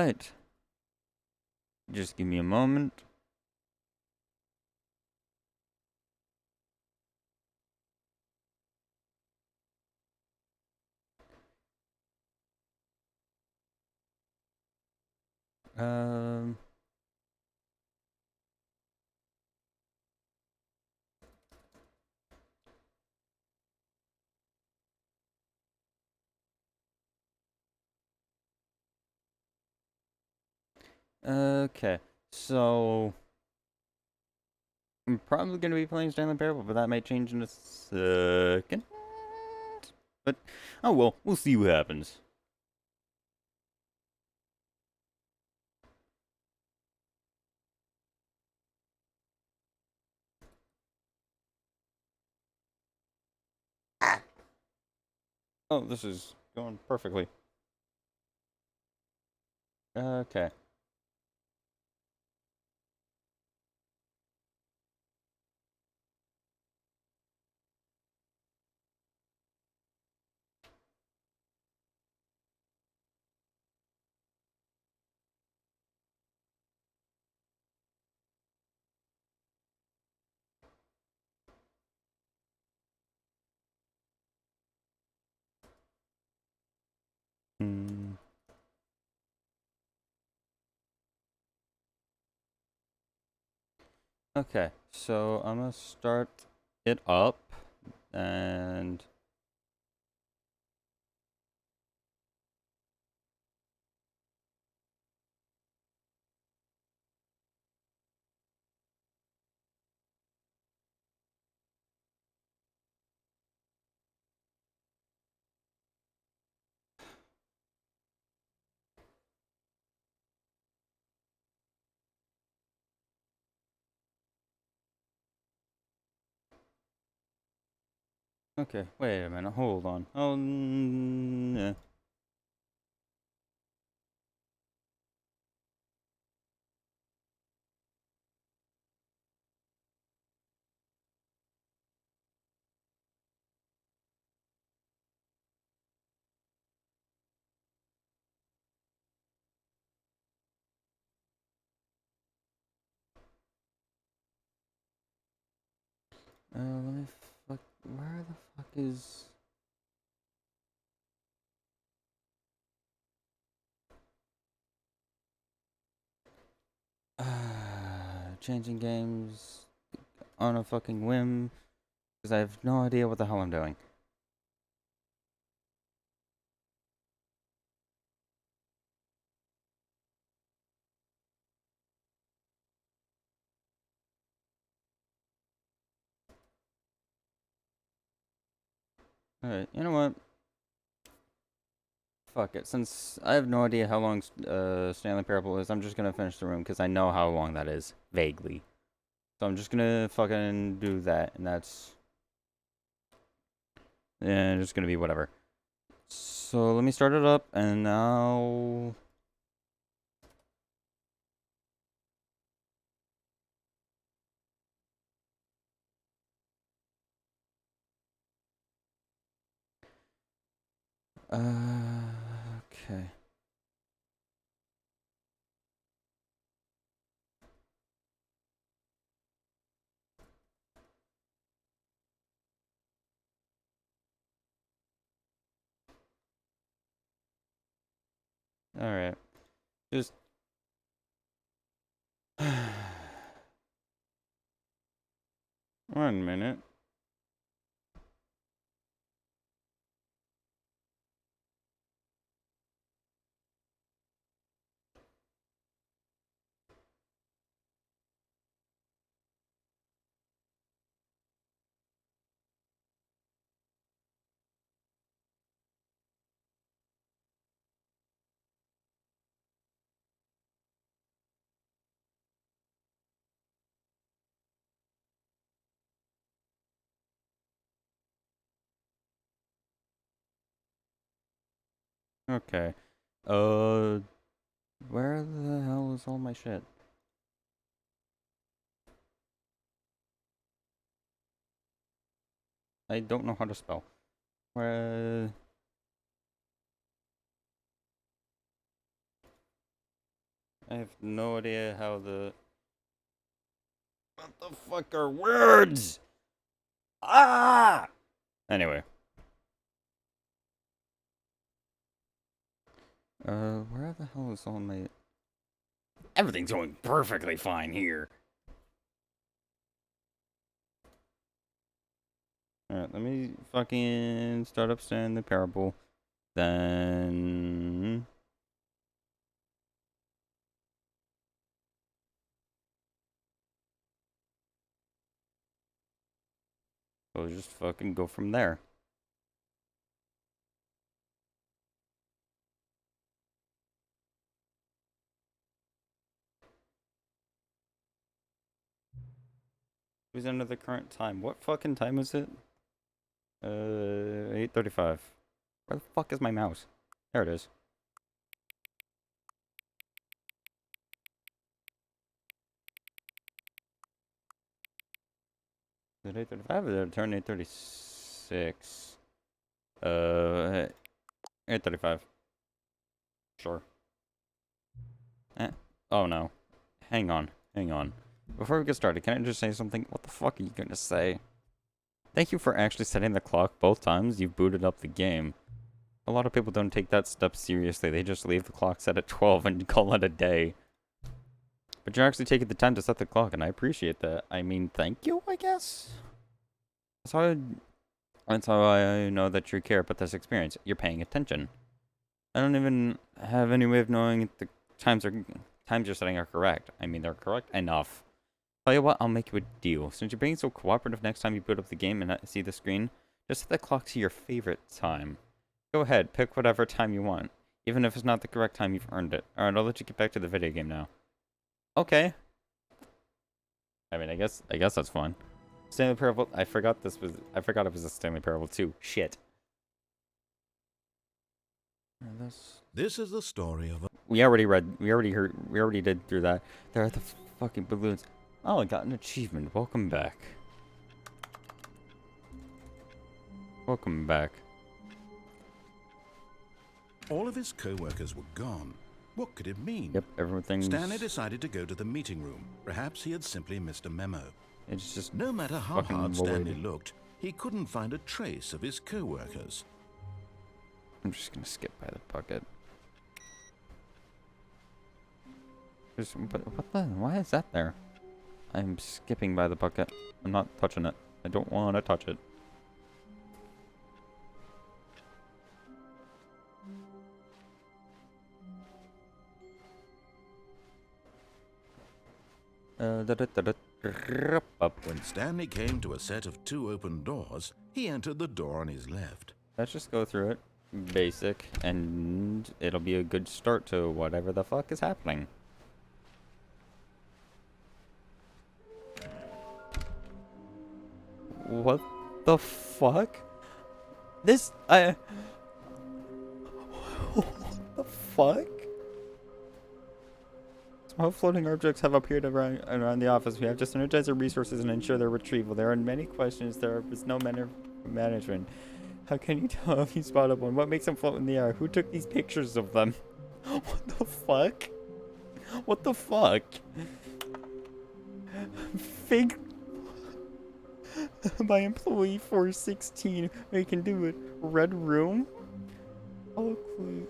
Alright. Just give me a moment. Um... Okay, so I'm probably going to be playing Stanley Parable, but that might change in a second. But, oh well, we'll see what happens. Oh, this is going perfectly. Okay. Hmm. Okay, so I'm gonna start it up, and okay, wait a minute, hold on. Oh, yeah. Let me fuck. Where the fuck is? Changing games on a fucking whim, because I have no idea what the hell I'm doing. Alright, you know what? Fuck it. Since I have no idea how long Stanley Parable is, I'm just gonna finish the room because I know how long that is, vaguely. So I'm just gonna fucking do that, and that's just gonna be whatever. So let me start it up, and now. Okay. Alright. Just. 1 minute. Okay. Uh, where the hell is all my shit? I don't know how to spell. Where? I have no idea how the... What the fuck are words? Ah! Anyway. Where the hell is all my... Everything's going perfectly fine here. Alright, let me fucking start up Stanley Parable. Then... we'll just fucking go from there. Who's under the current time? What fucking time is it? 8:35. Where the fuck is my mouse? There it is. Is it 8:35 or did it turn 8:36? 8:35. Sure. Oh no. Hang on. Before we get started, can I just say something? What the fuck are you gonna say? Thank you for actually setting the clock both times you've booted up the game. A lot of people don't take that step seriously. They just leave the clock set at 12 and call it a day. But you're actually taking the time to set the clock, and I appreciate that. I mean, thank you, I guess? That's how I know that you care about this experience. You're paying attention. I don't even have any way of knowing if the times you're setting are correct. I mean, they're correct enough. Tell you what, I'll make you a deal. Since you're being so cooperative next time you boot up the game and see the screen, just set the clock to your favorite time. Go ahead, pick whatever time you want. Even if it's not the correct time, you've earned it. Alright, I'll let you get back to the video game now. Okay. I mean, I guess that's fun. Stanley Parable, I forgot it was a Stanley Parable 2. Shit. This is the story of a... We already did through that. There are the fucking balloons. Oh, I got an achievement. Welcome back. Welcome back. All of his co-workers were gone. What could it mean? Yep, everything's... Stanley decided to go to the meeting room. Perhaps he had simply missed a memo. It's just... No matter how hard Stanley looked, he couldn't find a trace of his co-workers. I'm just gonna skip by the bucket. What the... Why is that there? I'm skipping by the bucket. I'm not touching it. I don't want to touch it. When Stanley came to a set of 2 open doors, he entered the door on his left. Let's just go through it. Basic. And it'll be a good start to whatever the fuck is happening. What the fuck? What the fuck? Small floating objects have appeared around the office. We have to synergize our resources and ensure their retrieval. There are many questions. There is no manner of management. How can you tell if you spotted one? What makes them float in the air? Who took these pictures of them? What the fuck? What the fuck? Fig... by employee 416. We can do it. Red room? Oh, clue.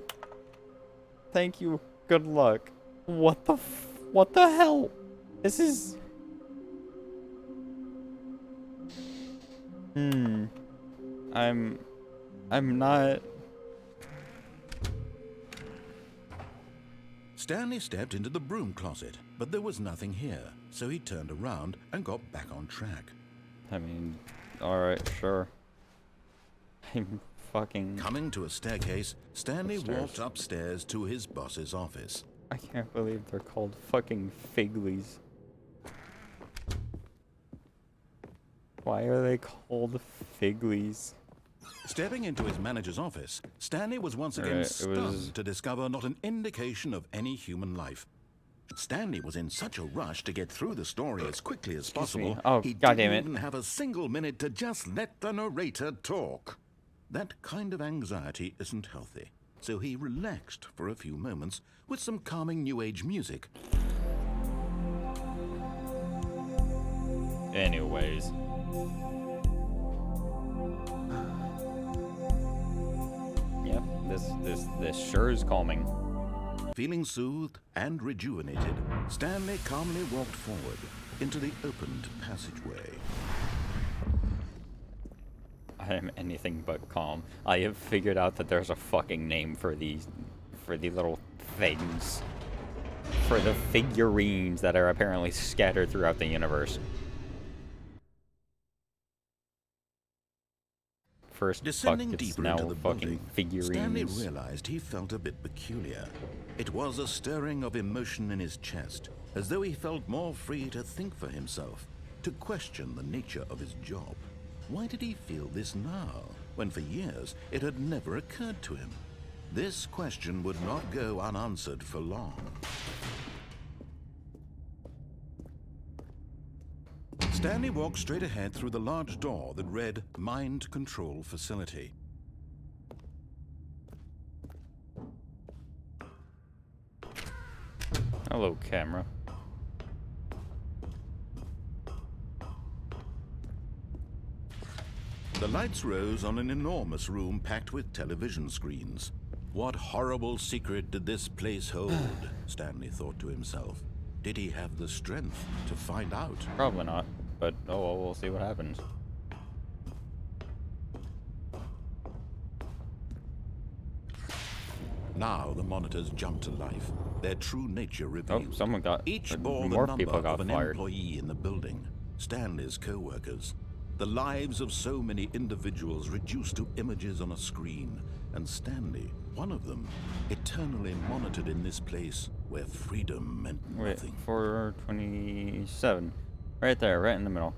Thank you. Good luck. What the hell? This is... I'm not... Stanley stepped into the broom closet, but there was nothing here, so he turned around and got back on track. I mean, alright, sure. I'm fucking... Coming to a staircase, Stanley walked upstairs to his boss's office. I can't believe they're called fucking Figlies. Why are they called Figlies? Stepping into his manager's office, Stanley was once again stunned to discover not an indication of any human life. Stanley was in such a rush to get through the story as quickly as possible, he didn't even have a single minute to just let the narrator talk. That kind of anxiety isn't healthy. so he relaxed for a few moments with some calming New Age music. Anyways. Yep, this sure is calming. Feeling soothed and rejuvenated, Stanley calmly walked forward into the opened passageway. I am anything but calm. I have figured out that there's a fucking name for the little things. For the figurines that are apparently scattered throughout the universe. First Descending fuck, it's deeper now into the fucking building, figurines. Stanley realized he felt a bit peculiar. It was a stirring of emotion in his chest, as though he felt more free to think for himself, to question the nature of his job. Why did he feel this now, when for years it had never occurred to him? This question would not go unanswered for long. Stanley walked straight ahead through the large door that read Mind Control Facility. Hello, camera. The lights rose on an enormous room packed with television screens. What horrible secret did this place hold? Stanley thought to himself. Did he have the strength to find out? Probably not, but oh well, we'll see what happens. Now the monitors jumped to life, their true nature revealed. Oh, someone got... Each bore the more number people got of an fired. employee in the building, Stanley's co-workers. The lives of so many individuals reduced to images on a screen, and Stanley, one of them, eternally monitored in this place where freedom meant nothing. Wait, 427. Right there, right in the middle.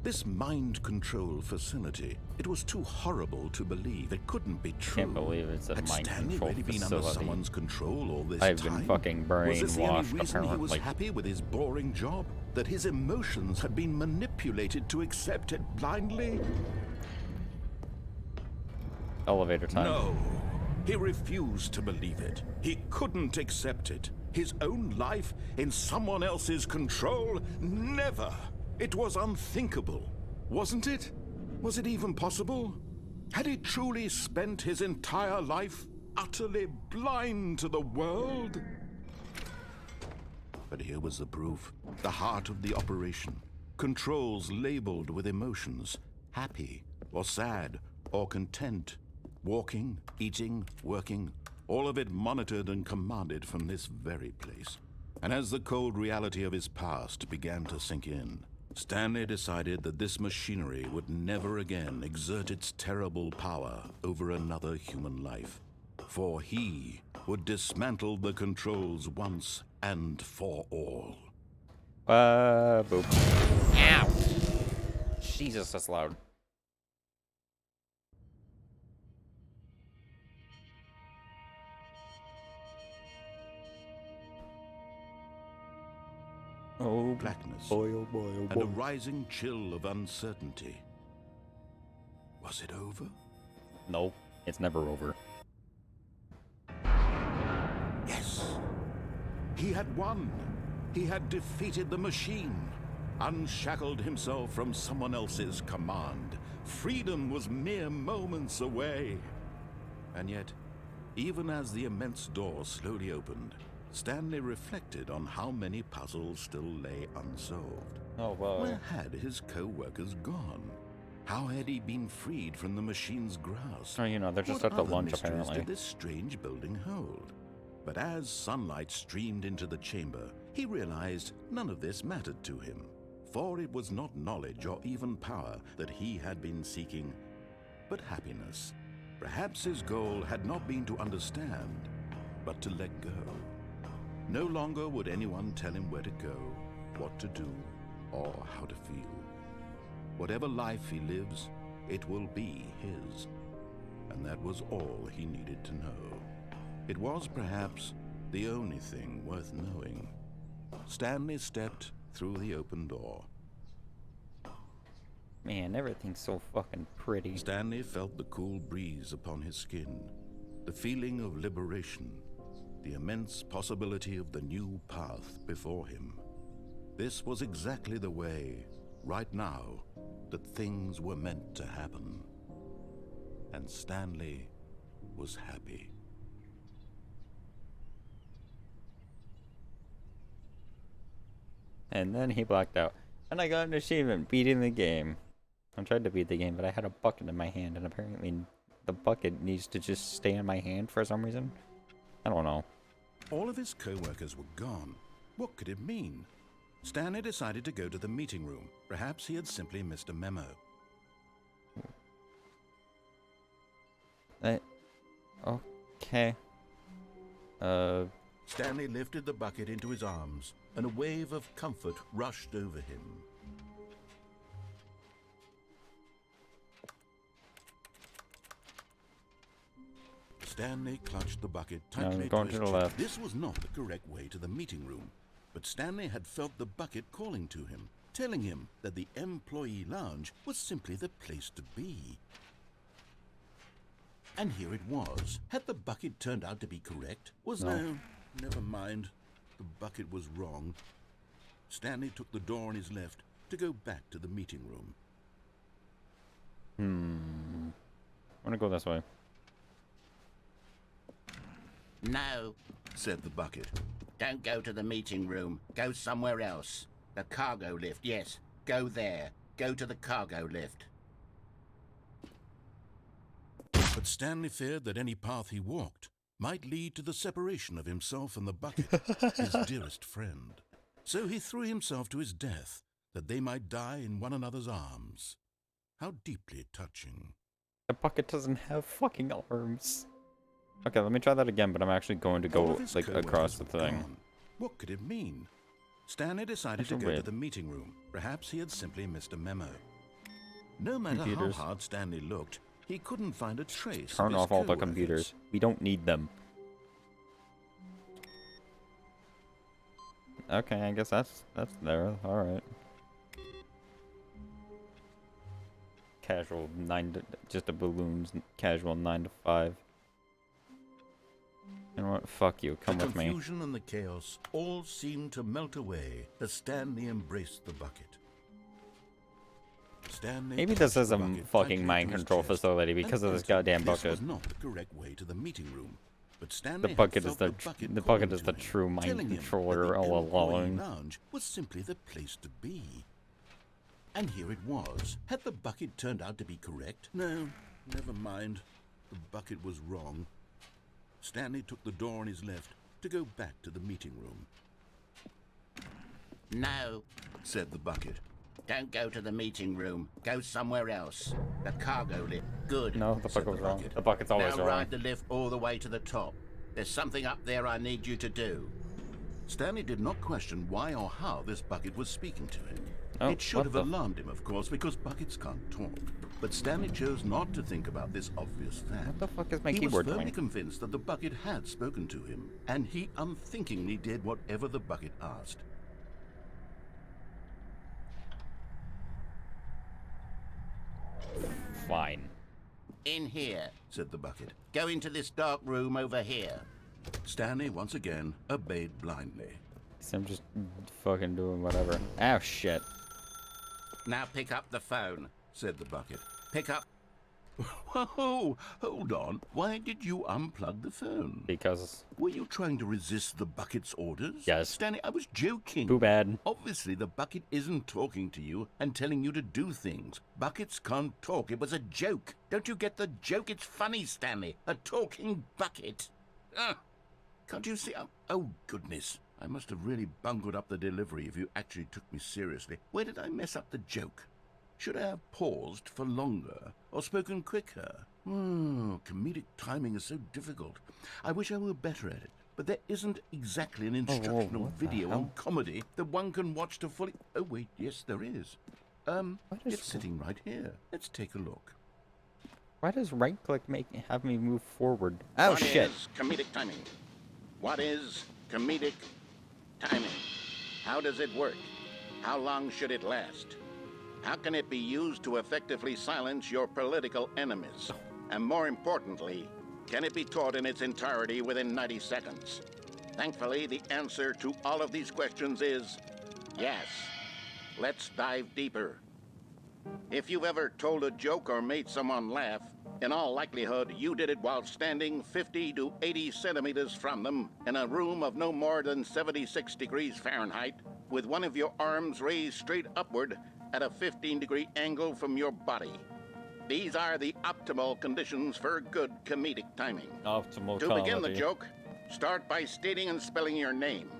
This mind control facility, it was too horrible to believe. It couldn't be true. Can't believe it's a Had mind Stanley control really been facility. under someone's control all this I've time? been fucking Was this the only brainwashed, reason he was apparently. happy with his boring job? That his emotions had been manipulated to accept it blindly? Elevator time. No. He refused to believe it. He couldn't accept it. His own life in someone else's control? Never. It was unthinkable. Wasn't it? Was it even possible? Had he truly spent his entire life utterly blind to the world? But here was the proof. The heart of the operation. Controls labeled with emotions. Happy, or sad, or content. Walking, eating, working. All of it monitored and commanded from this very place. And as the cold reality of his past began to sink in, Stanley decided that this machinery would never again exert its terrible power over another human life. For he would dismantle the controls once and for all. Boop. Ow! Jesus, that's loud. Oh, Blackness boy, oh boy, oh and boy. a rising chill of uncertainty. Was it over? No, it's never over. Yes. He had won. He had defeated the machine, unshackled himself from someone else's command. Freedom was mere moments away. And yet, even as the immense door slowly opened, Stanley reflected on how many puzzles still lay unsolved. Oh, wow. Where had his co-workers gone? How had he been freed from the machine's grasp? Oh, you know, they're just What at the other lunch, mysteries apparently. did this strange building hold? But as sunlight streamed into the chamber, he realized none of this mattered to him. For it was not knowledge or even power that he had been seeking, but happiness. Perhaps his goal had not been to understand, but to let go. No longer would anyone tell him where to go, what to do, or how to feel. Whatever life he lives, it will be his. And that was all he needed to know. It was perhaps the only thing worth knowing. Stanley stepped through the open door. Man, everything's so fucking pretty. Stanley felt the cool breeze upon his skin, the feeling of liberation, the immense possibility of the new path before him. This was exactly the way, right now, that things were meant to happen. And Stanley was happy. And then he blacked out. And I got an achievement, beating the game. I tried to beat the game, but I had a bucket in my hand, and apparently the bucket needs to just stay in my hand for some reason. I don't know. All of his co-workers were gone. What could it mean? Stanley decided to go to the meeting room. Perhaps he had simply missed a memo. Okay. Stanley lifted the bucket into his arms, and a wave of comfort rushed over him. Stanley clutched the bucket tightly I'm going to the left. This was not the correct way to the meeting room, but Stanley had felt the bucket calling to him, telling him that the employee lounge was simply the place to be. And here it was. Had the bucket turned out to be correct? No, never mind. The bucket was wrong. Stanley took the door on his left to go back to the meeting room. I'm gonna go this way. No, said the bucket. don't go to the meeting room. Go somewhere else. The cargo lift, yes. Go there. Go to the cargo lift. But Stanley feared that any path he walked might lead to the separation of himself and the bucket, his dearest friend. So he threw himself to his death, that they might die in one another's arms. How deeply touching. The bucket doesn't have fucking arms. Okay, let me try that again, but I'm actually going to go like across the thing. Gone. What could it mean? Stanley decided to go to the meeting room. Perhaps he had simply missed a memo. No matter how hard Stanley looked, he couldn't find a trace. Turn off all the computers. We don't need them. Okay, I guess that's there. All right. Casual 9 to just a balloons. Casual 9 to 5. You know what? Fuck you. Come with me. The confusion and the chaos all seemed to melt away as Stanley embraced the bucket. Stanley Maybe this is a fucking mind control facility because of this goddamn bucket. This was not the correct way to the meeting room, but Stanley The bucket is the true mind controller all along. Lounge was simply the place to be. And here it was. Had the bucket turned out to be correct? No, never mind. The bucket was wrong. Stanley took the door on his left to go back to the meeting room. No, said the bucket. don't go to the meeting room. Go somewhere else. The cargo lift. Good. No, the bucket was wrong. The bucket's always now wrong. ride the lift all the way to the top. There's something up there I need you to do. Stanley did not question why or how this bucket was speaking to him. Oh, it should have alarmed him, of course, because buckets can't talk. But Stanley chose not to think about this obvious fact. What the fuck is my He keyboard was firmly doing? convinced that the bucket had spoken to him, and he unthinkingly did whatever the bucket asked. Fine. In here. Said the bucket. Go into this dark room over here. Stanley once again obeyed blindly. So I'm just fucking doing whatever. Oh shit. Now pick up the phone. Said the bucket. Pick up. Whoa, hold on. Why did you unplug the phone? Because Were you trying to resist the bucket's orders? Yes. Stanley, I was joking. too bad. Obviously, the bucket isn't talking to you and telling you to do things. Buckets can't talk. It was a joke. Don't you get the joke? It's funny, Stanley. A talking bucket. Can't you see? Oh, goodness. I must have really bungled up the delivery if you actually took me seriously. Where did I mess up the joke? Should I have paused for longer or spoken quicker? Comedic timing is so difficult. I wish I were better at it. But there isn't exactly an instructional what the video hell? on comedy that one can watch to fully... Oh, wait, yes, there is. It's sitting right here. Let's take a look. Why does right click have me move forward? Oh What shit. is comedic timing? What is comedic timing? How does it work? How long should it last? How can it be used to effectively silence your political enemies? And more importantly, can it be taught in its entirety within 90 seconds? Thankfully, the answer to all of these questions is yes. Let's dive deeper. If you've ever told a joke or made someone laugh, in all likelihood, you did it while standing 50 to 80 centimeters from them in a room of no more than 76 degrees Fahrenheit, with one of your arms raised straight upward at a 15-degree angle from your body. These are the optimal conditions for good comedic timing. Optimal To comedy. begin the joke, start by stating and spelling your name.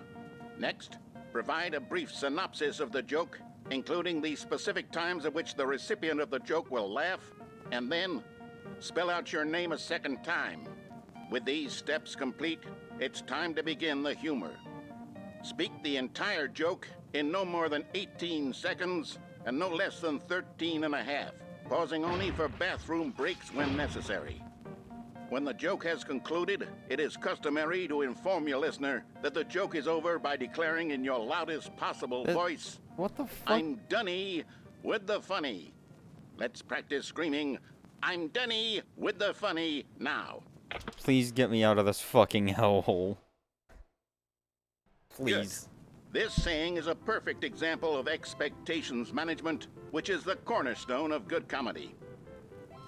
Next, provide a brief synopsis of the joke, including the specific times at which the recipient of the joke will laugh, and then spell out your name a second time. With these steps complete, it's time to begin the humor. Speak the entire joke in no more than 18 seconds and no less than 13 and a half, pausing only for bathroom breaks when necessary. When the joke has concluded, it is customary to inform your listener that the joke is over by declaring in your loudest possible voice, What the fuck? "I'm Dunny with the funny." Let's practice screaming, "I'm Dunny with the funny" now. Please get me out of this fucking hellhole. Please. Good. This saying is a perfect example of expectations management, which is the cornerstone of good comedy.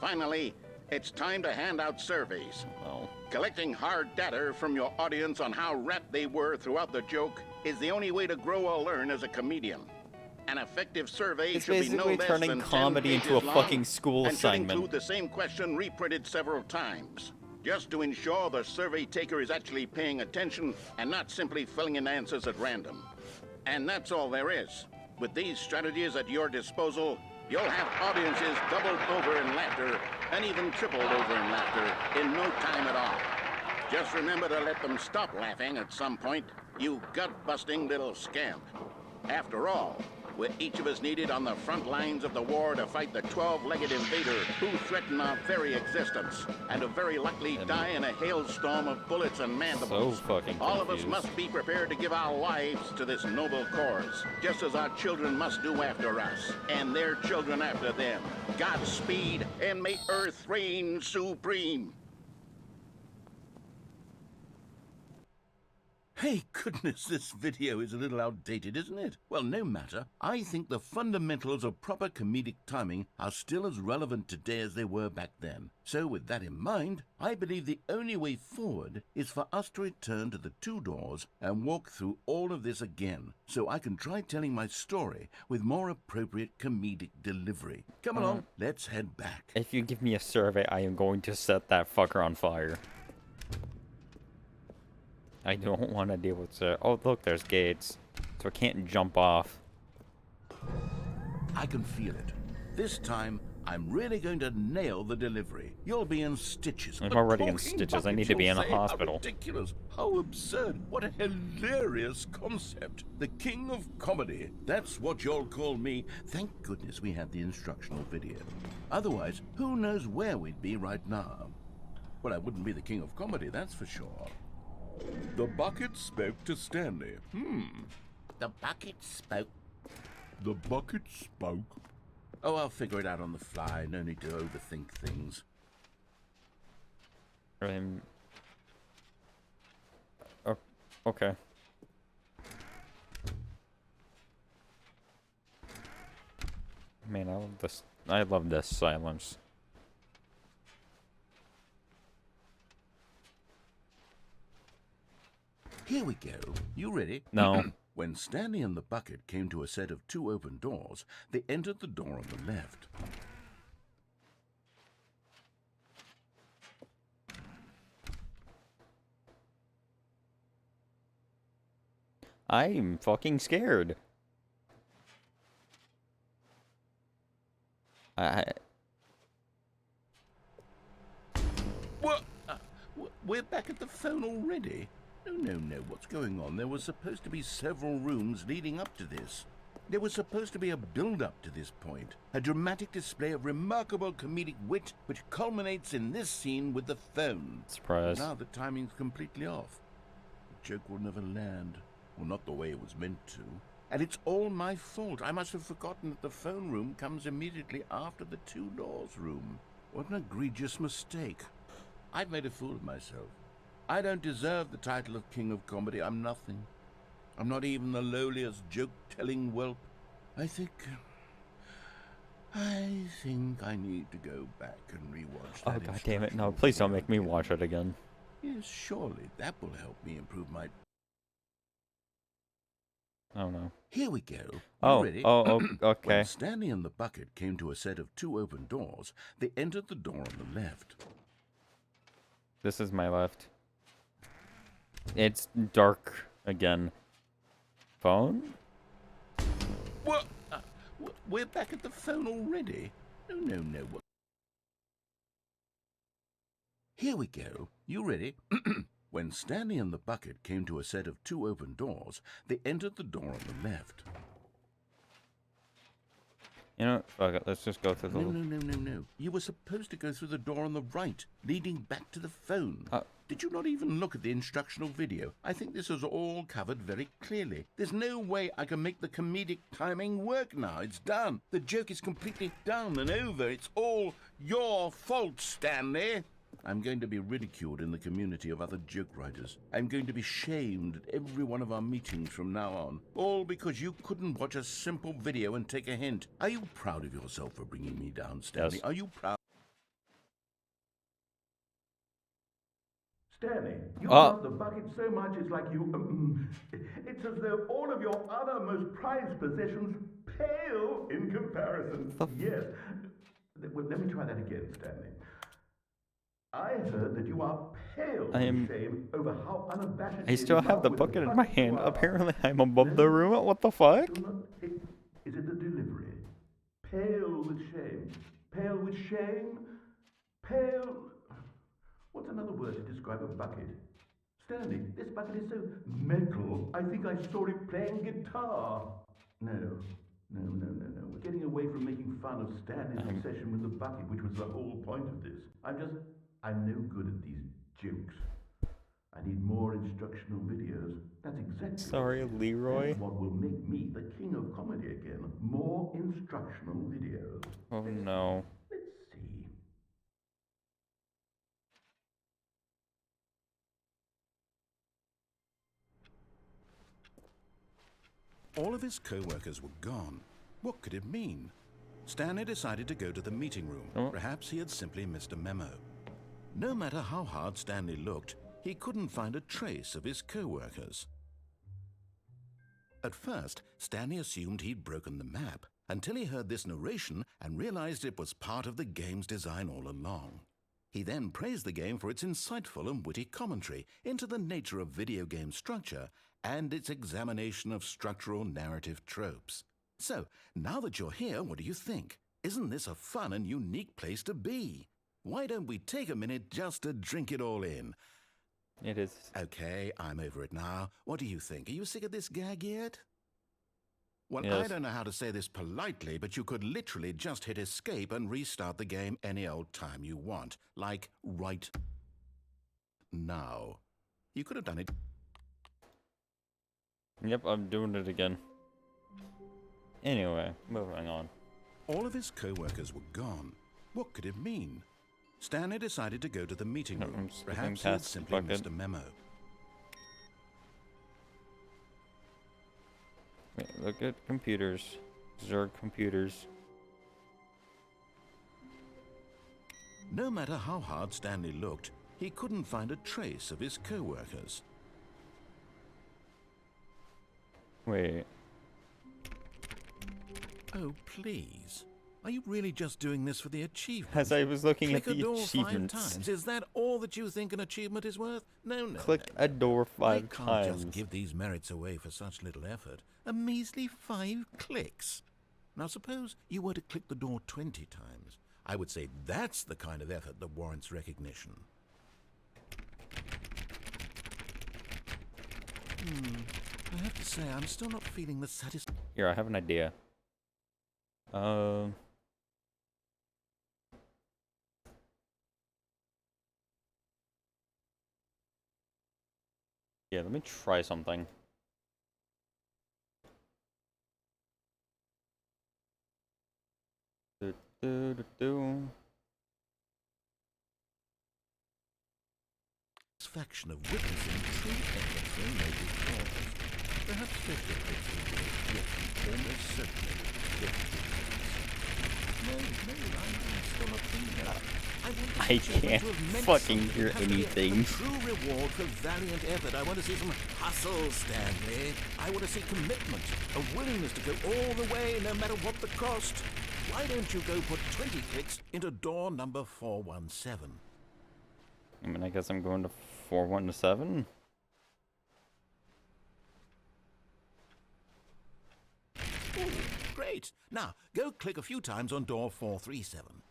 Finally, it's time to hand out surveys. Well, Collecting hard data from your audience on how rapt they were throughout the joke is the only way to grow or learn as a comedian. An effective survey it's should be no basically less turning than 10 comedy into a pages fucking long school and should assignment. include the same question reprinted several times, just to ensure the survey taker is actually paying attention and not simply filling in answers at random. And that's all there is. With these strategies at your disposal, you'll have audiences doubled over in laughter and even tripled over in laughter in no time at all. Just remember to let them stop laughing at some point, you gut-busting little scamp. After all, we're each of us needed on the front lines of the war to fight the 12-legged invader who threaten our very existence, and who very likely die in a hailstorm of bullets and mandibles. So fucking All of us confused. must be prepared to give our lives to this noble cause, just as our children must do after us, and their children after them. Godspeed, and may Earth reign supreme. Hey, goodness, this video is a little outdated, isn't it? Well, no matter. I think the fundamentals of proper comedic timing are still as relevant today as they were back then. So with that in mind, I believe the only way forward is for us to return to the two doors and walk through all of this again, so I can try telling my story with more appropriate comedic delivery. Come along, let's head back. If you give me a survey, I am going to set that fucker on fire. I don't want to deal with it. Oh, look, there's gates. So I can't jump off. I can feel it. This time, I'm really going to nail the delivery. You'll be in stitches. I'm But already in talking stitches. I buckets, need to be you'll in a say, hospital. How ridiculous. How absurd. What a hilarious concept. The king of comedy. That's what you'll call me. Thank goodness we had the instructional video. Otherwise, who knows where we'd be right now. Well, I wouldn't be the king of comedy, that's for sure. The bucket spoke to Stanley. The bucket spoke. The bucket spoke. Oh, I'll figure it out on the fly. No need to overthink things. Oh, okay. Man, I love this. I love this silence. Here we go. You ready? No. When Stanley and the bucket came to a set of two open doors, they entered the door on the left. I'm fucking scared. What? We're back at the phone already? No. What's going on? There was supposed to be several rooms leading up to this. There was supposed to be a build-up to this point. A dramatic display of remarkable comedic wit which culminates in this scene with the phone. Surprise. Now the timing's completely off. The joke will never land. Well, not the way it was meant to. And it's all my fault. I must have forgotten that the phone room comes immediately after the two doors room. What an egregious mistake. I've made a fool of myself. I don't deserve the title of King of Comedy. I'm nothing. I'm not even the lowliest joke-telling whelp. I think I need to go back and rewatch that. Oh, god damn it. No, please don't make me watch it again. Yes, surely that will help me improve my... Oh, no. Here we go. Oh, ready? Okay. When Stanley and the bucket came to a set of two open doors, they entered the door on the left. This is my left. It's dark again. Phone? What? We're back at the phone already? No. Here we go. You ready? When Stanley and the bucket came to a set of two open doors, they entered the door on the left. You know, fuck it. Let's just go through the... No. You were supposed to go through the door on the right, leading back to the phone. Did you not even look at the instructional video? I think this is all covered very clearly. There's no way I can make the comedic timing work now. It's done. The joke is completely done and over. It's all your fault, Stanley. I'm going to be ridiculed in the community of other joke writers. I'm going to be shamed at every one of our meetings from now on. All because you couldn't watch a simple video and take a hint. Are you proud of yourself for bringing me down, Stanley? Yes. Are you proud? Stanley, you love the bucket so much it's like you... it's as though all of your other most prized possessions pale in comparison. Yes. Well, let me try that again, Stanley. I heard that you are pale with shame over how unabashed... I still have the bucket in my hand. Apparently I'm above the room. What the fuck? Is it the delivery? Pale with shame. Pale with shame? Pale... What's another word to describe a bucket? Stanley, this bucket is so metal, I think I saw it playing guitar. No. We're getting away from making fun of Stanley's obsession with the bucket, which was the whole point of this. I'm no good at these jokes. I need more instructional videos. That's exactly... Sorry, Leroy. That's what will make me the king of comedy again. More instructional videos. Oh, no. Let's see. All of his co-workers were gone. What could it mean? Stanley decided to go to the meeting room. Perhaps he had simply missed a memo. No matter how hard Stanley looked, he couldn't find a trace of his co-workers. At first, Stanley assumed he'd broken the map, until he heard this narration and realized it was part of the game's design all along. He then praised the game for its insightful and witty commentary into the nature of video game structure and its examination of structural narrative tropes. So, now that you're here, what do you think? Isn't this a fun and unique place to be? Why don't we take a minute just to drink it all in? It is. Okay, I'm over it now. What do you think? Are you sick of this gag yet? Well, Yes. I don't know how to say this politely, but you could literally just hit escape and restart the game any old time you want. Like, right now. You could have done it. Yep, I'm doing it again. Anyway, moving on. All of his co-workers were gone. What could it mean? Stanley decided to go to the meeting room. Perhaps he had simply missed a memo. Wait, look at computers. Zerg computers. No matter how hard Stanley looked, he couldn't find a trace of his co-workers. Wait. Oh, please. Are you really just doing this for the achievement? As I was looking Click at a the door 5 achievements. times. Is that all that you think an achievement is worth? No. Click a door 5 I can't times. just give these merits away for such little effort. A measly 5 clicks. Now suppose you were to click the door 20 times. I would say that's the kind of effort that warrants recognition. I have to say, I'm still not feeling the satisfaction. Here, I have an idea. Yeah, let me try something. Satisfaction of witnessing true empathy may be caused. Perhaps 50 clicks will do it, yet almost certainly 50 No, I'm still not thinking about it. I can't fucking hear anything. A true reward for valiant effort. I want to see some hustle, Stanley. I want to see commitment, a willingness to go all the way, no matter what the cost. Why don't you go put 20 clicks into door number 417? I mean, I guess I'm going to 417. Ooh, great. Now, go click a few times on door 437.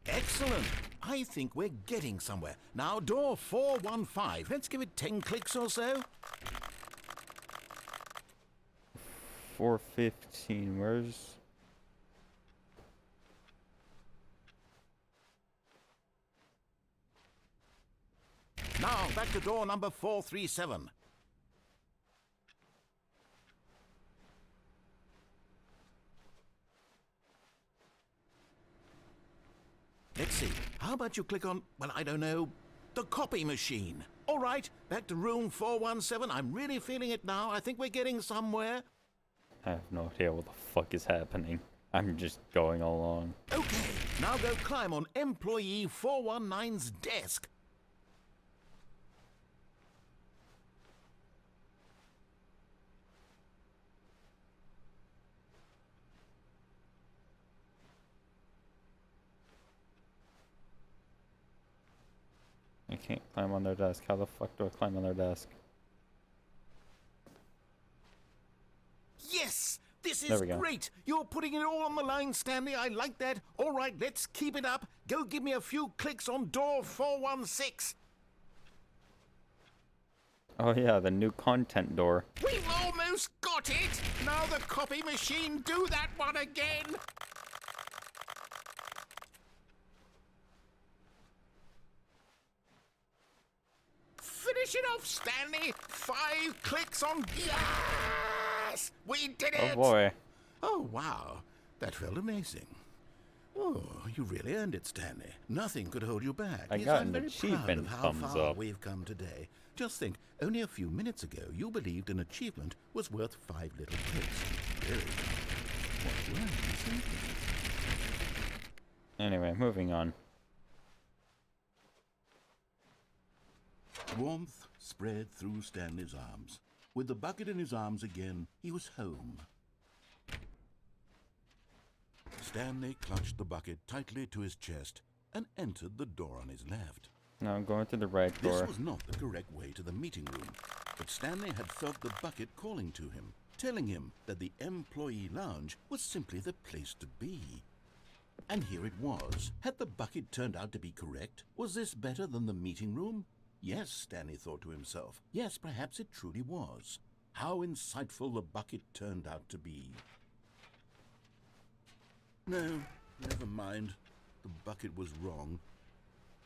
Excellent. I think we're getting somewhere. Now, door 415. Let's give it 10 clicks or so. 415, where's... Now, back to door number 437. Let's see. How about you click on, well, I don't know, the copy machine. All right, back to room 417. I'm really feeling it now. I think we're getting somewhere. I have no idea what the fuck is happening. I'm just going along. Okay, now go climb on employee 419's desk. I can't climb on their desk. How the fuck do I climb on their desk? Yes! This is great! You're putting it all on the line, Stanley. I like that. All right, let's keep it up. Go give me a few clicks on door 416. Oh yeah, the new content door. We've almost got it! Now the copy machine, do that one again! Finish it off, Stanley! 5 clicks on... Yes! We did it! Oh boy. Oh, wow. That felt amazing. Oh, you really earned it, Stanley. Nothing could hold you back. I Yes, got I'm an very achievement proud of how thumbs far up. we've come today. Just think, only a few minutes ago, you believed an achievement was worth 5 little clicks. Really? What were you thinking? Anyway, moving on. Warmth spread through Stanley's arms. With the bucket in his arms again, he was home. Stanley clutched the bucket tightly to his chest and entered the door on his left. Now I'm going to the right door. This was not the correct way to the meeting room, but Stanley had felt the bucket calling to him, telling him that the employee lounge was simply the place to be. And here it was. Had the bucket turned out to be correct? Was this better than the meeting room? Yes, Stanley thought to himself. Yes, perhaps it truly was. How insightful the bucket turned out to be. No, never mind. The bucket was wrong.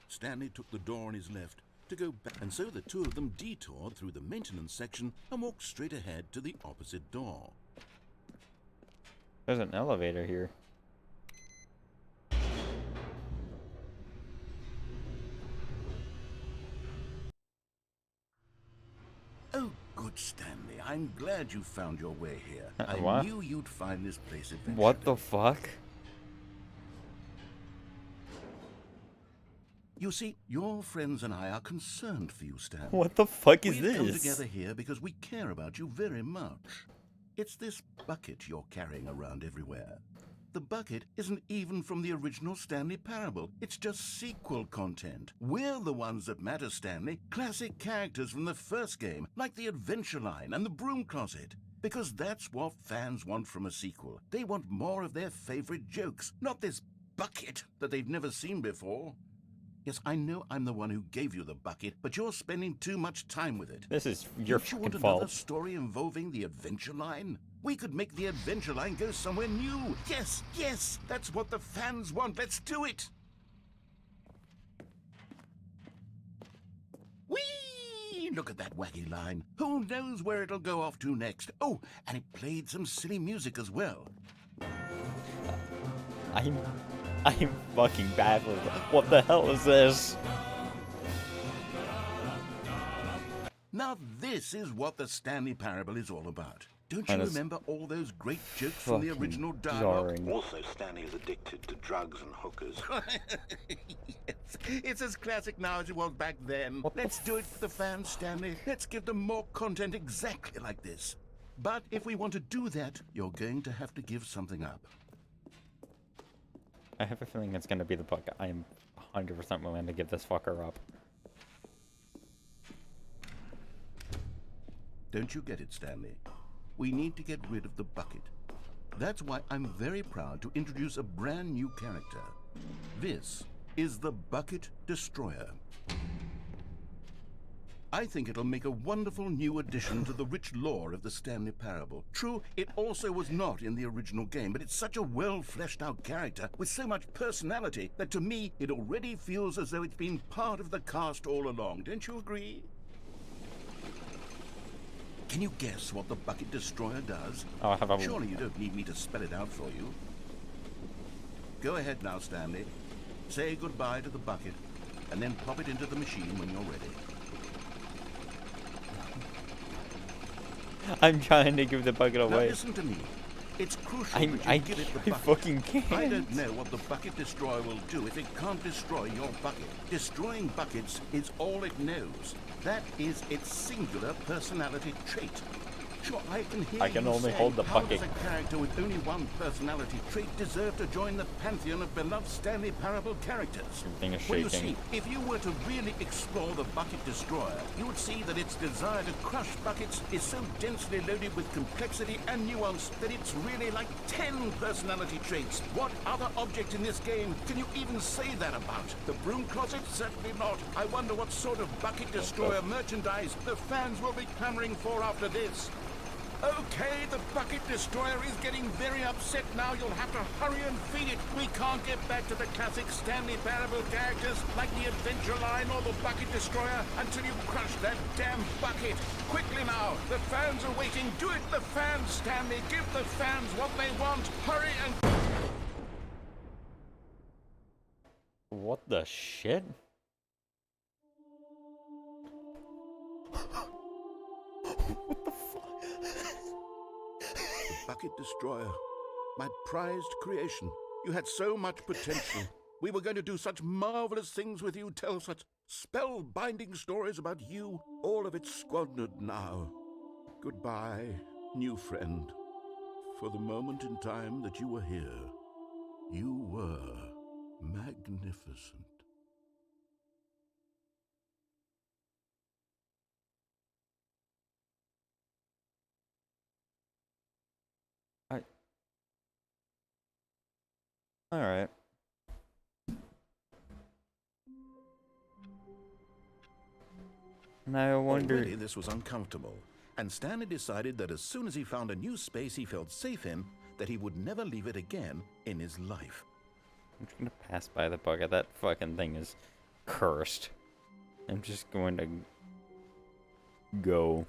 Stanley took the door on his left to go back, and so the two of them detoured through the maintenance section and walked straight ahead to the opposite door. There's an elevator here. Oh, good, Stanley. I'm glad you found your way here. I What? knew you'd find this place eventually. What the fuck? You see, your friends and I are concerned for you, Stan. What the fuck is We've come this? together here because we care about you very much. It's this bucket you're carrying around everywhere. The bucket isn't even from the original Stanley Parable. It's just sequel content. We're the ones that matter, Stanley. Classic characters from the first game, like the Adventure Line and the Broom Closet. Because that's what fans want from a sequel. They want more of their favorite jokes, not this bucket that they've never seen before. Yes, I know I'm the one who gave you the bucket, but you're spending too much time with it. This is your Don't you fucking want another fault. story involving the Adventure Line? We could make the Adventure Line go somewhere new. Yes, yes, that's what the fans want. Let's do it. Whee! Look at that wacky line. Who knows where it'll go off to next? Oh, and it played some silly music as well. I'm fucking baffled. What the hell is this? Now this is what the Stanley Parable is all about. Don't you remember all those great jokes from the original dialogue? Jarring. Also, Stanley is addicted to drugs and hookers. Yes, it's as classic now as it was back then. Let's do it for the fans, Stanley. Let's give them more content exactly like this. But if we want to do that, you're going to have to give something up. I have a feeling it's gonna be the bucket. I am 100% willing to give this fucker up. Don't you get it, Stanley? We need to get rid of the bucket. That's why I'm very proud to introduce a brand new character. This is the Bucket Destroyer. I think it'll make a wonderful new addition to the rich lore of the Stanley Parable. True, it also was not in the original game, but it's such a well-fleshed-out character with so much personality that to me, it already feels as though it's been part of the cast all along. Don't you agree? Can you guess what the Bucket Destroyer does? Oh, I have a... Surely you don't need me to spell it out for you. Go ahead now, Stanley. Say goodbye to the bucket, and then pop it into the machine when you're ready. I'm trying to give the bucket Now away. listen to me. It's crucial I that you give it the bucket. fucking can't. I don't know what the Bucket Destroyer will do if it can't destroy your bucket. Destroying buckets is all it knows. That is its singular personality trait. Sure, I can hear I can you only say, hold the how bucket. does a character with only one personality trait deserve to join the pantheon of beloved Stanley Parable characters? Everything is Well, you shaking. see, if you were to really explore the Bucket Destroyer, you would see that its desire to crush buckets is so densely loaded with complexity and nuance that it's really like 10 personality traits. What other object in this game can you even say that about? The broom closet? Certainly not. I wonder what sort of Bucket Destroyer merchandise the fans will be clamoring for after this. Okay, the Bucket Destroyer is getting very upset now. You'll have to hurry and feed it. We can't get back to the classic Stanley Parable characters like the Adventure Line or the Bucket Destroyer until you crush that damn bucket. Quickly now, the fans are waiting. Do it, the fans, Stanley. Give the fans what they want. Hurry and... What the shit? Bucket Destroyer, my prized creation. You had so much potential. We were going to do such marvelous things with you, tell such spellbinding stories about you. All of it squandered now. Goodbye, new friend. For the moment in time that you were here, you were magnificent. Alright. Now I wonder... Already this was uncomfortable, and Stanley decided that as soon as he found a new space he felt safe in, that he would never leave it again in his life. I'm just gonna pass by the bucket. That fucking thing is cursed. I'm just going to go.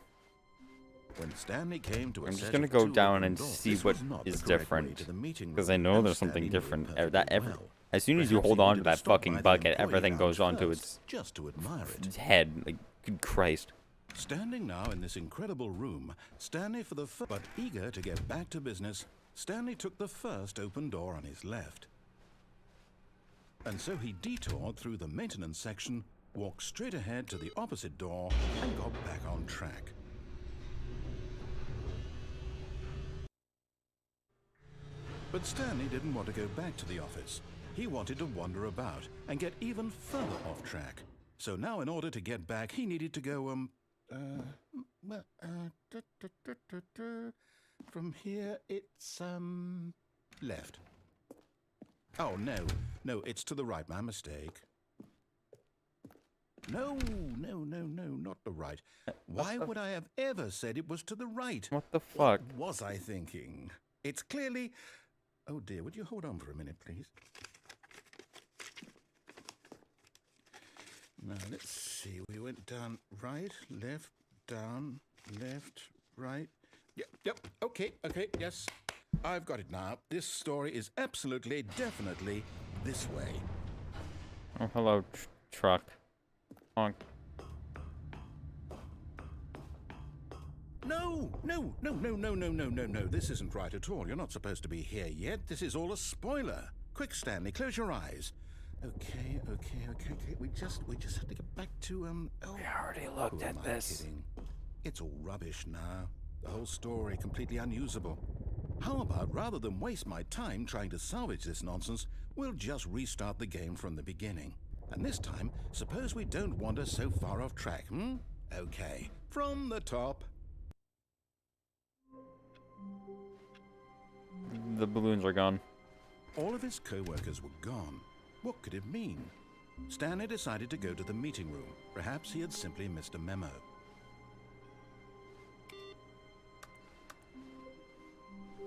When Stanley came to a I'm set just gonna of go two down open and doors, see this what was not is the correct way different. to the meeting Because room, I know and there's something Stanley knew it different. perfectly well. As soon as you Perhaps hold he on wanted to that stop fucking by the bucket, employee everything lounge goes onto first, its just to admire it. head. Like, good Christ. Standing now in this incredible room, Stanley for the first, but eager to get back to business, Stanley took the first open door on his left. And so he detoured through the maintenance section, walked straight ahead to the opposite door, and got back on track. But Stanley didn't want to go back to the office. He wanted to wander about and get even further off track. So now in order to get back, he needed to go, from here it's, left. Oh, no, it's to the right, my mistake. No, not the right. Why would I have ever said it was to the right? What the fuck? What was I thinking? It's clearly... Oh dear, would you hold on for a minute, please? Now, let's see. We went down, right, left, down, left, right. Yep. Okay, yes. I've got it now. This story is absolutely, definitely this way. Oh, hello, truck. Honk. No. This isn't right at all. You're not supposed to be here yet. This is all a spoiler. Quick, Stanley, close your eyes. Okay. We just have to get back to, oh. We already looked at this. Kidding? It's all rubbish now. The whole story completely unusable. How about, rather than waste my time trying to salvage this nonsense, we'll just restart the game from the beginning. And this time, suppose we don't wander so far off track, Okay, from the top. The balloons are gone. All of his co-workers were gone. What could it mean? Stanley decided to go to the meeting room. Perhaps he had simply missed a memo.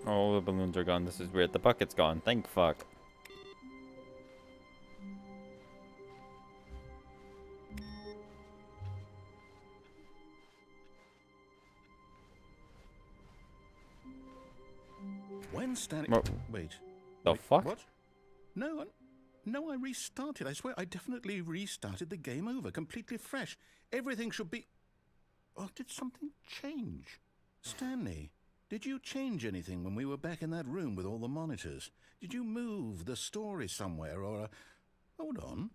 All the balloons are gone. This is weird. The bucket's gone. Thank fuck. When Stanley... Wait. The fuck? What? No, I restarted. I swear, I definitely restarted the game over, completely fresh. Everything should be... Oh, did something change? Stanley, did you change anything when we were back in that room with all the monitors? Did you move the story somewhere, or... Hold on.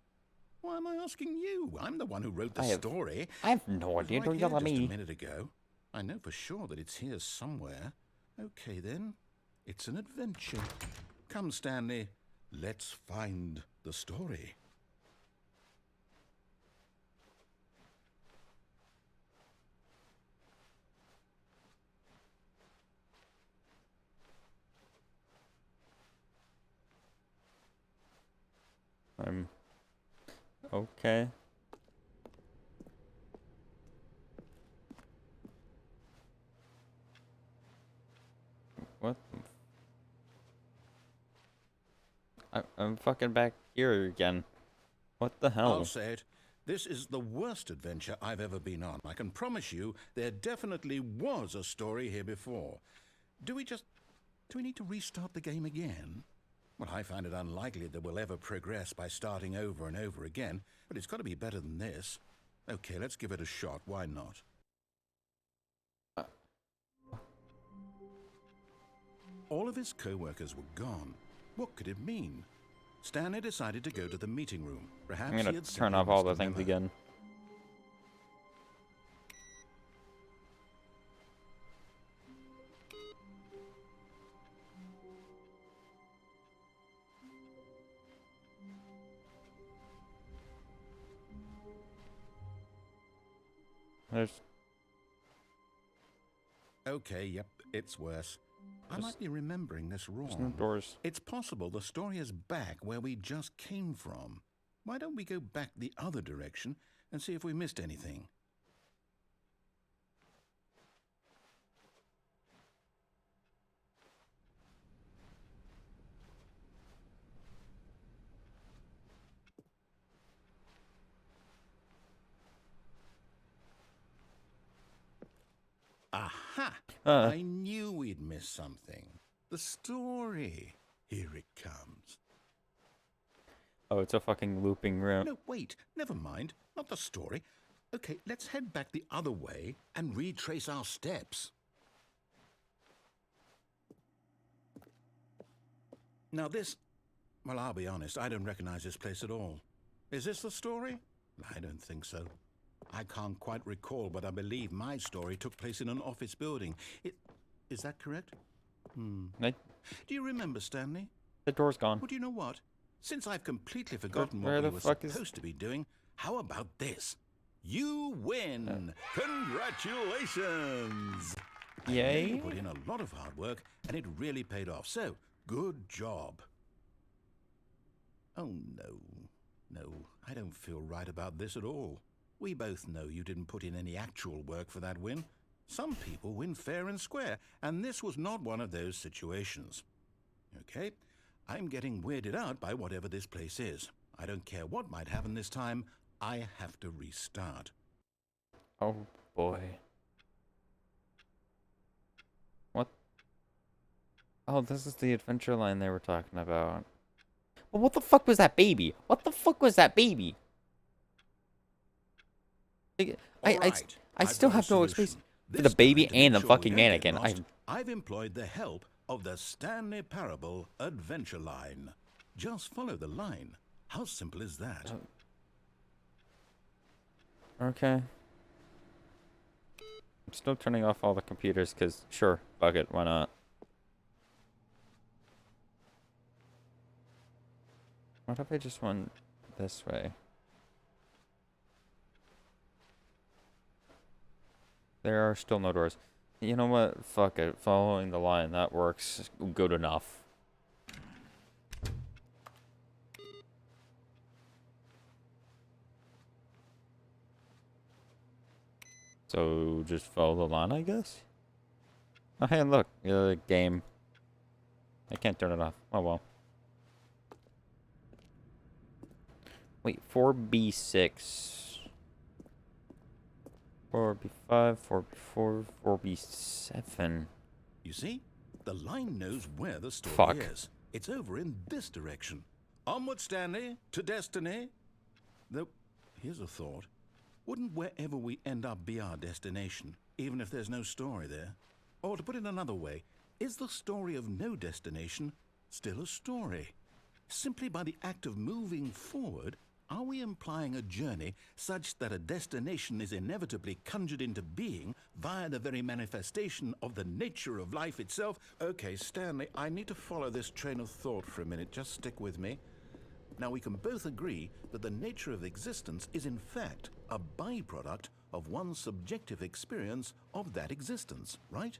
Why am I asking you? I'm the one who wrote the story. I have no idea. Don't yell at me. Just a minute ago. I know for sure that it's here somewhere. Okay, then. It's an adventure. Come, Stanley. Let's find the story. Okay. What? I'm fucking back here again. What the hell? I'll say it. This is the worst adventure I've ever been on. I can promise you there definitely was a story here before. Do we need to restart the game again? Well, I find it unlikely that we'll ever progress by starting over and over again, but it's got to be better than this. Okay, let's give it a shot. Why not? All of his co-workers were gone. What could it mean? Stanley decided to go to the meeting room. Perhaps I'm gonna turn off all the things again. There's... Okay, yep, it's worse. I might be remembering this wrong. No doors. It's possible the story is back where we just came from. Why don't we go back the other direction and see if we missed anything? Aha! I knew we'd miss something. The story. Here it comes. Oh, it's a fucking looping room. No, wait. Never mind. Not the story. Okay, let's head back the other way and retrace our steps. Now this... Well, I'll be honest. I don't recognize this place at all. Is this the story? I don't think so. I can't quite recall, but I believe my story took place in an office building. Is that correct? Do you remember, Stanley? The door's gone. Well, do you know what? Since I've completely forgotten what we were supposed to be doing, how about this? You win! Congratulations! Yay! You put in a lot of hard work, and it really paid off. So, good job. Oh, no. No, I don't feel right about this at all. We both know you didn't put in any actual work for that win. Some people win fair and square, and this was not one of those situations. Okay, I'm getting weirded out by whatever this place is. I don't care what might happen this time. I have to restart. Oh boy. What? Oh, this is the adventure line they were talking about. Well, what the fuck was that baby? What the fuck was that baby? I still have no space for the baby and the fucking mannequin. I've employed the help of the Stanley Parable Adventure Line. Just follow the line. How simple is that? Okay. I'm still turning off all the computers because, sure, fuck it, why not? What if I just went this way? There are still no doors. You know what? Fuck it. Following the line, that works good enough. So, just follow the line, I guess? Oh, hey, look. Game. I can't turn it off. Oh, well. Wait, 4B6. 4B5, 4B4, 4B7. You see? The line knows where the story Fuck. is. It's over in this direction. Onward, Stanley, to destiny. Though, here's a thought. Wouldn't wherever we end up be our destination, even if there's no story there? Or to put it another way, is the story of no destination still a story? Simply by the act of moving forward, are we implying a journey such that a destination is inevitably conjured into being via the very manifestation of the nature of life itself? Okay, Stanley, I need to follow this train of thought for a minute. Just stick with me. Now, we can both agree that the nature of existence is in fact a byproduct of one's subjective experience of that existence, right?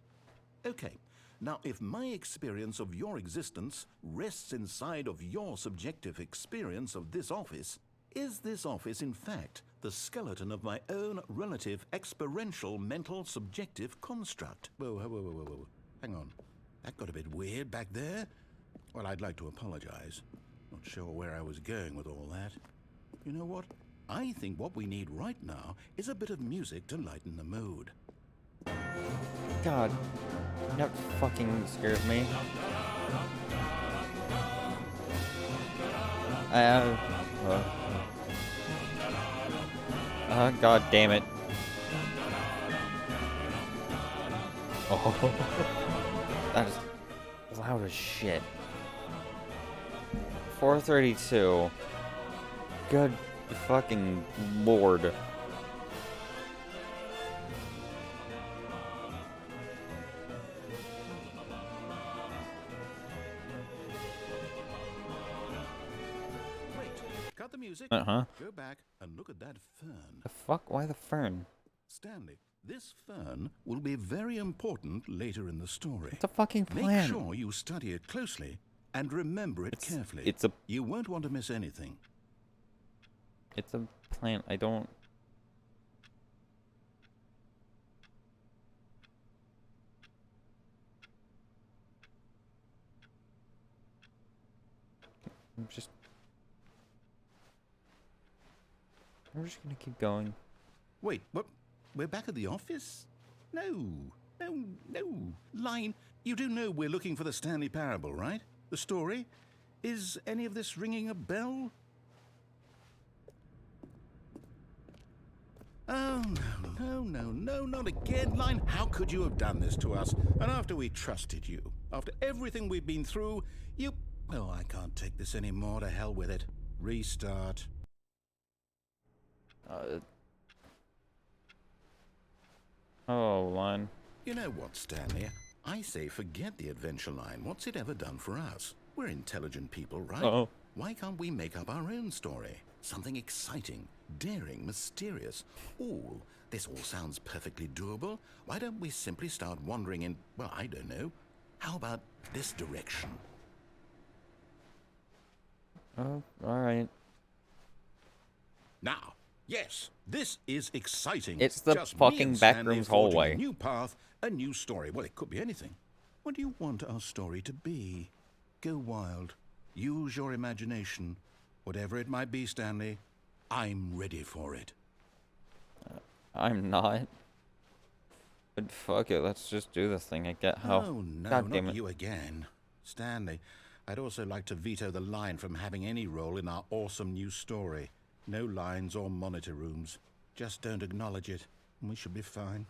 Okay. Now, if my experience of your existence rests inside of your subjective experience of this office, is this office, in fact, the skeleton of my own relative experiential mental subjective construct? Whoa. Hang on. That got a bit weird back there. Well, I'd like to apologize. Not sure where I was going with all that. You know what? I think what we need right now is a bit of music to lighten the mood. God. That fucking scares me. God damn it. Oh. That is loud as shit. 432. Good fucking lord. Cut the music. Uh-huh. Go back and look at that fern. The fuck? Why the fern? Stanley, this fern will be very important later in the story. It's a fucking plant. Make sure you study it closely and remember it carefully. You won't want to miss anything. It's a plant. I don't... I'm just gonna keep going. Wait, what? We're back at the office? No. Line, you do know we're looking for the Stanley Parable, right? The story? Is any of this ringing a bell? Oh, no, not again, Line. How could you have done this to us? And after we trusted you, after everything we've been through, you... Well, I can't take this anymore. To hell with it. Restart. Oh, line. You know what, Stanley? I say forget the adventure line. What's it ever done for us? We're intelligent people, right? Uh-oh. Why can't we make up our own story? Something exciting, daring, mysterious. Ooh, this all sounds perfectly doable. Why don't we simply start wandering in, well, I don't know. How about this direction? Oh, alright. Now, yes, this is exciting. It's the Just fucking me and Stanley backrooms forging hallway. A new path, a new story. Well, it could be anything. What do you want our story to be? Go wild. Use your imagination. Whatever it might be, Stanley. I'm ready for it. I'm not. But fuck it, let's just do this thing. I get how. Oh, no, God damn not it. you again. Stanley, I'd also like to veto the line from having any role in our awesome new story. No lines or monitor rooms. Just don't acknowledge it, and we should be fine.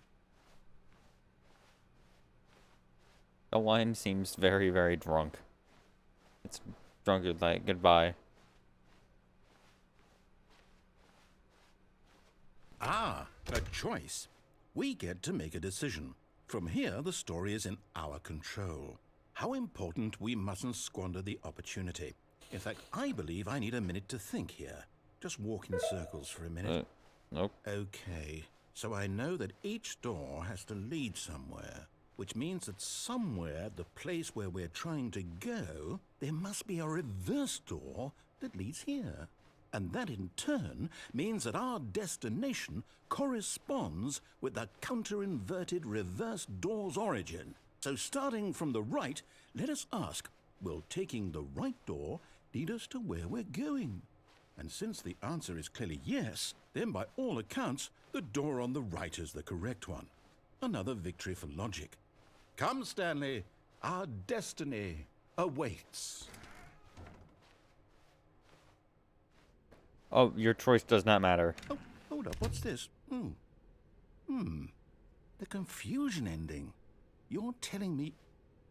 The line seems very, very drunk. It's drunker like goodbye. Ah, a choice. We get to make a decision. From here, the story is in our control. How important, we mustn't squander the opportunity. In fact, I believe I need a minute to think here. Just walk in circles for a minute. Nope. Okay, so I know that each door has to lead somewhere, which means that somewhere, the place where we're trying to go, there must be a reverse door that leads here. And that in turn means that our destination corresponds with the counter-inverted reverse door's origin. So starting from the right, let us ask, will taking the right door lead us to where we're going? And since the answer is clearly yes, then by all accounts, the door on the right is the correct one. Another victory for logic. Come, Stanley, our destiny awaits. Oh, your choice does not matter. Oh, hold up, what's this? The confusion ending. You're telling me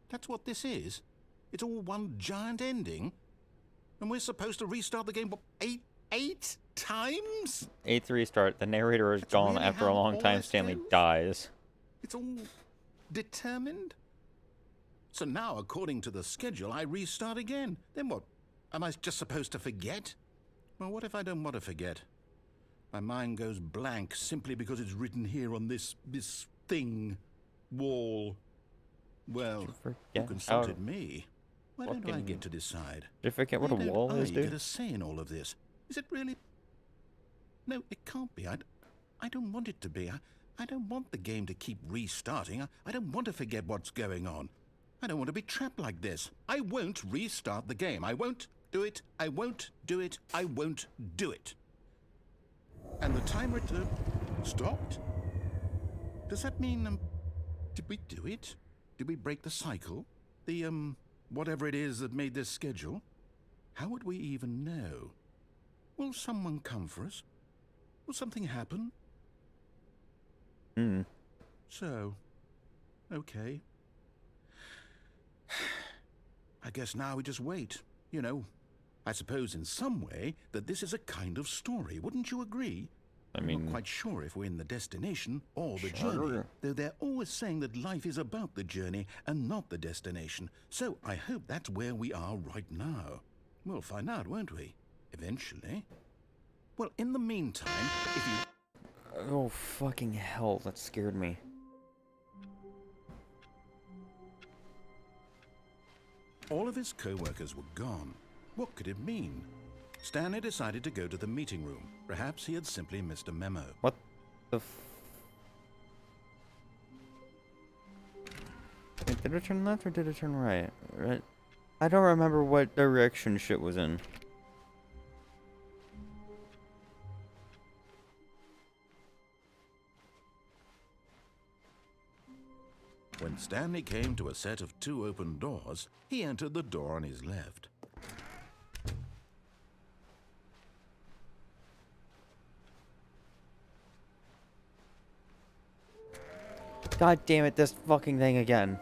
that's what this is? It's all one giant ending? And we're supposed to restart the game, what, eight times? 8th restart. The narrator is That's gone really after a how long all time. this Stanley goes? dies. It's all determined? So now, according to the schedule, I restart again. Then what? Am I just supposed to forget? Well, what if I don't want to forget? My mind goes blank simply because it's written here on this thing, wall. Well, you consulted me. Why don't I get to decide? Did you forget what a wall is, dude? I get a say in all of this? Is it really? No, it can't be. I don't want it to be. I don't want the game to keep restarting. I don't want to forget what's going on. I don't want to be trapped like this. I won't restart the game. I won't do it. I won't do it. I won't do it. And the timer stopped? Does that mean, did we do it? Did we break the cycle? The, whatever it is that made this schedule? How would we even know? Will someone come for us? Will something happen? So, okay. I guess now we just wait. You know, I suppose in some way that this is a kind of story. Wouldn't you agree? I'm not quite sure if we're in the destination or the journey, though they're always saying that life is about the journey and not the destination. So I hope that's where we are right now. We'll find out, won't we? Eventually. Well, in the meantime, if you... Oh, fucking hell, that scared me. All of his co-workers were gone. What could it mean? Stanley decided to go to the meeting room. Perhaps he had simply missed a memo. What the Wait, did it turn left or did it turn right? I don't remember what direction shit was in. When Stanley came to a set of 2 open doors, he entered the door on his left. God damn it, this fucking thing again.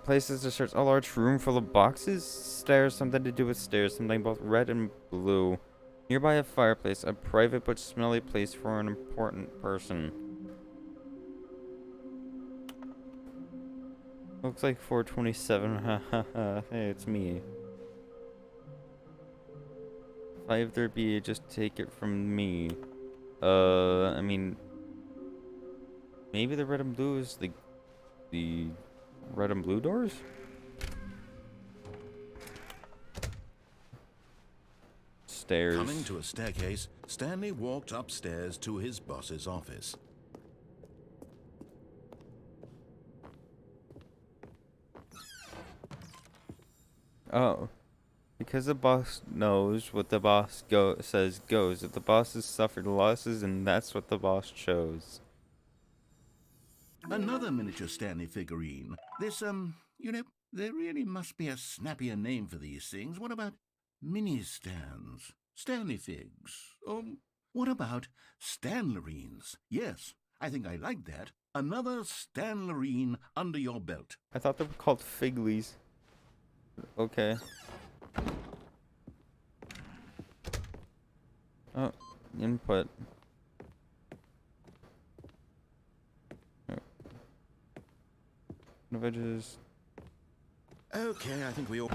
Places to search a large room full of boxes, stairs, something to do with stairs, something both red and blue. Nearby a fireplace, a private but smelly place for an important person. Looks like 427, hahaha, hey, it's me. If I have there be, just take it from me. I mean... Maybe the red and blue is the red and blue doors? Stairs. Coming to a staircase, Stanley walked upstairs to his boss's office. Oh. Because the boss knows what the boss says goes. If the boss has suffered losses, and that's what the boss chose. Another miniature Stanley figurine. This, you know, there really must be a snappier name for these things. What about mini-stands? Stanley figs? What about Stanlerines? Yes, I think I like that. Another Stanlerine under your belt. I thought they were called Figlies. Okay. Oh, input. If I just... Okay, I think we all...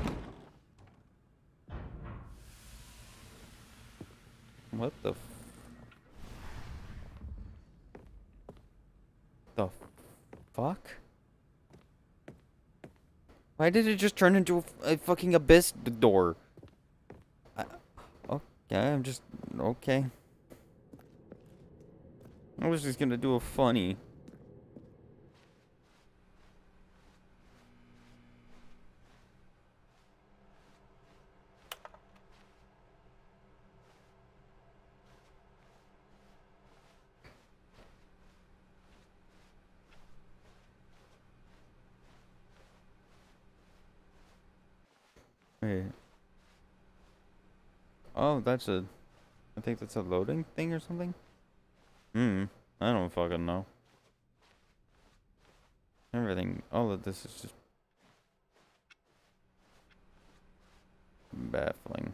What the fuck? Why did it just turn into a fucking abyss door? Okay, I'm just... Okay. I was just gonna do a funny. Wait. Oh, that's a... I think that's a loading thing or something? I don't fucking know. Everything, all of this is just... baffling.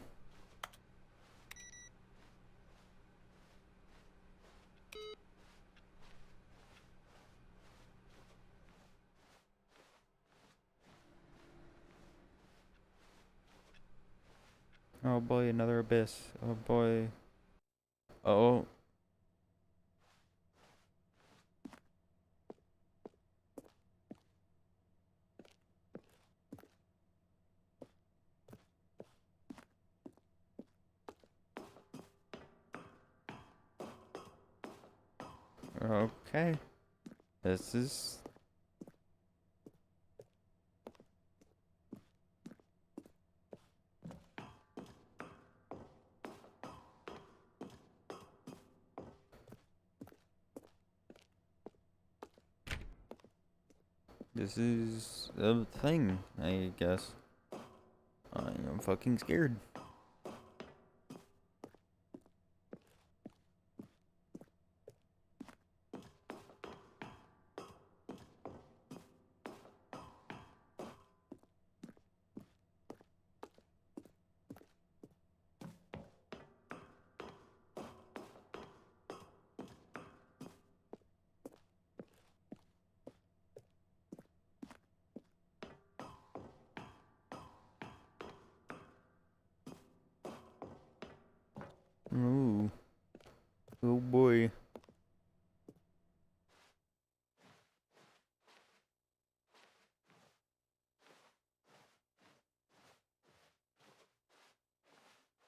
Oh boy, another abyss. Oh boy. Oh. Okay. This is... This is a thing, I guess. I am fucking scared. Ooh. Oh boy.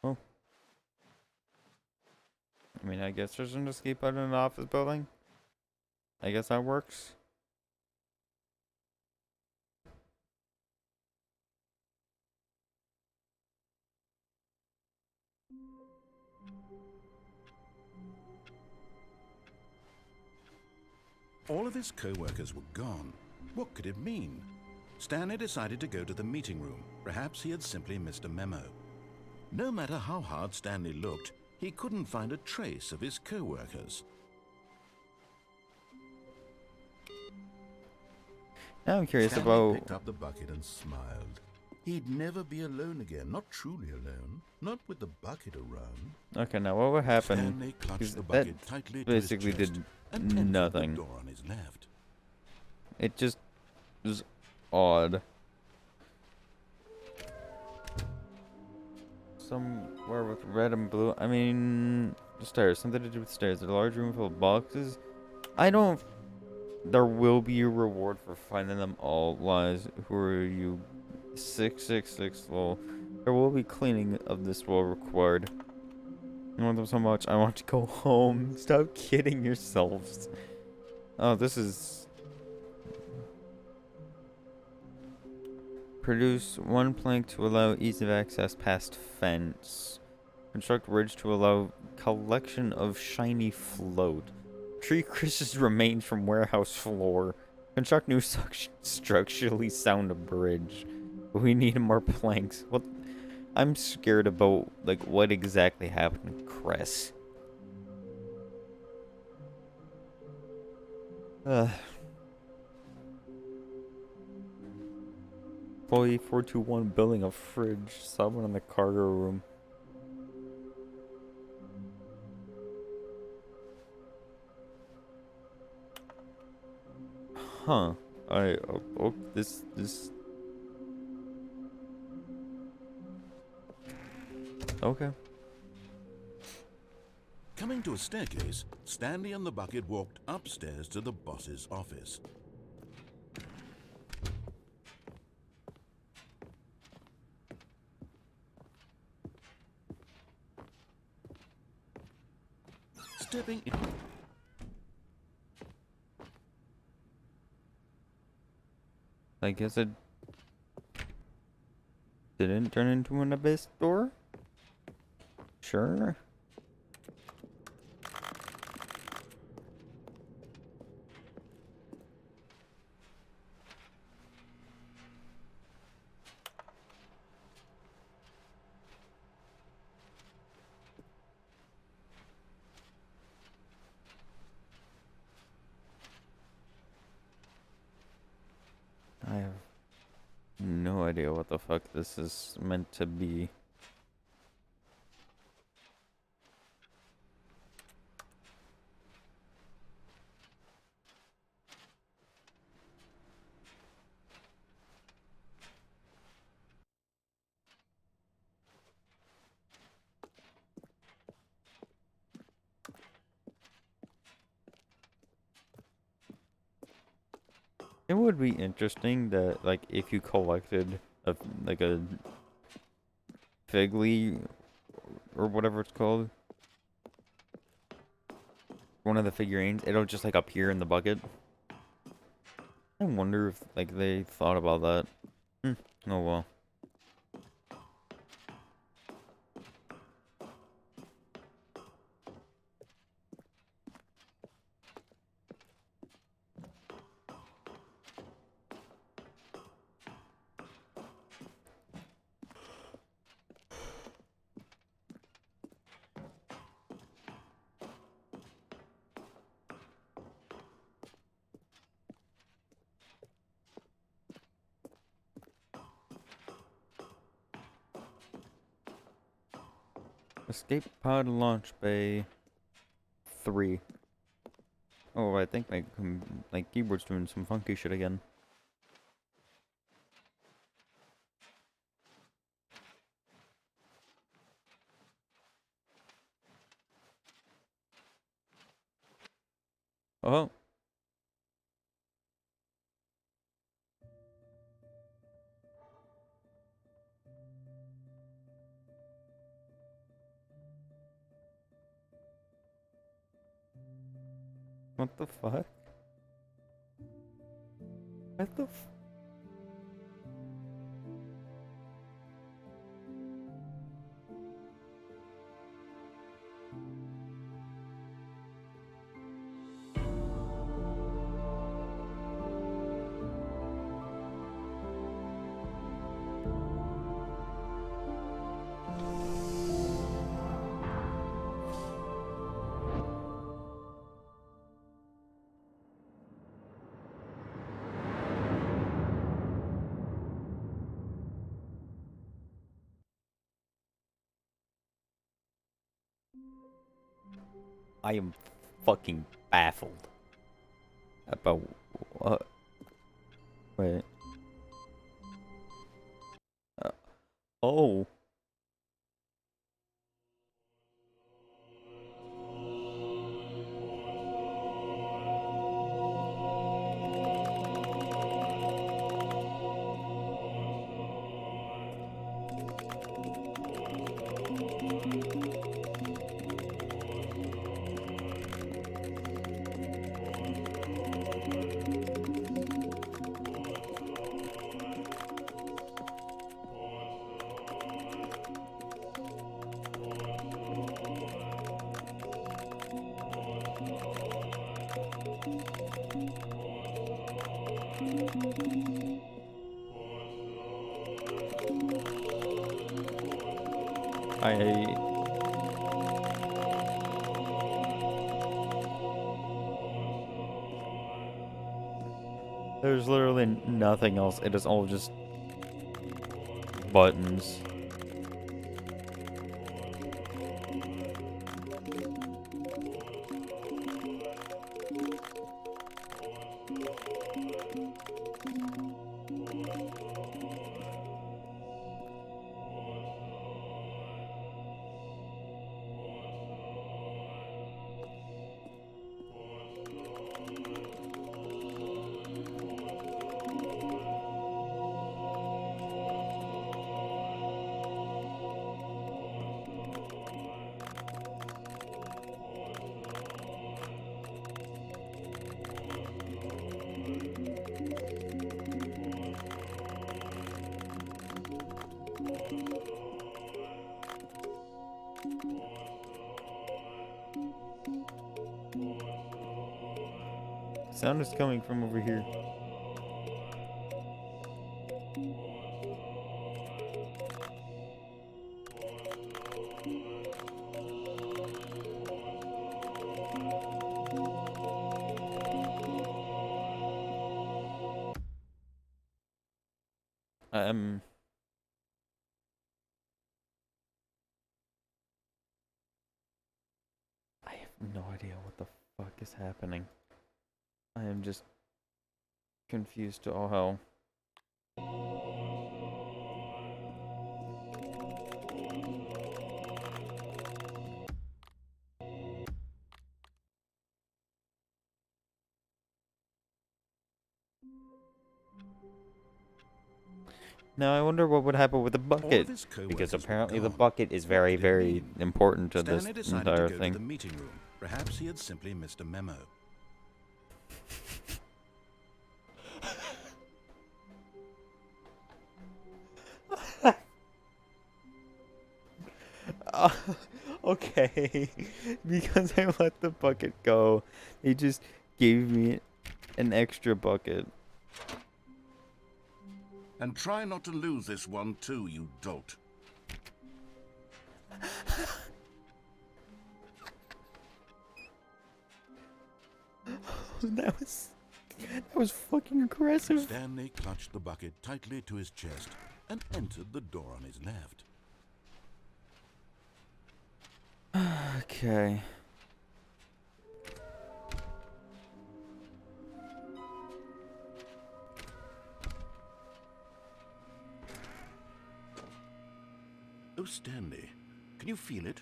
Oh. I mean, I guess there's an escape out in an office building. I guess that works. All of his co-workers were gone. What could it mean? Stanley decided to go to the meeting room. Perhaps he had simply missed a memo. No matter how hard Stanley looked, he couldn't find a trace of his co-workers. Now I'm curious Stanley about... picked up the bucket and smiled. He'd never be alone again, not truly alone, not with the bucket around. Okay, now what would happen? Stanley clutched Because the that bucket tightly to his basically chest did and entered nothing. the door on his left. It just was odd. Somewhere with red and blue. I mean, the stairs. Something to do with stairs. A large room full of boxes. I don't... There will be a reward for finding them all. Lies. Who are you? 666 lol. There will be cleaning of this wall required. I want them so much. I want to go home. Stop kidding yourselves. Oh, this is... Produce one plank to allow ease of access past fence. Construct bridge to allow collection of shiny float. Tree Chris's remains from warehouse floor. Construct new structurally sound bridge. We need more planks. What? I'm scared about, like, what exactly happened to Chris. Employee 421 building a fridge. Someone in the cargo room. Huh. This. Okay. Coming to a staircase, Stanley and the bucket walked upstairs to the boss's office. Stepping in. I guess it didn't turn into an abyss door? Sure. I have no idea what the fuck this is meant to be. It would be interesting that, like, if you collected a fig leaf or whatever it's called, one of the figurines, it'll just like appear in the bucket. I wonder if like they thought about that. Oh well. Escape pod launch bay 3. Oh, I think my keyboard's doing some funky shit again. Oh. What the fuck? What the f- I am fucking baffled about what. Wait. Oh. There's literally nothing else. It is all just buttons. Sound is coming from over here. I have no idea what the fuck is happening. I am just confused to all hell. Now I wonder what would happen with the bucket, because apparently the bucket is very, very important to this entire thing. To the meeting room. Perhaps he had simply missed a memo. Okay, because I let the bucket go, they just gave me an extra bucket. And try not to lose this one too, you dolt. That was fucking aggressive. Stanley clutched the bucket tightly to his chest and entered the door on his left. Okay. Oh, Stanley, can you feel it?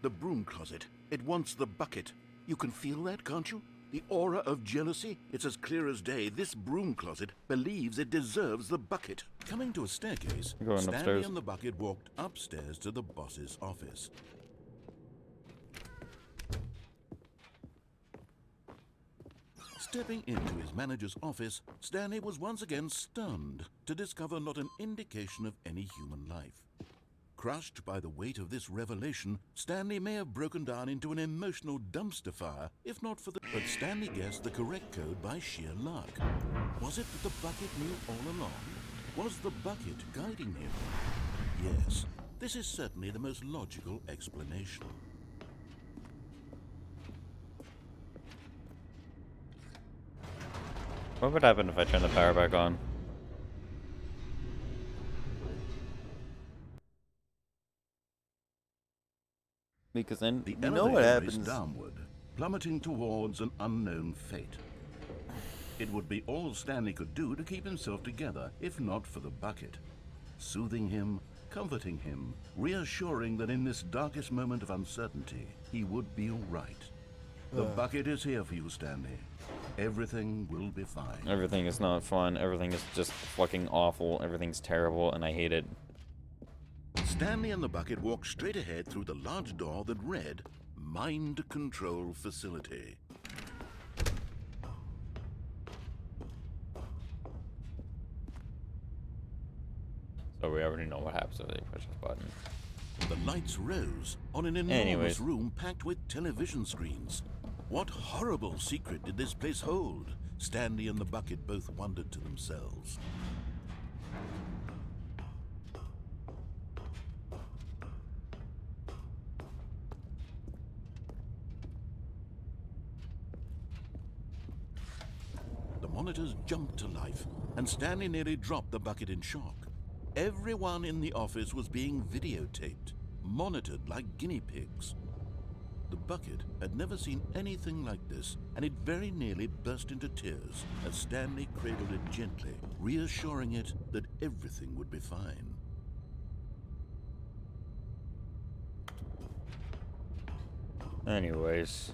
The broom closet. It wants the bucket. You can feel that, can't you? The aura of jealousy? It's as clear as day. This broom closet believes it deserves the bucket. Coming to a staircase, Stanley upstairs. and the bucket walked upstairs to the boss's office. Stepping into his manager's office, Stanley was once again stunned to discover not an indication of any human life. Crushed by the weight of this revelation, Stanley may have broken down into an emotional dumpster fire, if not for the... But Stanley guessed the correct code by sheer luck. Was it that the bucket knew all along? Was the bucket guiding him? Yes, this is certainly the most logical explanation. What would happen if I turn the power back on? Because then The you know what elevator happens. is downward, plummeting towards an unknown fate. It would be all Stanley could do to keep himself together, if not for the bucket. Soothing him, comforting him, reassuring that in this darkest moment of uncertainty, he would be all right. The bucket is here for you, Stanley. Everything will be fine. Everything is not fun. Everything is just fucking awful. Everything's terrible, and I hate it. Stanley and the bucket walked straight ahead through the large door that read, Mind Control Facility. So we already know what happens if they push this button. The lights rose on an enormous room packed with television screens. What horrible secret did this place hold? Stanley and the bucket both wondered to themselves. monitors jumped to life, and Stanley nearly dropped the bucket in shock. Everyone in the office was being videotaped, monitored like guinea pigs. The bucket had never seen anything like this, and it very nearly burst into tears as Stanley cradled it gently, reassuring it that everything would be fine. Anyways,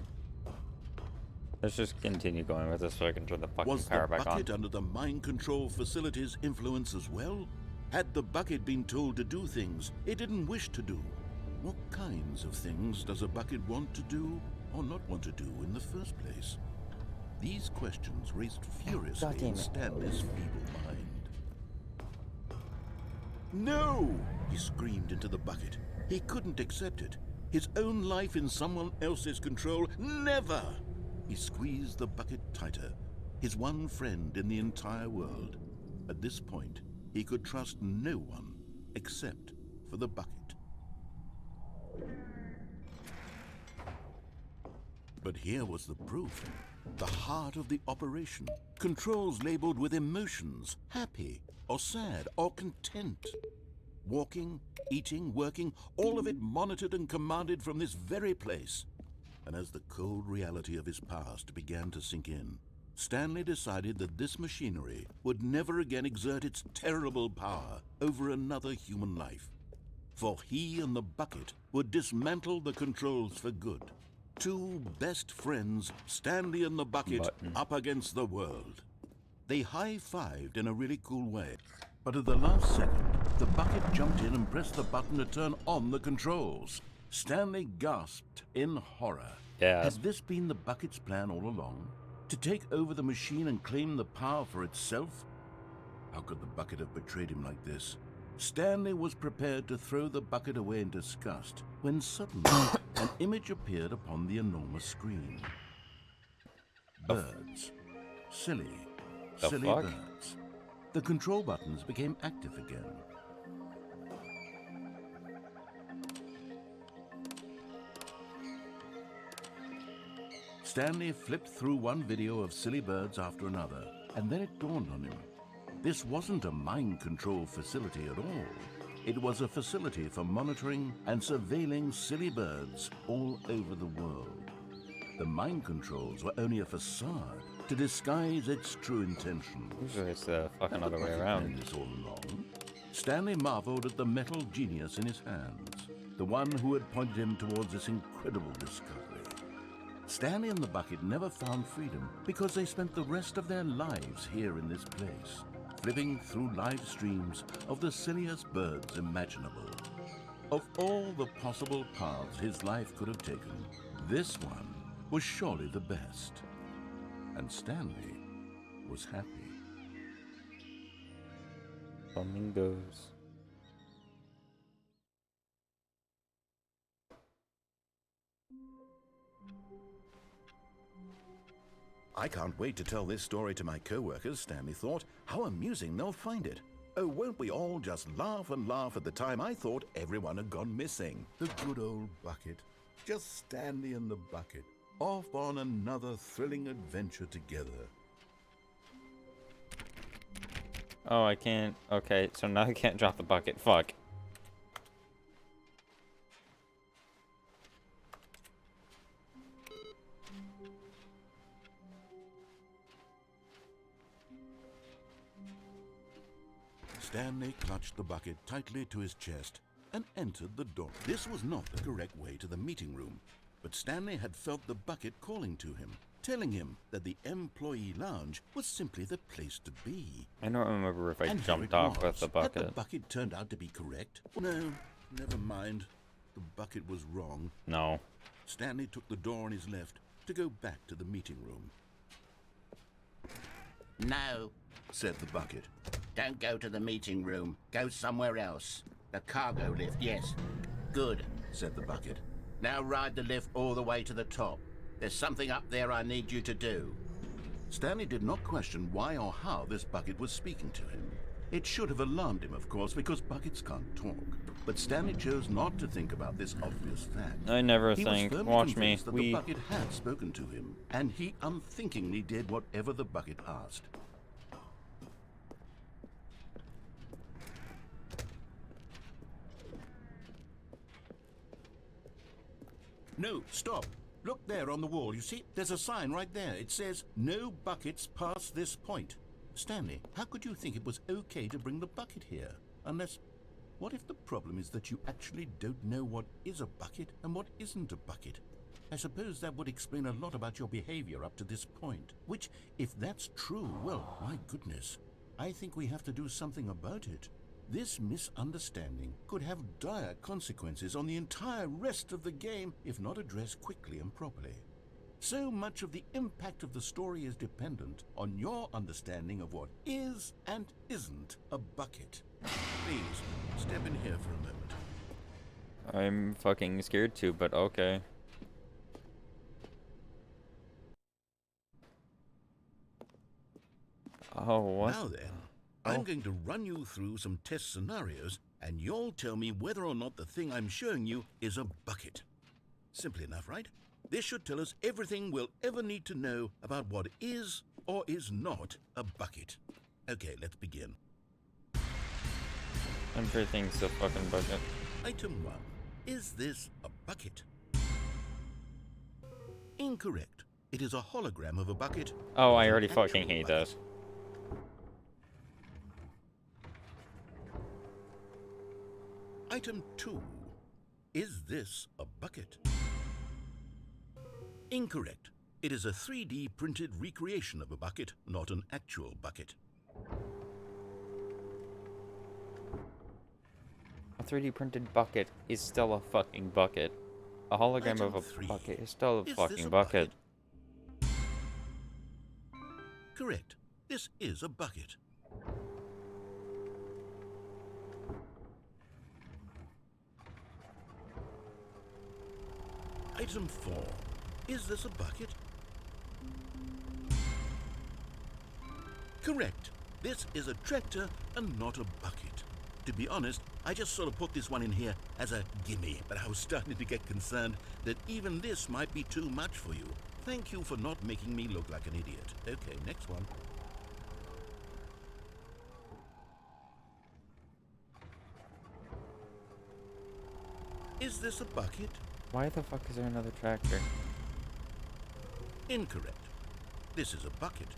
let's just continue going with this so I can turn the fucking power back on. Was the bucket under the mind control facility's influence as well? Had the bucket been told to do things it didn't wish to do? What kinds of things does a bucket want to do or not want to do in the first place? These questions raced furiously in Stanley's feeble mind. No! He screamed into the bucket. He couldn't accept it. His own life in someone else's control, never! He squeezed the bucket tighter, his one friend in the entire world. At this point, he could trust no one except for the bucket. But here was the proof. The heart of the operation. Controls labeled with emotions, happy or sad or content. Walking, eating, working, all of it monitored and commanded from this very place. And as the cold reality of his past began to sink in, Stanley decided that this machinery would never again exert its terrible power over another human life. For he and the bucket would dismantle the controls for good. Two best friends, Stanley and the bucket, up against the world. They high-fived in a really cool way. But at the last second, the bucket jumped in and pressed the button to turn on the controls. Stanley gasped in horror. Yes. Had this been the bucket's plan all along? To take over the machine and claim the power for itself? How could the bucket have betrayed him like this? Stanley was prepared to throw the bucket away in disgust when suddenly an image appeared upon the enormous screen. Birds. Silly birds. The control buttons became active again. Stanley flipped through one video of silly birds after another, and then it dawned on him. This wasn't a mind control facility at all. It was a facility for monitoring and surveilling silly birds all over the world. The mind controls were only a facade to disguise its true intention. Usually it's the fucking other way around. This all along. Stanley marveled at the metal genius in his hands, the one who had pointed him towards this incredible discovery. Stanley and the bucket never found freedom because they spent the rest of their lives here in this place, flipping through live streams of the silliest birds imaginable. Of all the possible paths his life could have taken, this one was surely the best. And Stanley was happy. Flamingos. I can't wait to tell this story to my co-workers, Stanley thought. How amusing they'll find it. Oh, won't we all just laugh and laugh at the time I thought everyone had gone missing. The good old bucket. Just Stanley and the bucket, off on another thrilling adventure together. Oh, I can't. Okay, so now I can't drop the bucket. Fuck. Stanley clutched the bucket tightly to his chest and entered the door. This was not the correct way to the meeting room, but Stanley had felt the bucket calling to him, telling him that the employee lounge was simply the place to be. I don't remember if I And jumped here it off with the was. bucket. Had the bucket turned out to be correct? No, never mind. The bucket was wrong. No. Stanley took the door on his left to go back to the meeting room. No, Said the bucket. don't go to the meeting room. Go somewhere else. The cargo lift, yes. Good. Said the bucket. Now ride the lift all the way to the top. There's something up there I need you to do. Stanley did not question why or how this bucket was speaking to him. It should have alarmed him, of course, because buckets can't talk. But Stanley chose not to think about this obvious fact. I never He was think. firmly Watch me. convinced that the bucket had spoken to him, and he unthinkingly did whatever the bucket asked. No, stop. Look there on the wall. You see, there's a sign right there. It says, no buckets past this point. Stanley, how could you think it was okay to bring the bucket here? Unless, what if the problem is that you actually don't know what is a bucket and what isn't a bucket? I suppose that would explain a lot about your behavior up to this point. Which, if that's true, well, my goodness, I think we have to do something about it. This misunderstanding could have dire consequences on the entire rest of the game if not addressed quickly and properly. So much of the impact of the story is dependent on your understanding of what is and isn't a bucket. Please, step in here for a moment. I'm fucking scared too, but okay. Oh, what? Now then, I'm going to run you through some test scenarios, and you'll tell me whether or not the thing I'm showing you is a bucket. Simple enough, right? This should tell us everything we'll ever need to know about what is or is not a bucket. Okay, let's begin. Everything's a fucking bucket. Item 1. Is this a bucket? Incorrect. It is a hologram of a bucket. Oh, I An already actual fucking hate bucket. that. Item 2. Is this a bucket? Incorrect. It is a 3D printed recreation of a bucket, not an actual bucket. A 3D printed bucket is still a fucking bucket. A hologram Item of a 3. bucket is still a Is fucking this a bucket. Correct. This is a bucket. Item 4. Is this a bucket? Correct. This is a tractor and not a bucket. To be honest, I just sort of put this one in here as a gimme, but I was starting to get concerned that even this might be too much for you. Thank you for not making me look like an idiot. Okay, next one. Is this a bucket? Why the fuck is there another tractor? Incorrect. This is a bucket.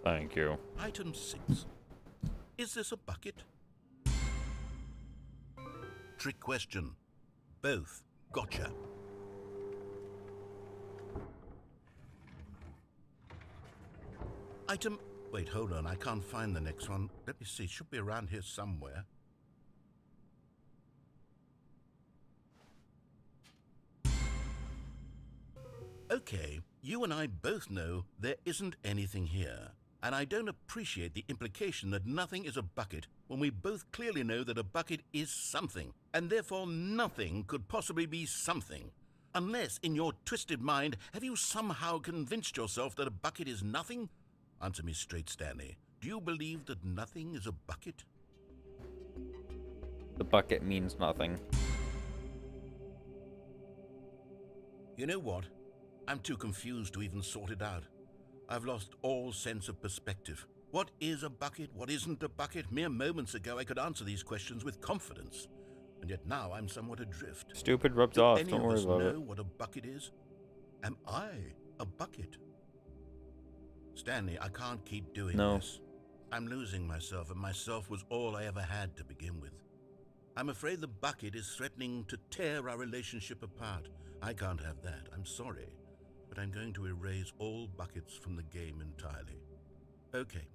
Thank you. Item 6. Is this a bucket? Trick question. Both. Gotcha. Item... Wait, hold on. I can't find the next one. Let me see. It should be around here somewhere. Okay, you and I both know there isn't anything here. And I don't appreciate the implication that nothing is a bucket when we both clearly know that a bucket is something, and therefore nothing could possibly be something. Unless, in your twisted mind, have you somehow convinced yourself that a bucket is nothing? Answer me straight, Stanley. Do you believe that nothing is a bucket? The bucket means nothing. You know what? I'm too confused to even sort it out. I've lost all sense of perspective. What is a bucket? What isn't a bucket? Mere moments ago I could answer these questions with confidence. And yet now I'm somewhat adrift. Stupid rubbed Do off. any Don't of worry us about know it. what a bucket is? Am I a bucket? Stanley, I can't keep doing this. I'm losing myself, and myself was all I ever had to begin with. I'm afraid the bucket is threatening to tear our relationship apart. I can't have that. I'm sorry. But I'm going to erase all buckets from the game entirely. Okay,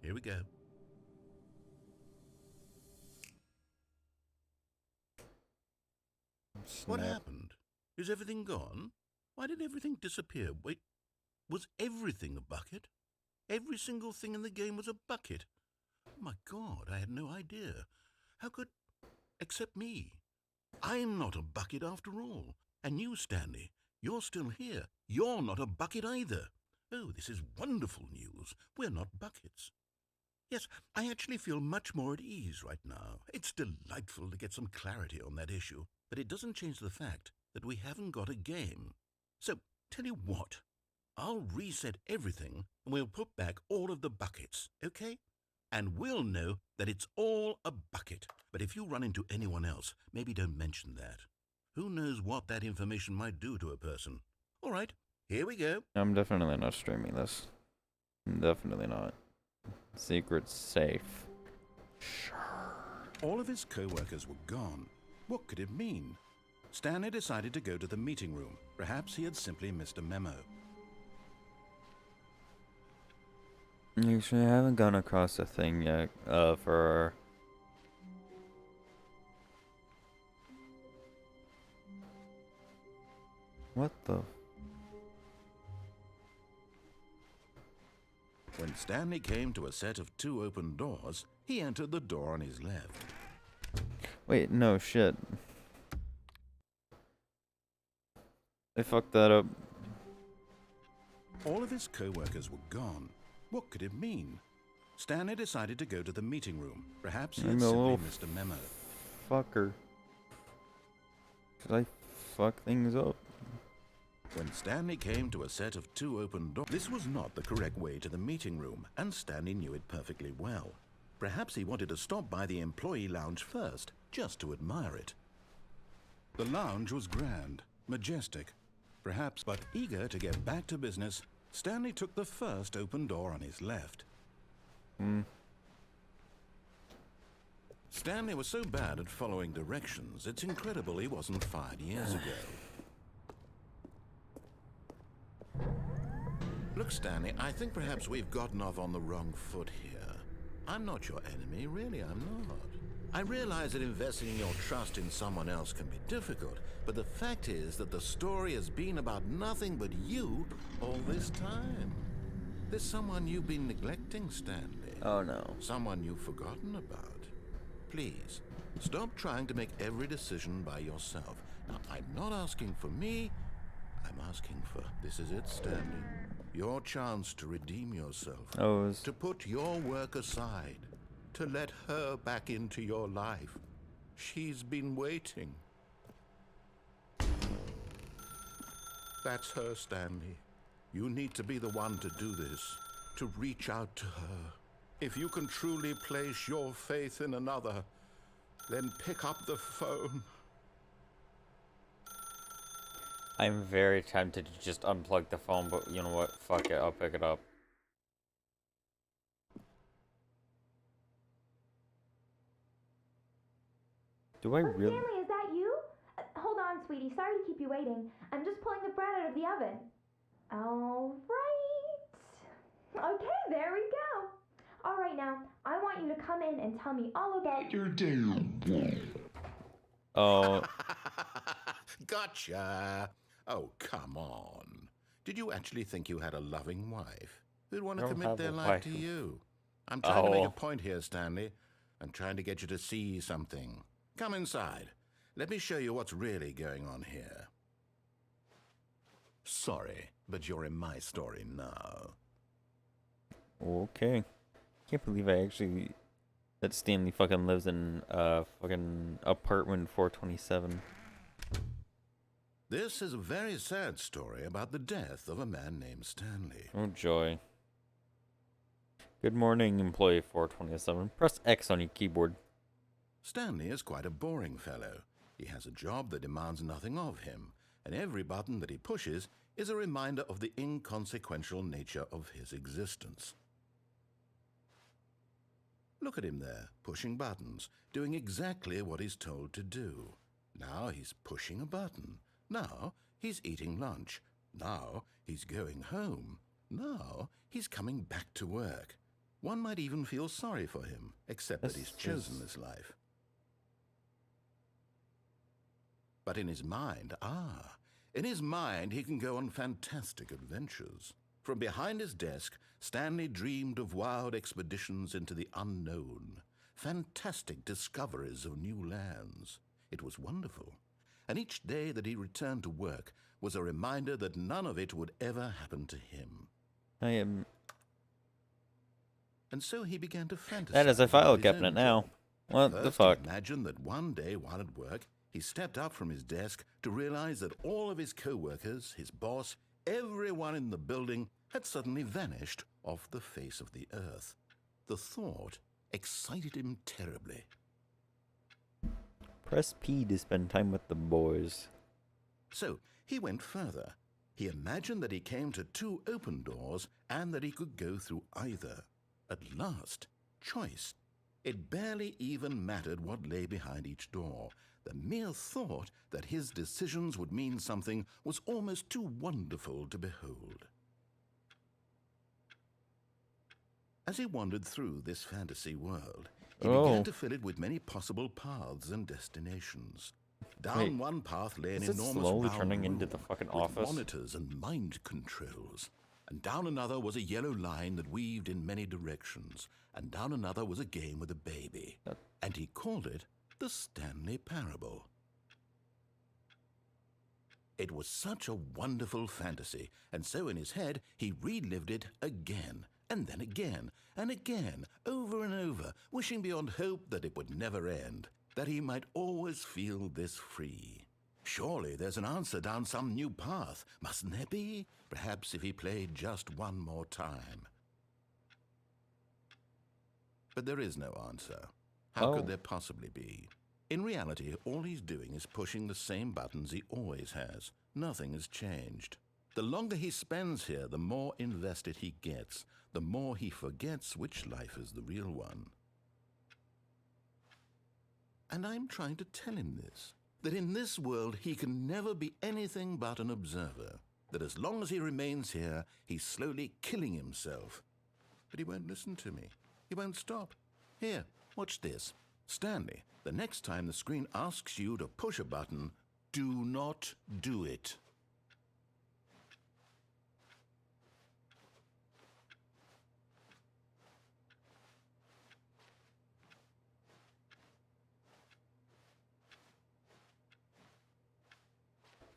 here we go. What Snap. happened? Is everything gone? Why did everything disappear? Wait, was everything a bucket? Every single thing in the game was a bucket? Oh my God, I had no idea. How could... except me. I'm not a bucket after all. And you, Stanley, you're still here. You're not a bucket either. Oh, this is wonderful news. We're not buckets. Yes, I actually feel much more at ease right now. It's delightful to get some clarity on that issue. But it doesn't change the fact that we haven't got a game. So, tell you what. I'll reset everything and we'll put back all of the buckets, okay? and we'll know that it's all a bucket. But if you run into anyone else, maybe don't mention that. Who knows what that information might do to a person. All right, here we go. I'm definitely not streaming this. Definitely not. Secret's safe. Sure. All of his co-workers were gone. What could it mean? Stanley decided to go to the meeting room. Perhaps he had simply missed a memo. Actually, I haven't gone across a thing yet, for... What the... When Stanley came to a set of 2 open doors, he entered the door on his left. Wait, no, shit. I fucked that up. All of his co-workers were gone. What could it mean? Stanley decided to go to the meeting room. Perhaps he had simply missed a memo. Fucker. Did I fuck things up? When Stanley came to a set of 2 open doors, this was not the correct way to the meeting room, and Stanley knew it perfectly well. Perhaps he wanted to stop by the employee lounge first, just to admire it. The lounge was grand, majestic, perhaps, but eager to get back to business, Stanley took the first open door on his left. Stanley was so bad at following directions, it's incredible he wasn't fired years ago. Look, Stanley, I think perhaps we've gotten off on the wrong foot here. I'm not your enemy, really, I'm not. I realize that investing your trust in someone else can be difficult, but the fact is that the story has been about nothing but you all this time. There's someone you've been neglecting, Stanley. Oh no. Someone you've forgotten about. Please, stop trying to make every decision by yourself. Now, I'm not asking for me, I'm asking for, this is it, Stanley. Your chance to redeem yourself. Oh, to put your work aside. To let her back into your life. She's been waiting. That's her, Stanley. You need to be the one to do this. To reach out to her. If you can truly place your faith in another, then pick up the phone. I'm very tempted to just unplug the phone, but you know what? Fuck it, I'll pick it up. Do I really? Stanley, is that you? Hold on, sweetie. Sorry to keep you waiting. I'm just pulling the bread out of the oven. All right. Okay, there we go. All right, now, I want you to come in and tell me all about your day. Oh. Gotcha. Oh, come on. Did you actually think you had a loving wife who'd want to commit their life to you? I'm trying to make a point here, Stanley. I'm trying to get you to see something. Come inside. Let me show you what's really going on here. Sorry, but you're in my story now. Okay. Can't believe that Stanley fucking lives in fucking apartment 427. This is a very sad story about the death of a man named Stanley. Oh joy. Good morning, employee 427. Press X on your keyboard. Stanley is quite a boring fellow. He has a job that demands nothing of him, and every button that he pushes is a reminder of the inconsequential nature of his existence. Look at him there, pushing buttons, doing exactly what he's told to do. Now he's pushing a button. Now he's eating lunch. Now he's going home. Now he's coming back to work. One might even feel sorry for him, except that he's chosen this life. But in his mind, he can go on fantastic adventures. From behind his desk, Stanley dreamed of wild expeditions into the unknown, fantastic discoveries of new lands. It was wonderful. And each day that he returned to work was a reminder that none of it would ever happen to him. And so he began to fantasize. that is a file cabinet now. What the fuck? Imagine that one day while at work, he stepped up from his desk to realize that all of his co-workers, his boss, everyone in the building had suddenly vanished off the face of the earth. The thought excited him terribly. Press P to spend time with the boys. So he went further. He imagined that he came to 2 open doors and that he could go through either. At last, choice. It barely even mattered what lay behind each door. The mere thought that his decisions would mean something was almost too wonderful to behold. As he wandered through this fantasy world, he began to fill it with many possible paths and destinations. Down one path lay an enormous slowly round turning room into the fucking with office? monitors and mind controls. And down another was a yellow line that weaved in many directions. And down another was a game with a baby. And he called it the Stanley Parable. It was such a wonderful fantasy, and so in his head he relived it again, and then again, and again, over and over, wishing beyond hope that it would never end, that he might always feel this free. Surely there's an answer down some new path, mustn't there be? Perhaps if he played just one more time. But there is no answer. How could there possibly be? In reality, all he's doing is pushing the same buttons he always has. Nothing has changed. The longer he spends here, the more invested he gets, the more he forgets which life is the real one. And I'm trying to tell him this, that in this world he can never be anything but an observer, that as long as he remains here, he's slowly killing himself. But he won't listen to me. He won't stop. Here, watch this. Stanley, the next time the screen asks you to push a button, do not do it.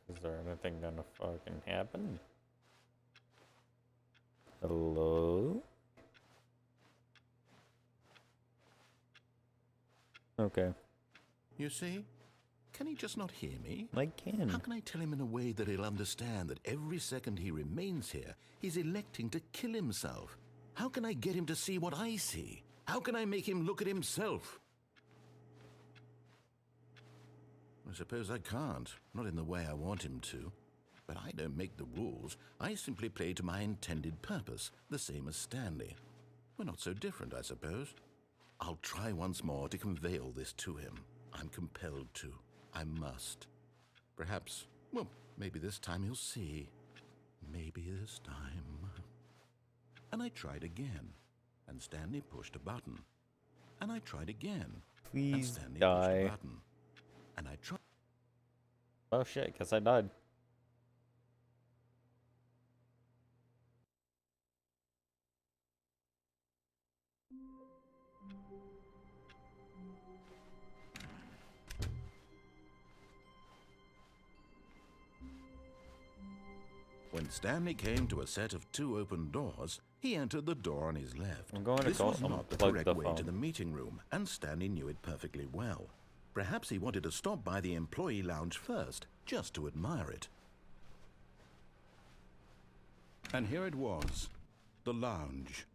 Is there anything gonna fucking happen? Hello? Okay. You see? Can he just not hear me? I can. How can I tell him in a way that he'll understand that every second he remains here, he's electing to kill himself? How can I get him to see what I see? How can I make him look at himself? I suppose I can't, not in the way I want him to. But I don't make the rules. I simply play to my intended purpose, the same as Stanley. We're not so different, I suppose. I'll try once more to convey all this to him. I'm compelled to. I must. Perhaps, well, maybe this time he'll see. Maybe this time. And I tried again, and Stanley pushed a button. And I tried again, and Please Stanley die. pushed a button. And I tried. Oh shit, guess I died. When Stanley came to a set of 2 open doors, he entered the door on his left. I'm going to This go was not the unplug correct the way to phone. the meeting room, and Stanley knew it perfectly well. Perhaps he wanted to stop by the employee lounge first, just to admire it. And here it was, the lounge.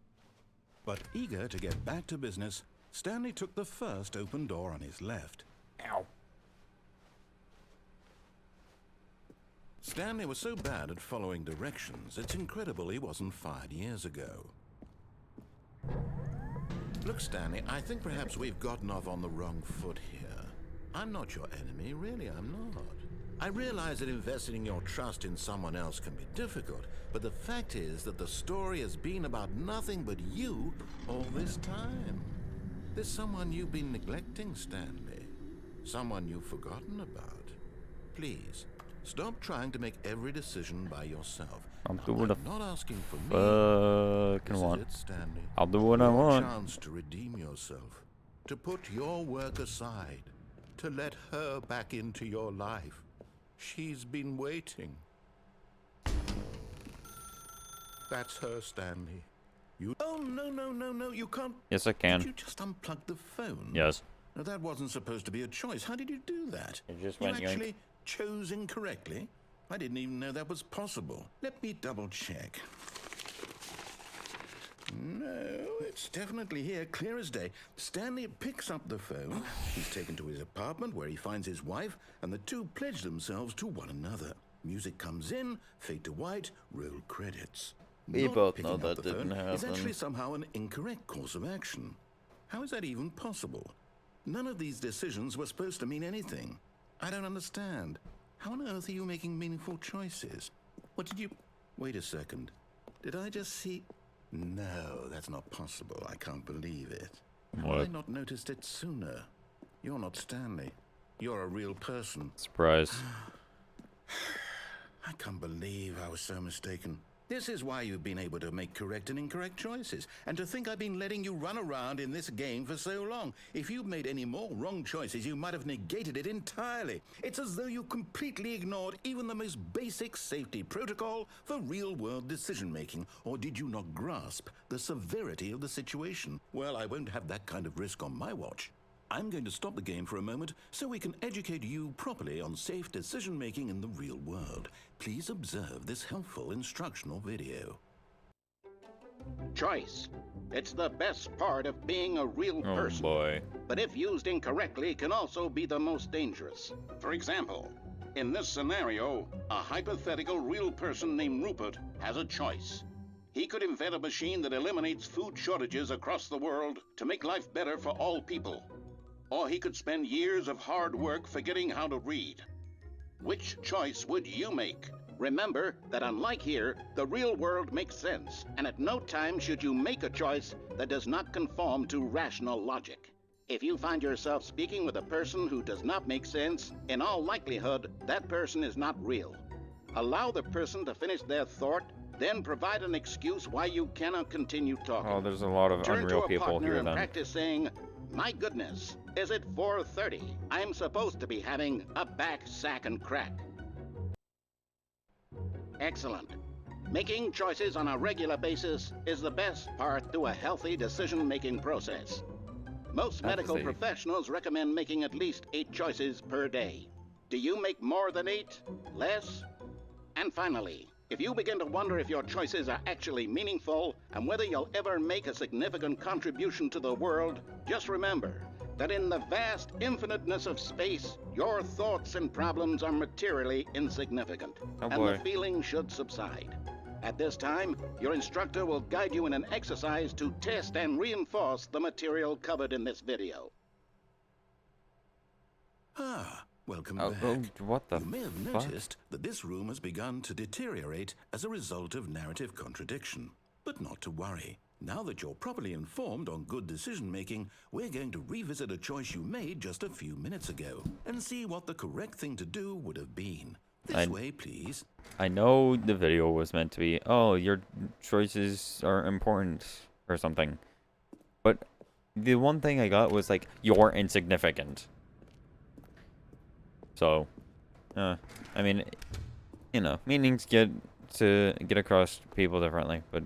But eager to get back to business, Stanley took the first open door on his left. Ow. Stanley was so bad at following directions, it's incredible he wasn't fired years ago. Look, Stanley, I think perhaps we've gotten off on the wrong foot here. I'm not your enemy, really, I'm not. I realize that investing your trust in someone else can be difficult, but the fact is that the story has been about nothing but you all this time. There's someone you've been neglecting, Stanley. Someone you've forgotten about. Please, stop trying to make every decision by yourself. I'm Now, doing I'm not asking for me. fucking This is want. it, Stanley. I'll do what I Your want. chance to redeem yourself, to put your work aside, to let her back into your life. She's been waiting. That's her, Stanley. You. Oh, no, you can't. Yes, I can. Did you just unplug the phone? Yes. Now, that wasn't supposed to be a choice. How did you do that? It just You went yoink. actually chose incorrectly? I didn't even know that was possible. Let me double check. No, it's definitely here, clear as day. Stanley picks up the phone. He's taken to his apartment where he finds his wife, and the two pledge themselves to one another. Music comes in, fade to white, roll credits. We Not both picking know up that the didn't phone is happen. actually somehow an incorrect course of action. How is that even possible? None of these decisions were supposed to mean anything. I don't understand. How on earth are you making meaningful choices? What did you... Wait a second. Did I just see... No, that's not possible. I can't believe it. How have I not noticed it sooner? You're not Stanley. You're a real person. Surprise. I can't believe I was so mistaken. This is why you've been able to make correct and incorrect choices. And to think I've been letting you run around in this game for so long. If you'd made any more wrong choices, you might have negated it entirely. It's as though you completely ignored even the most basic safety protocol for real-world decision-making. Or did you not grasp the severity of the situation? Well, I won't have that kind of risk on my watch. I'm going to stop the game for a moment so we can educate you properly on safe decision-making in the real world. Please observe this helpful instructional video. Choice. It's the best part of being a real Oh person. boy. But if used incorrectly, can also be the most dangerous. For example, in this scenario, a hypothetical real person named Rupert has a choice. He could invent a machine that eliminates food shortages across the world to make life better for all people. Or he could spend years of hard work forgetting how to read. Which choice would you make? Remember that unlike here, the real world makes sense, and at no time should you make a choice that does not conform to rational logic. If you find yourself speaking with a person who does not make sense, in all likelihood, that person is not real. Allow the person to finish their thought, then provide an excuse why you cannot continue talking. Oh, there's a lot of Turn unreal to a people partner here and then. practice saying, "My goodness, is it 4:30? I'm supposed to be having a back, sack, and crack." Excellent. Making choices on a regular basis is the best part to a healthy decision-making process. Most medical professionals recommend making at least 8 choices per day. Do you make more than 8? Less? And finally, if you begin to wonder if your choices are actually meaningful and whether you'll ever make a significant contribution to the world, just remember that in the vast infiniteness of space, your thoughts and problems are materially insignificant, and the feeling should subside. At this time, your instructor will guide you in an exercise to test and reinforce the material covered in this video. Welcome back. What the You may have noticed that this room has begun to deteriorate as a result of narrative contradiction. But not to worry. Now that you're properly informed on good decision-making, we're going to revisit a choice you made just a few minutes ago and see what the correct thing to do would have been. This way, please. I know the video was meant to be, oh, your choices are important or something. But the one thing I got was like, you're insignificant. So, I mean, you know, meanings get across to people differently, but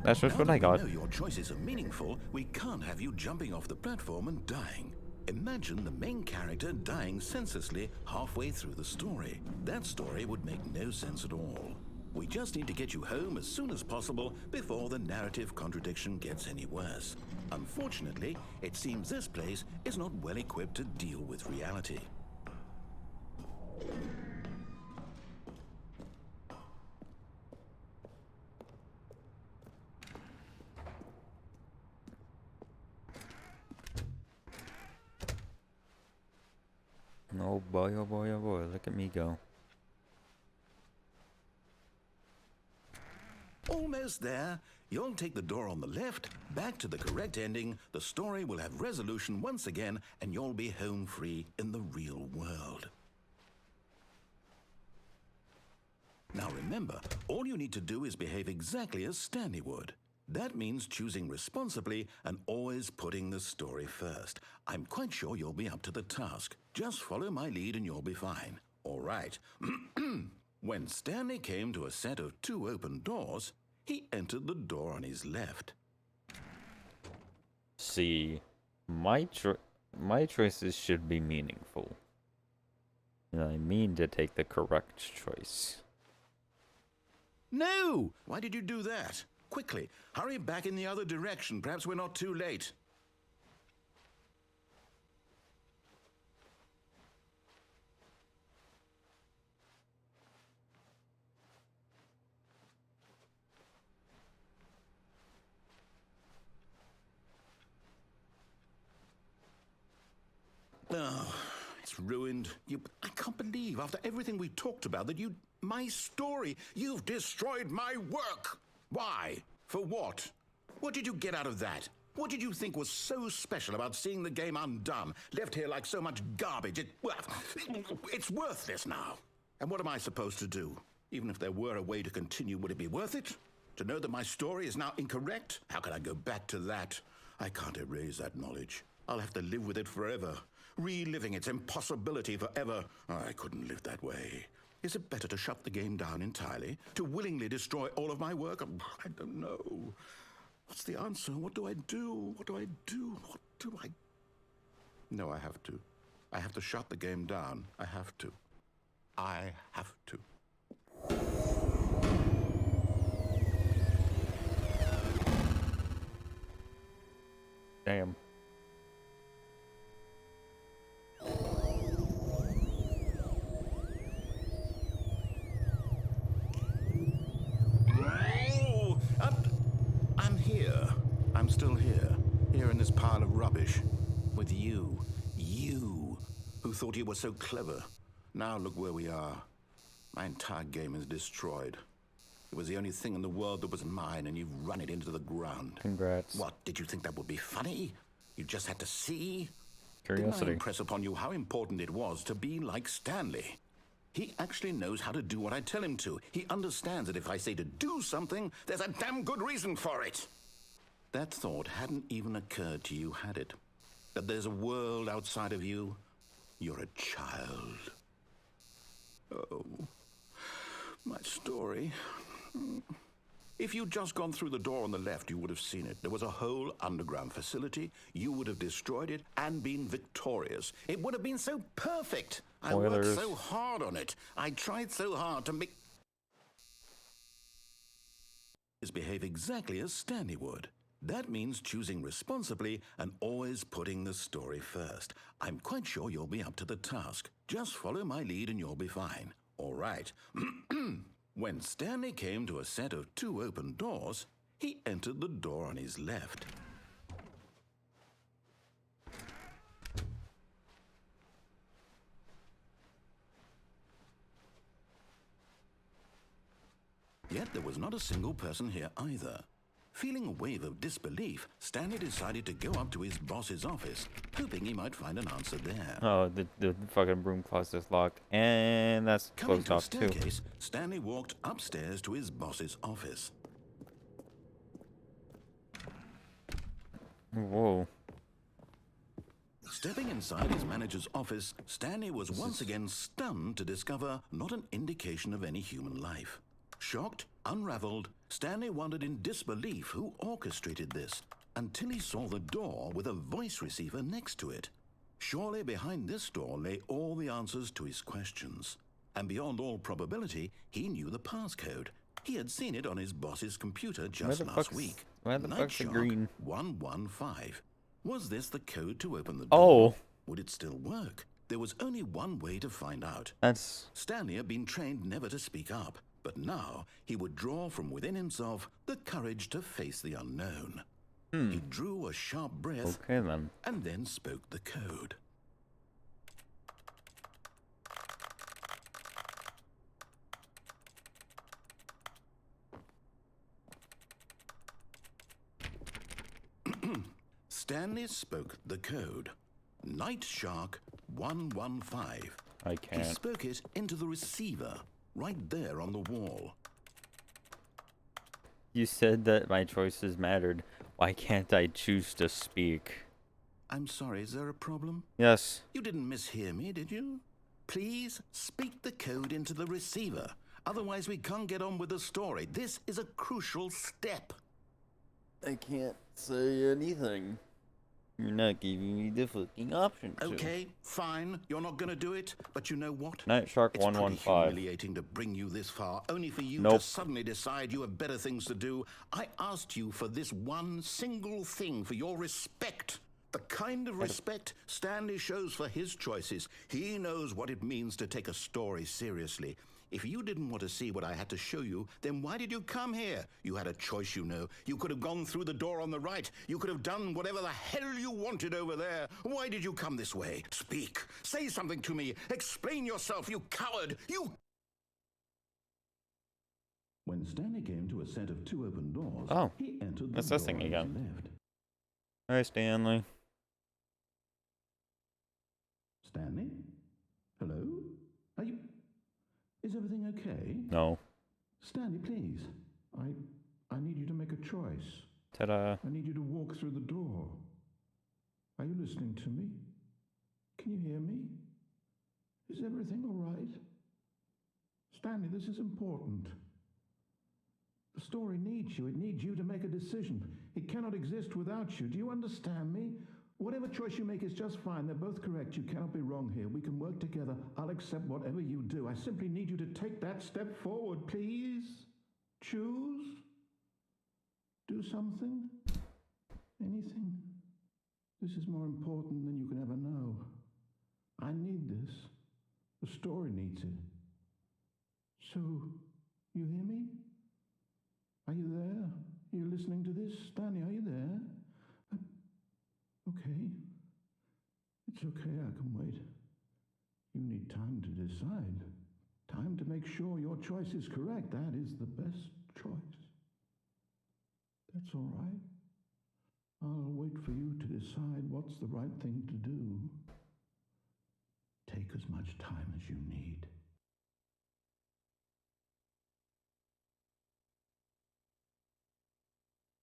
that's just what I got. Now that we know your choices are meaningful, we can't have you jumping off the platform and dying. Imagine the main character dying senselessly halfway through the story. That story would make no sense at all. We just need to get you home as soon as possible before the narrative contradiction gets any worse. Unfortunately, it seems this place is not well equipped to deal with reality. Oh boy, oh boy, oh boy, look at me go. Almost there. You'll take the door on the left, back to the correct ending, the story will have resolution once again, and you'll be home free in the real world. Now remember, all you need to do is behave exactly as Stanley would. That means choosing responsibly and always putting the story first. I'm quite sure you'll be up to the task. Just follow my lead and you'll be fine. All right. When Stanley came to a set of 2 open doors, he entered the door on his left. See, my choices should be meaningful. And I mean to take the correct choice. No! Why did you do that? quickly. Hurry back in the other direction. Perhaps we're not too late. Oh, it's ruined. I can't believe, after everything we talked about, that my story, you've destroyed my work. Why? For what? What did you get out of that? What did you think was so special about seeing the game undone, left here like so much garbage? It's worthless now. And what am I supposed to do? Even if there were a way to continue, would it be worth it? To know that my story is now incorrect? How can I go back to that? I can't erase that knowledge. I'll have to live with it forever. Reliving its impossibility forever. I couldn't live that way. Is it better to shut the game down entirely? To willingly destroy all of my work? I don't know. What's the answer? What do I do? What do I do? What do I... No, I have to. I have to shut the game down. I have to. I have to. Damn. I'm here. I'm still here. Here in this pile of rubbish. With you. You. Who thought you were so clever. Now look where we are. My entire game is destroyed. It was the only thing in the world that was mine, and you've run it into the ground. Congrats. What, did you think that would be funny? You just had to see? Curiosity. Didn't I impress upon you how important it was to be like Stanley? He actually knows how to do what I tell him to. He understands that if I say to do something, there's a damn good reason for it. That thought hadn't even occurred to you, had it? That there's a world outside of you? You're a child. Oh, my story. If you'd just gone through the door on the left, you would have seen it. There was a whole underground facility. You would have destroyed it and been victorious. It would have been so perfect. I worked so hard on it. I tried so hard to make... behave exactly as Stanley would. That means choosing responsibly and always putting the story first. I'm quite sure you'll be up to the task. Just follow my lead and you'll be fine. All right. When Stanley came to a set of 2 open doors, he entered the door on his left. Yet there was not a single person here either. Feeling a wave of disbelief, Stanley decided to go up to his boss's office, hoping he might find an answer there. Oh, the fucking broom closet's locked, and that's closed off too. Stanley walked upstairs to his boss's office. Whoa. Stepping inside his manager's office, Stanley was once again stunned to discover not an indication of any human life. Shocked, unraveled, Stanley wondered in disbelief who orchestrated this, until he saw the door with a voice receiver next to it. Surely behind this door lay all the answers to his questions. And beyond all probability, he knew the passcode. He had seen it on his boss's computer just last week. Why the fuck's it green? 115. Was this the code to open the door? Oh. Would it still work? There was only one way to find out. Stanley had been trained never to speak up. But now he would draw from within himself the courage to face the unknown. He drew a sharp breath and then spoke the code. Stanley spoke the code. Night Shark 115. I can't. He spoke it into the receiver. Right there on the wall. You said that my choices mattered. Why can't I choose to speak? I'm sorry, is there a problem? Yes. You didn't mishear me, did you? Please speak the code into the receiver. Otherwise we can't get on with the story. This is a crucial step. I can't say anything. You're not giving me the fucking option to. Okay, fine. You're not gonna do it, but you know what? Night Shark It's pretty 115. humiliating to bring you this far, only for you to Nope. suddenly decide you have better things to do. I asked you for this one single thing, for your respect. The kind of respect Stanley shows for his choices. He knows what it means to take a story seriously. If you didn't want to see what I had to show you, then why did you come here? You had a choice, you know. You could have gone through the door on the right. You could have done whatever the hell you wanted over there. Why did you come this way? Speak. Say something to me. Explain yourself, you coward. You... When Stanley came to a set of 2 open doors, Oh, he entered the that's door this thing on his again. left. Hi, Stanley. Stanley? Hello? Are you... Is everything okay? No. Stanley, please. I need you to make a choice. Ta-da. I need you to walk through the door. Are you listening to me? Can you hear me? Is everything all right? Stanley, this is important. The story needs you. It needs you to make a decision. It cannot exist without you. Do you understand me? Whatever choice you make is just fine. They're both correct. You cannot be wrong here. We can work together. I'll accept whatever you do. I simply need you to take that step forward, please. Choose. Do something. Anything. This is more important than you can ever know. I need this. The story needs it. So, you hear me? Are you there? Are you listening to this? Stanley, are you there? Okay. It's okay, I can wait. You need time to decide. Time to make sure your choice is correct. That is the best choice. That's all right. I'll wait for you to decide what's the right thing to do. Take as much time as you need.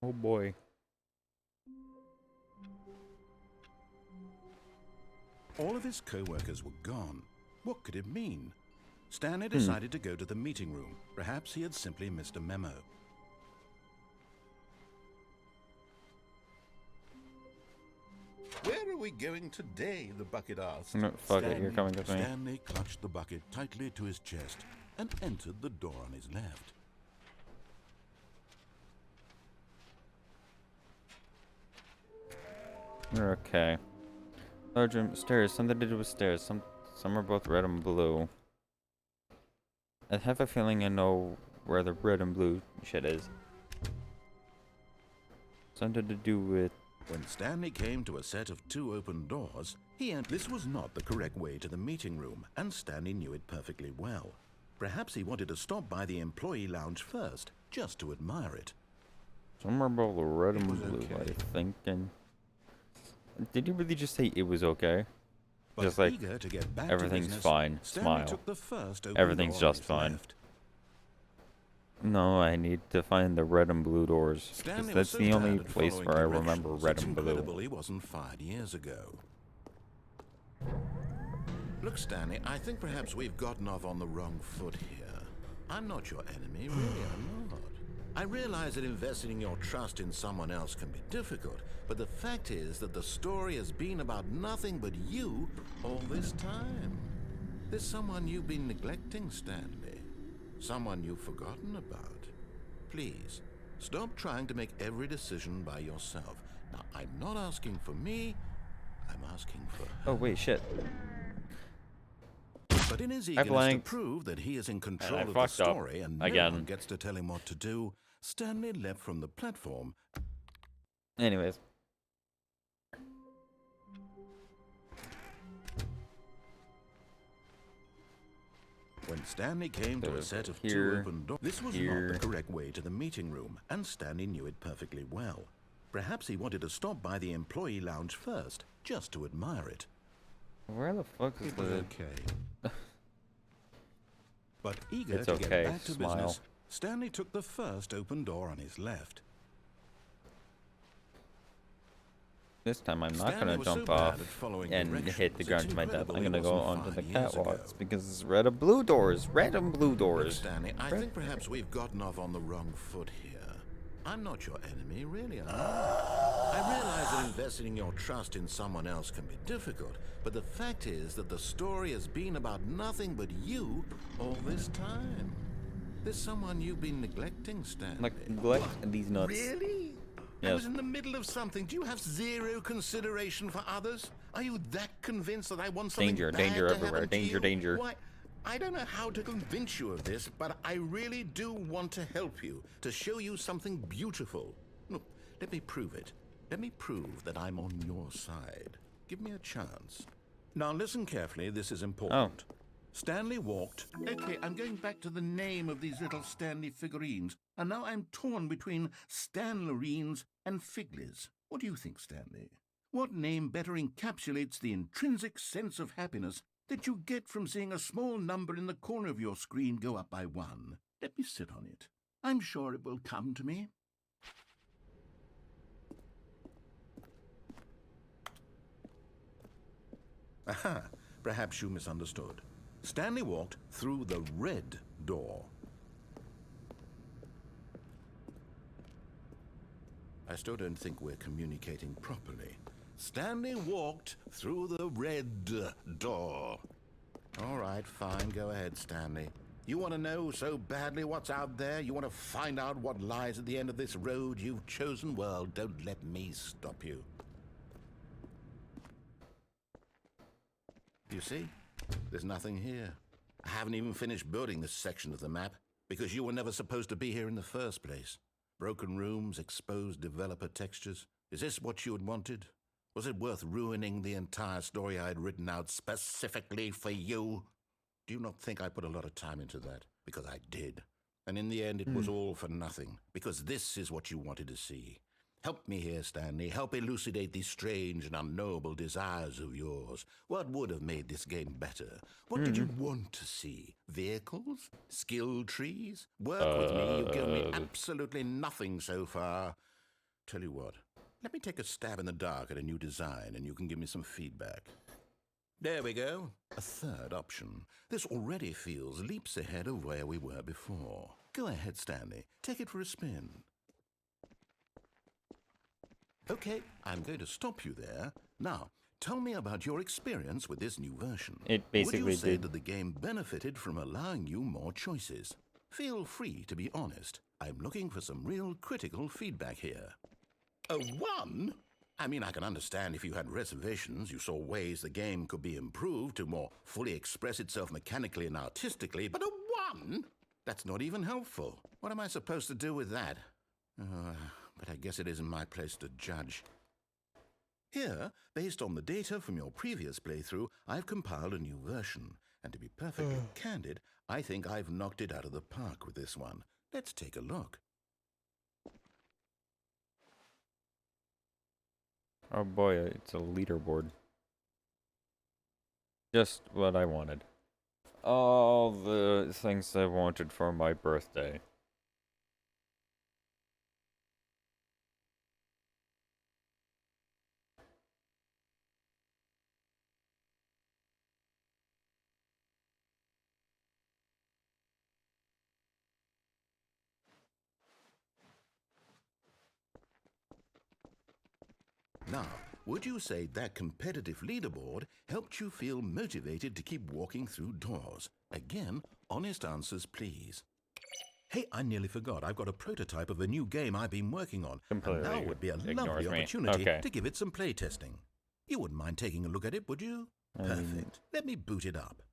Oh boy. All of his co-workers were gone. What could it mean? Stanley decided to go to the meeting room. Perhaps he had simply missed a memo. Where are we going today? The bucket asked. No, fuck it, you're coming with me. Stanley clutched the bucket tightly to his chest and entered the door on his left. Okay. Large room, stairs, something to do with stairs. Some are both red and blue. I have a feeling I know where the red and blue shit is. Something to do with... When Stanley came to a set of 2 open doors, this was not the correct way to the meeting room, and Stanley knew it perfectly well. Perhaps he wanted to stop by the employee lounge first, just to admire it. Somewhere about the red and was blue, okay. I think. And did you really just say it was okay? But Just like, eager to get back everything's to business, fine, Stanley smile. took the first open Everything's door on just his fine. left. No, I need to find the red and blue doors. 'Cause Stanley was that's so the only bad at place following where I remember directions, red it's and blue. incredible he wasn't fired years ago. Look, Stanley, I think perhaps we've gotten off on the wrong foot here. I'm not your enemy, really, I'm not. I realize that investing your trust in someone else can be difficult, but the fact is that the story has been about nothing but you all this time. There's someone you've been neglecting, Stanley. Someone you've forgotten about. Please, stop trying to make every decision by yourself. Now, I'm not asking for me, I'm asking for her. Oh, wait, shit. But in his eagerness to blanked. prove that he is in control I of the fucked up story and no again. one gets to tell him what to do, Stanley leapt from the platform. Anyways. When Stanley came to a set of 2 here, open doors, this was here. not the correct way to the meeting room, and Stanley knew it perfectly well. Perhaps he wanted to stop by the employee lounge first, just to admire it. Where the fuck is It was the... okay. But eager It's to okay, get back to smile. business, Stanley took the first open door on his left. This time I'm not Stanley gonna was so jump bad off at following and hit the directions, ground it's to my death. incredible I'm he gonna go wasn't onto the 5 years ago. catwalks because it's red and blue doors. Red and blue Look, doors. Stanley, I think perhaps we've gotten off on the wrong foot here. I'm not your enemy, really, I'm not. I realize that investing your trust in someone else can be difficult, but the fact is that the story has been about nothing but you all this time. There's someone you've been neglecting, Stanley. Like, neglect these nuts. Really? Yes. I was in the middle of something. Do you have zero consideration for others? Are you that convinced that I want something Danger, bad danger to everywhere. happen to Danger, you? danger. Why? I don't know how to convince you of this, but I really do want to help you, to show you something beautiful. Look, let me prove it. Let me prove that I'm on your side. Give me a chance. Now listen carefully, this is important. Oh. Stanley walked... Okay, I'm going back to the name of these little Stanley figurines, and now I'm torn between Stanlerines and Figlies. What do you think, Stanley? What name better encapsulates the intrinsic sense of happiness that you get from seeing a small number in the corner of your screen go up by 1? Let me sit on it. I'm sure it will come to me. Aha, perhaps you misunderstood. Stanley walked through the red door. I still don't think we're communicating properly. Stanley walked through the red door. All right, fine. Go ahead, Stanley. You want to know so badly what's out there? You want to find out what lies at the end of this road you've chosen? Well, don't let me stop you. You see? There's nothing here. I haven't even finished building this section of the map because you were never supposed to be here in the first place. Broken rooms, exposed developer textures. Is this what you had wanted? Was it worth ruining the entire story I had written out specifically for you? Do you not think I put a lot of time into that? Because I did. And in the end, it was all for nothing. Because this is what you wanted to see. Help me here, Stanley. Help elucidate these strange and unknowable desires of yours. What would have made this game better? What did you want to see? Vehicles? Skill trees? Work with me. You've given me absolutely nothing so far. Tell you what. Let me take a stab in the dark at a new design, and you can give me some feedback. There we go. A third option. This already feels leaps ahead of where we were before. Go ahead, Stanley. Take it for a spin. Okay, I'm going to stop you there. Now, tell me about your experience with this new version. It basically Would you say did. that the game benefited from allowing you more choices? Feel free to be honest. I'm looking for some real critical feedback here. A 1? I mean, I can understand if you had reservations, you saw ways the game could be improved to more fully express itself mechanically and artistically, but a 1? That's not even helpful. What am I supposed to do with that? But I guess it isn't my place to judge. Here, based on the data from your previous playthrough, I've compiled a new version. And to be perfectly candid, I think I've knocked it out of the park with this one. Let's take a look. Oh boy, it's a leaderboard. Just what I wanted. All the things I wanted for my birthday. Now, would you say that competitive leaderboard helped you feel motivated to keep walking through doors? Again, honest answers, please. Hey, I nearly forgot. I've got a prototype of a new game I've been working on. Completely and now would be a ignores lovely me. opportunity Okay. to give it some playtesting. You wouldn't mind taking a look at it, would you? Perfect. Let me boot it up.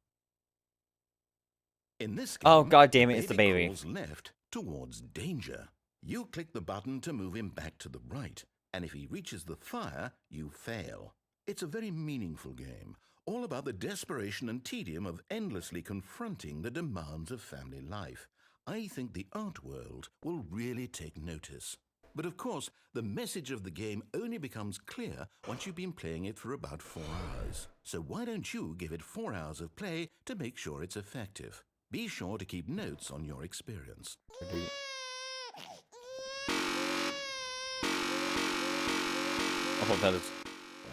In this game, Oh, God damn it, it's the baby. crawls left towards danger. You click the button to move him back to the right, and if he reaches the fire, you fail. It's a very meaningful game, all about the desperation and tedium of endlessly confronting the demands of family life. I think the art world will really take notice. But of course, the message of the game only becomes clear once you've been playing it for about 4 hours. So why don't you give it 4 hours of play to make sure it's effective? Be sure to keep notes on your experience. Oh, that is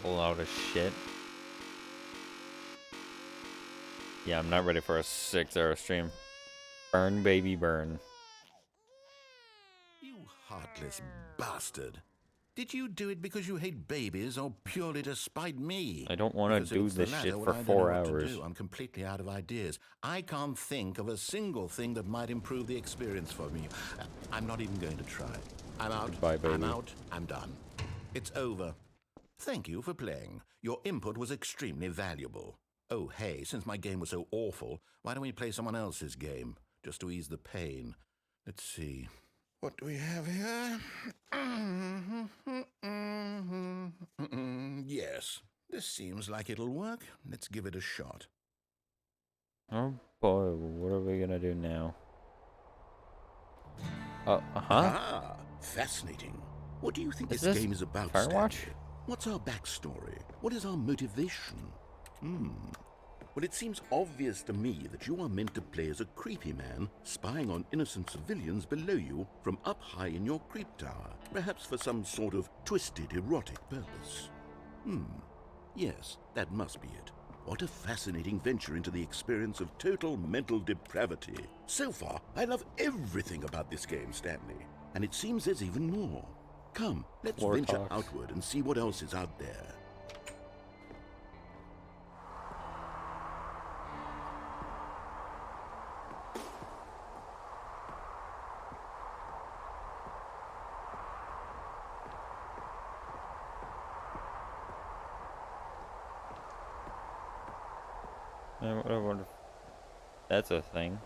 loud as shit. Yeah, I'm not ready for a 6-hour stream. Burn, baby, burn. You heartless bastard. Did you do it because you hate babies or purely to spite me? I don't want Because to if do it's the this latter, shit well, for I don't 4 know what to hours. do. I'm completely out of ideas. I can't think of a single thing that might improve the experience for me. I'm not even going to try. I'm out. Goodbye, baby. I'm out. I'm done. It's over. Thank you for playing. Your input was extremely valuable. Oh, hey, since my game was so awful, why don't we play someone else's game? Just to ease the pain. Let's see. What do we have here? Yes, this seems like it'll work. Let's give it a shot. Oh boy, what are we gonna do now? Huh? Ah, fascinating. What do you think Is this this game is about, Firewatch? Stanley? What's our backstory? What is our motivation? Well, it seems obvious to me that you are meant to play as a creepy man spying on innocent civilians below you from up high in your creep tower, perhaps for some sort of twisted, erotic purpose. Yes, that must be it. What a fascinating venture into the experience of total mental depravity. So far, I love everything about this game, Stanley, and it seems there's even more. Come, let's War venture talks. outward and see what else is out there. Man, what a wonderful... That's a thing.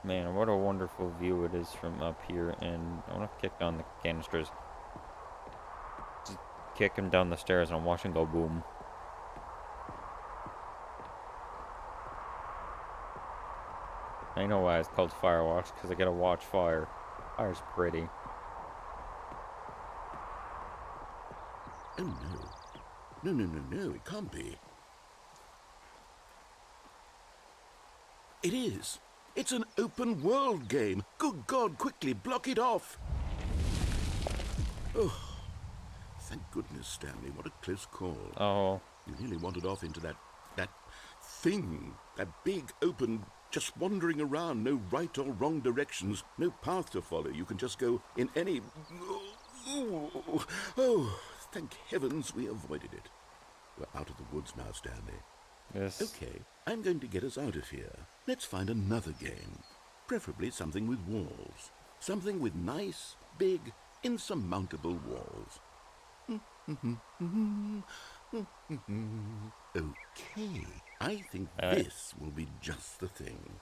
Man, what a wonderful view it is from up here, and I want to kick down the canisters. Just kick him down the stairs and watch him go boom. I know why it's called Firewatch, because I gotta watch fire. Fire's pretty. Oh no. No, it can't be. It is. It's an open world game. Good God, quickly block it off. Oh, thank goodness, Stanley. What a close call. Oh, You nearly wandered off into that thing. That big, open, just wandering around. No right or wrong directions. No path to follow. You can just go in any... Oh, thank heavens we avoided it. We're out of the woods now, Stanley. yes. Okay, I'm going to get us out of here. Let's find another game. Preferably something with walls. Something with nice, big, insurmountable walls. Okay, I think this will be just the thing.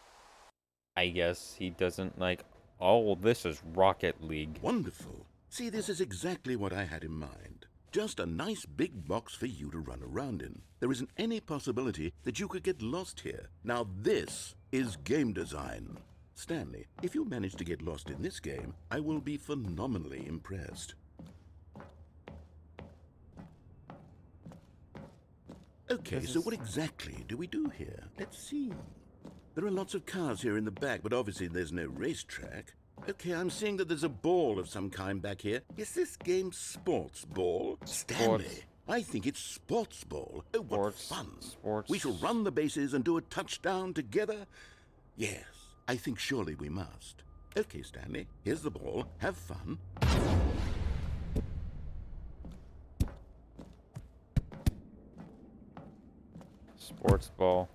I guess he doesn't like... Oh, this is Rocket League. Wonderful. See, this is exactly what I had in mind. Just a nice big box for you to run around in. There isn't any possibility that you could get lost here. Now this is game design. Stanley, if you manage to get lost in this game, I will be phenomenally impressed. Okay, so what exactly do we do here? Let's see. There are lots of cars here in the back, but obviously there's no racetrack. Okay, I'm seeing that there's a ball of some kind back here. Is this game sports ball? Stanley, I think it's sports ball. Oh, what fun. Sports. We shall run the bases and do a touchdown together? Yes, I think surely we must. Okay, Stanley, here's the ball. Have fun. Sports ball.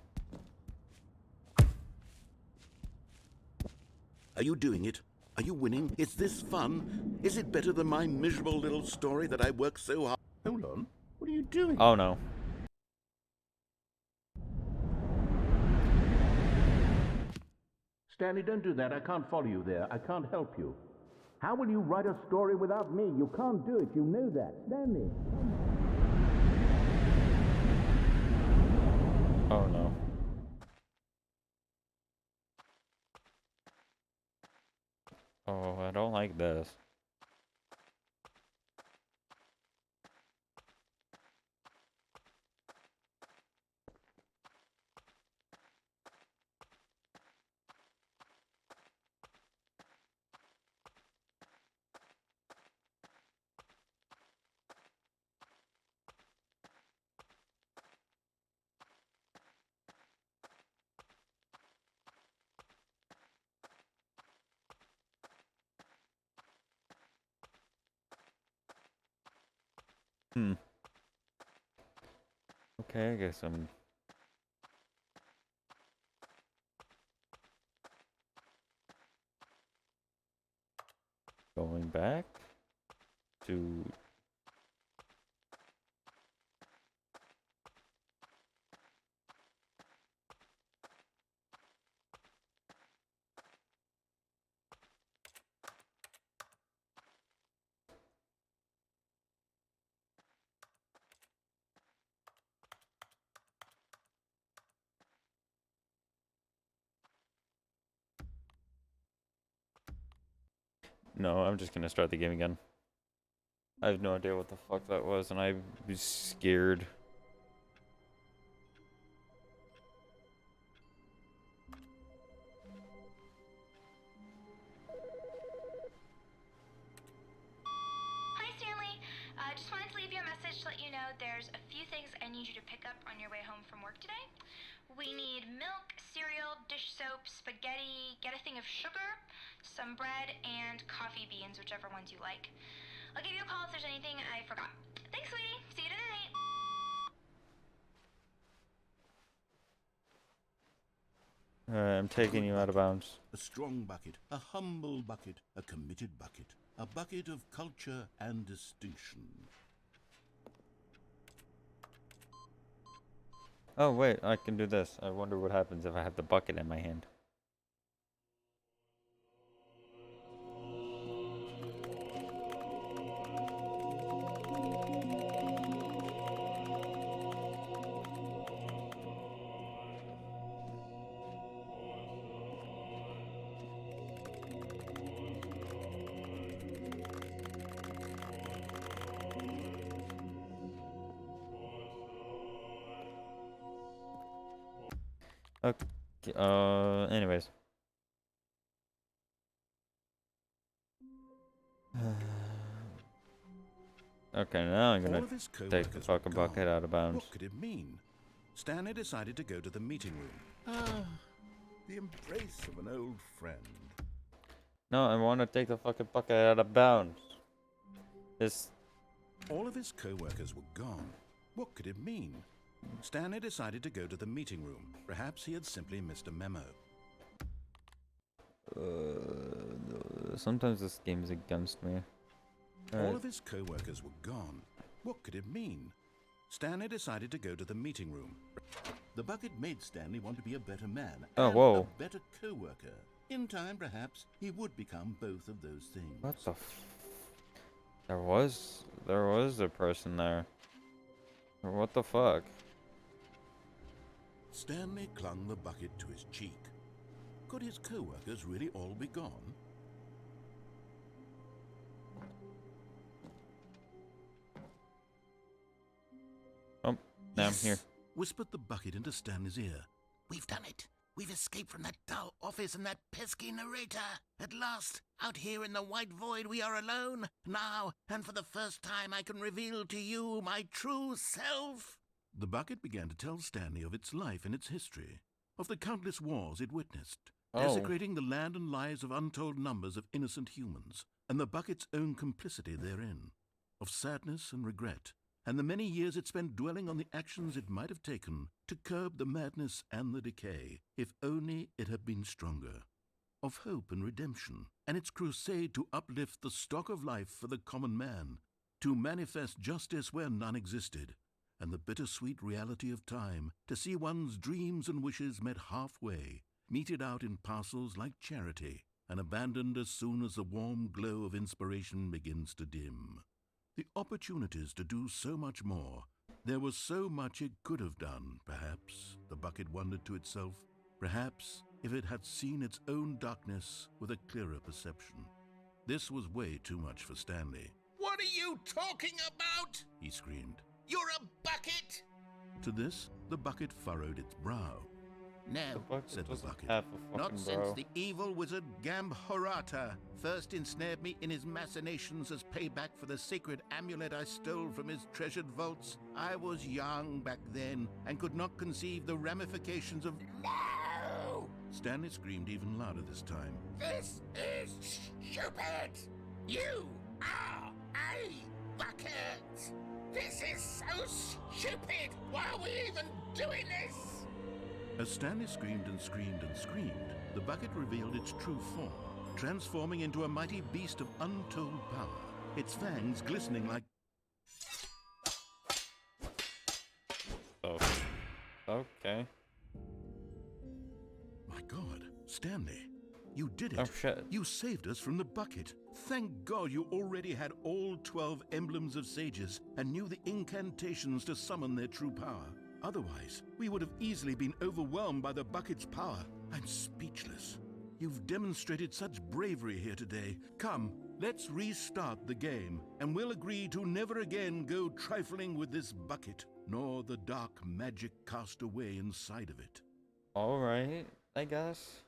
Are you doing it? Are you winning? Is this fun? Is it better than my miserable little story that I worked so hard? Hold on. What are you doing? Oh no. Stanley, don't do that. I can't follow you there. I can't help you. How will you write a story without me? You can't do it. You know that. Stanley. Oh no. Oh, I don't like this. Okay, I guess I'm... going back to... No, I'm just gonna start the game again. I have no idea what the fuck that was, and I'm scared. Hi, Stanley. Just wanted to leave you a message to let you know there's a few things I need you to pick up on your way home from work today. We need milk, cereal, dish soap, spaghetti, get a thing of sugar, some bread, and coffee beans, whichever ones you like. I'll give you a call if there's anything I forgot. Thanks, sweetie. See you tonight. I'm taking you out of bounds. A strong bucket, a humble bucket, a committed bucket, a bucket of culture and distinction. Oh wait, I can do this. I wonder what happens if I have the bucket in my hand. Okay, anyways. Okay, now I'm gonna take the fucking bucket out of bounds. What could it mean? Stanley decided to go to the meeting room. Ah, the embrace of an old friend. No, I want to take the fucking bucket out of bounds. This... All of his co-workers were gone. What could it mean? Stanley decided to go to the meeting room. Perhaps he had simply missed a memo. Sometimes this game is against me. All of his co-workers were gone. What could it mean? Stanley decided to go to the meeting room. The bucket made Stanley want to be a better man and a better co-worker. In time, perhaps, he would become both of those things. What the There was a person there. What the fuck? Stanley clung the bucket to his cheek. Could his co-workers really all be gone? Oh, now I'm here. Whispered the bucket into Stanley's ear. We've done it. We've escaped from that dull office and that pesky narrator. At last, out here in the white void, we are alone. Now, and for the first time, I can reveal to you my true self. The bucket began to tell Stanley of its life and its history, of the countless wars it witnessed, desecrating the land and lives of untold numbers of innocent humans, and the bucket's own complicity therein, of sadness and regret, and the many years it spent dwelling on the actions it might have taken to curb the madness and the decay, if only it had been stronger, of hope and redemption, and its crusade to uplift the stock of life for the common man, to manifest justice where none existed, and the bittersweet reality of time, to see one's dreams and wishes met halfway, meted out in parcels like charity, and abandoned as soon as the warm glow of inspiration begins to dim. The opportunities to do so much more. There was so much it could have done, perhaps, the bucket wondered to itself. Perhaps, if it had seen its own darkness with a clearer perception. This was way too much for Stanley. What are you talking about? He screamed. You're a bucket! To this, the bucket furrowed its brow. No, said the bucket. not since the evil wizard Gambhorata first ensnared me in his machinations as payback for the sacred amulet I stole from his treasured vaults. I was young back then and could not conceive the ramifications of... No! Stanley screamed even louder this time. This is stupid! You are a bucket! This is so stupid! Why are we even doing this? As Stanley screamed and screamed and screamed, the bucket revealed its true form, transforming into a mighty beast of untold power, its fangs glistening like... Oh. Okay. My God, Stanley, you did it. Oh, shit. You saved us from the bucket. Thank God you already had all 12 emblems of sages and knew the incantations to summon their true power. Otherwise, we would have easily been overwhelmed by the bucket's power. I'm speechless. You've demonstrated such bravery here today. Come, let's restart the game, and we'll agree to never again go trifling with this bucket, nor the dark magic cast away inside of it. Alright, I guess.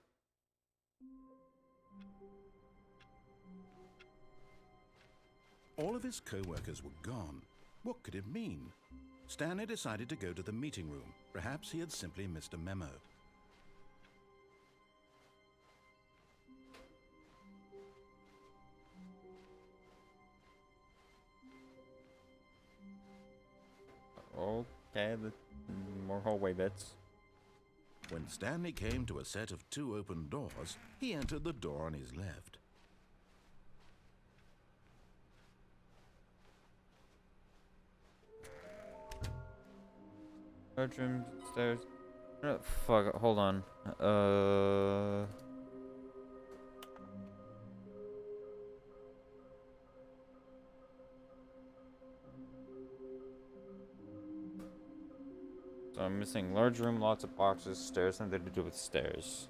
All of his co-workers were gone. What could it mean? Stanley decided to go to the meeting room. Perhaps he had simply missed a memo. Okay, the more hallway bits. When Stanley came to a set of 2 open doors, he entered the door on his left. Bedroom, stairs. Fuck, hold on. So I'm missing large room, lots of boxes, stairs, something to do with stairs.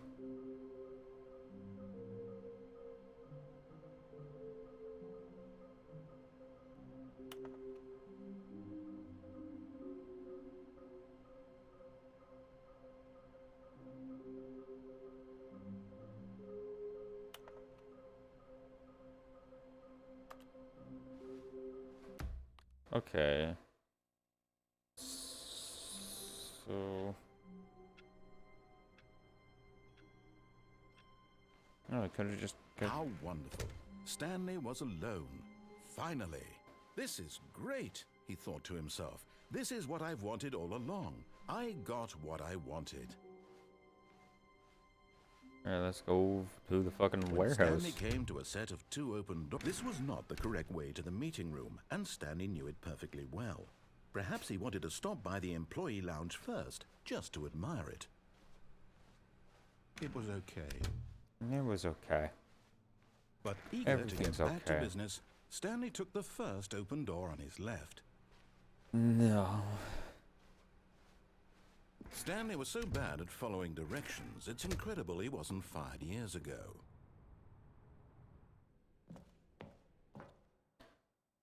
Okay. So... Oh, I could have just... How wonderful. Stanley was alone. Finally. This is great, he thought to himself. This is what I've wanted all along. I got what I wanted. Alright, let's go to the fucking When warehouse. Stanley came to a set of 2 open doors. This was not the correct way to the meeting room, and Stanley knew it perfectly well. Perhaps he wanted to stop by the employee lounge first, just to admire it. It was okay. It was okay. But eager to get Everything's back to okay. business, Stanley took the first open door on his left. No. Stanley was so bad at following directions, it's incredible he wasn't fired years ago.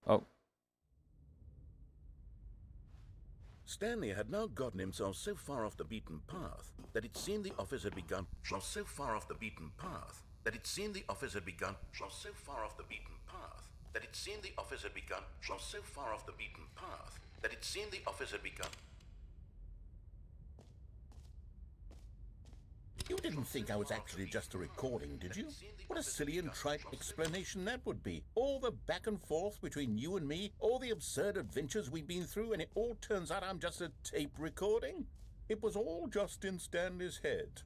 Oh. Stanley had now gotten himself so far off the beaten path that it seemed the office had begun. So far off the beaten path that it seemed the office had begun. So far off the beaten path that it seemed the office had begun. So far off the beaten path that it seemed the office had begun. You didn't think I was actually just a recording, did you? What a silly and trite explanation that would be. All the back and forth between you and me, all the absurd adventures we've been through, and it all turns out I'm just a tape recording? It was all just in Stanley's head.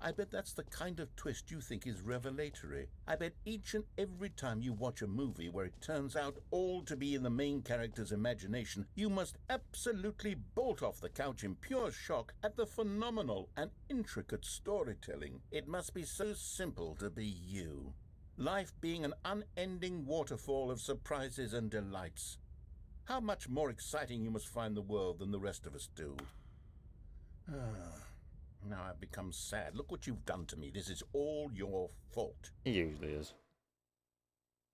I bet that's the kind of twist you think is revelatory. I bet each and every time you watch a movie where it turns out all to be in the main character's imagination, you must absolutely bolt off the couch in pure shock at the phenomenal and intricate storytelling. It must be so simple to be you. Life being an unending waterfall of surprises and delights. How much more exciting you must find the world than the rest of us do. Now I've become sad. Look what you've done to me. This is all your fault. It usually is.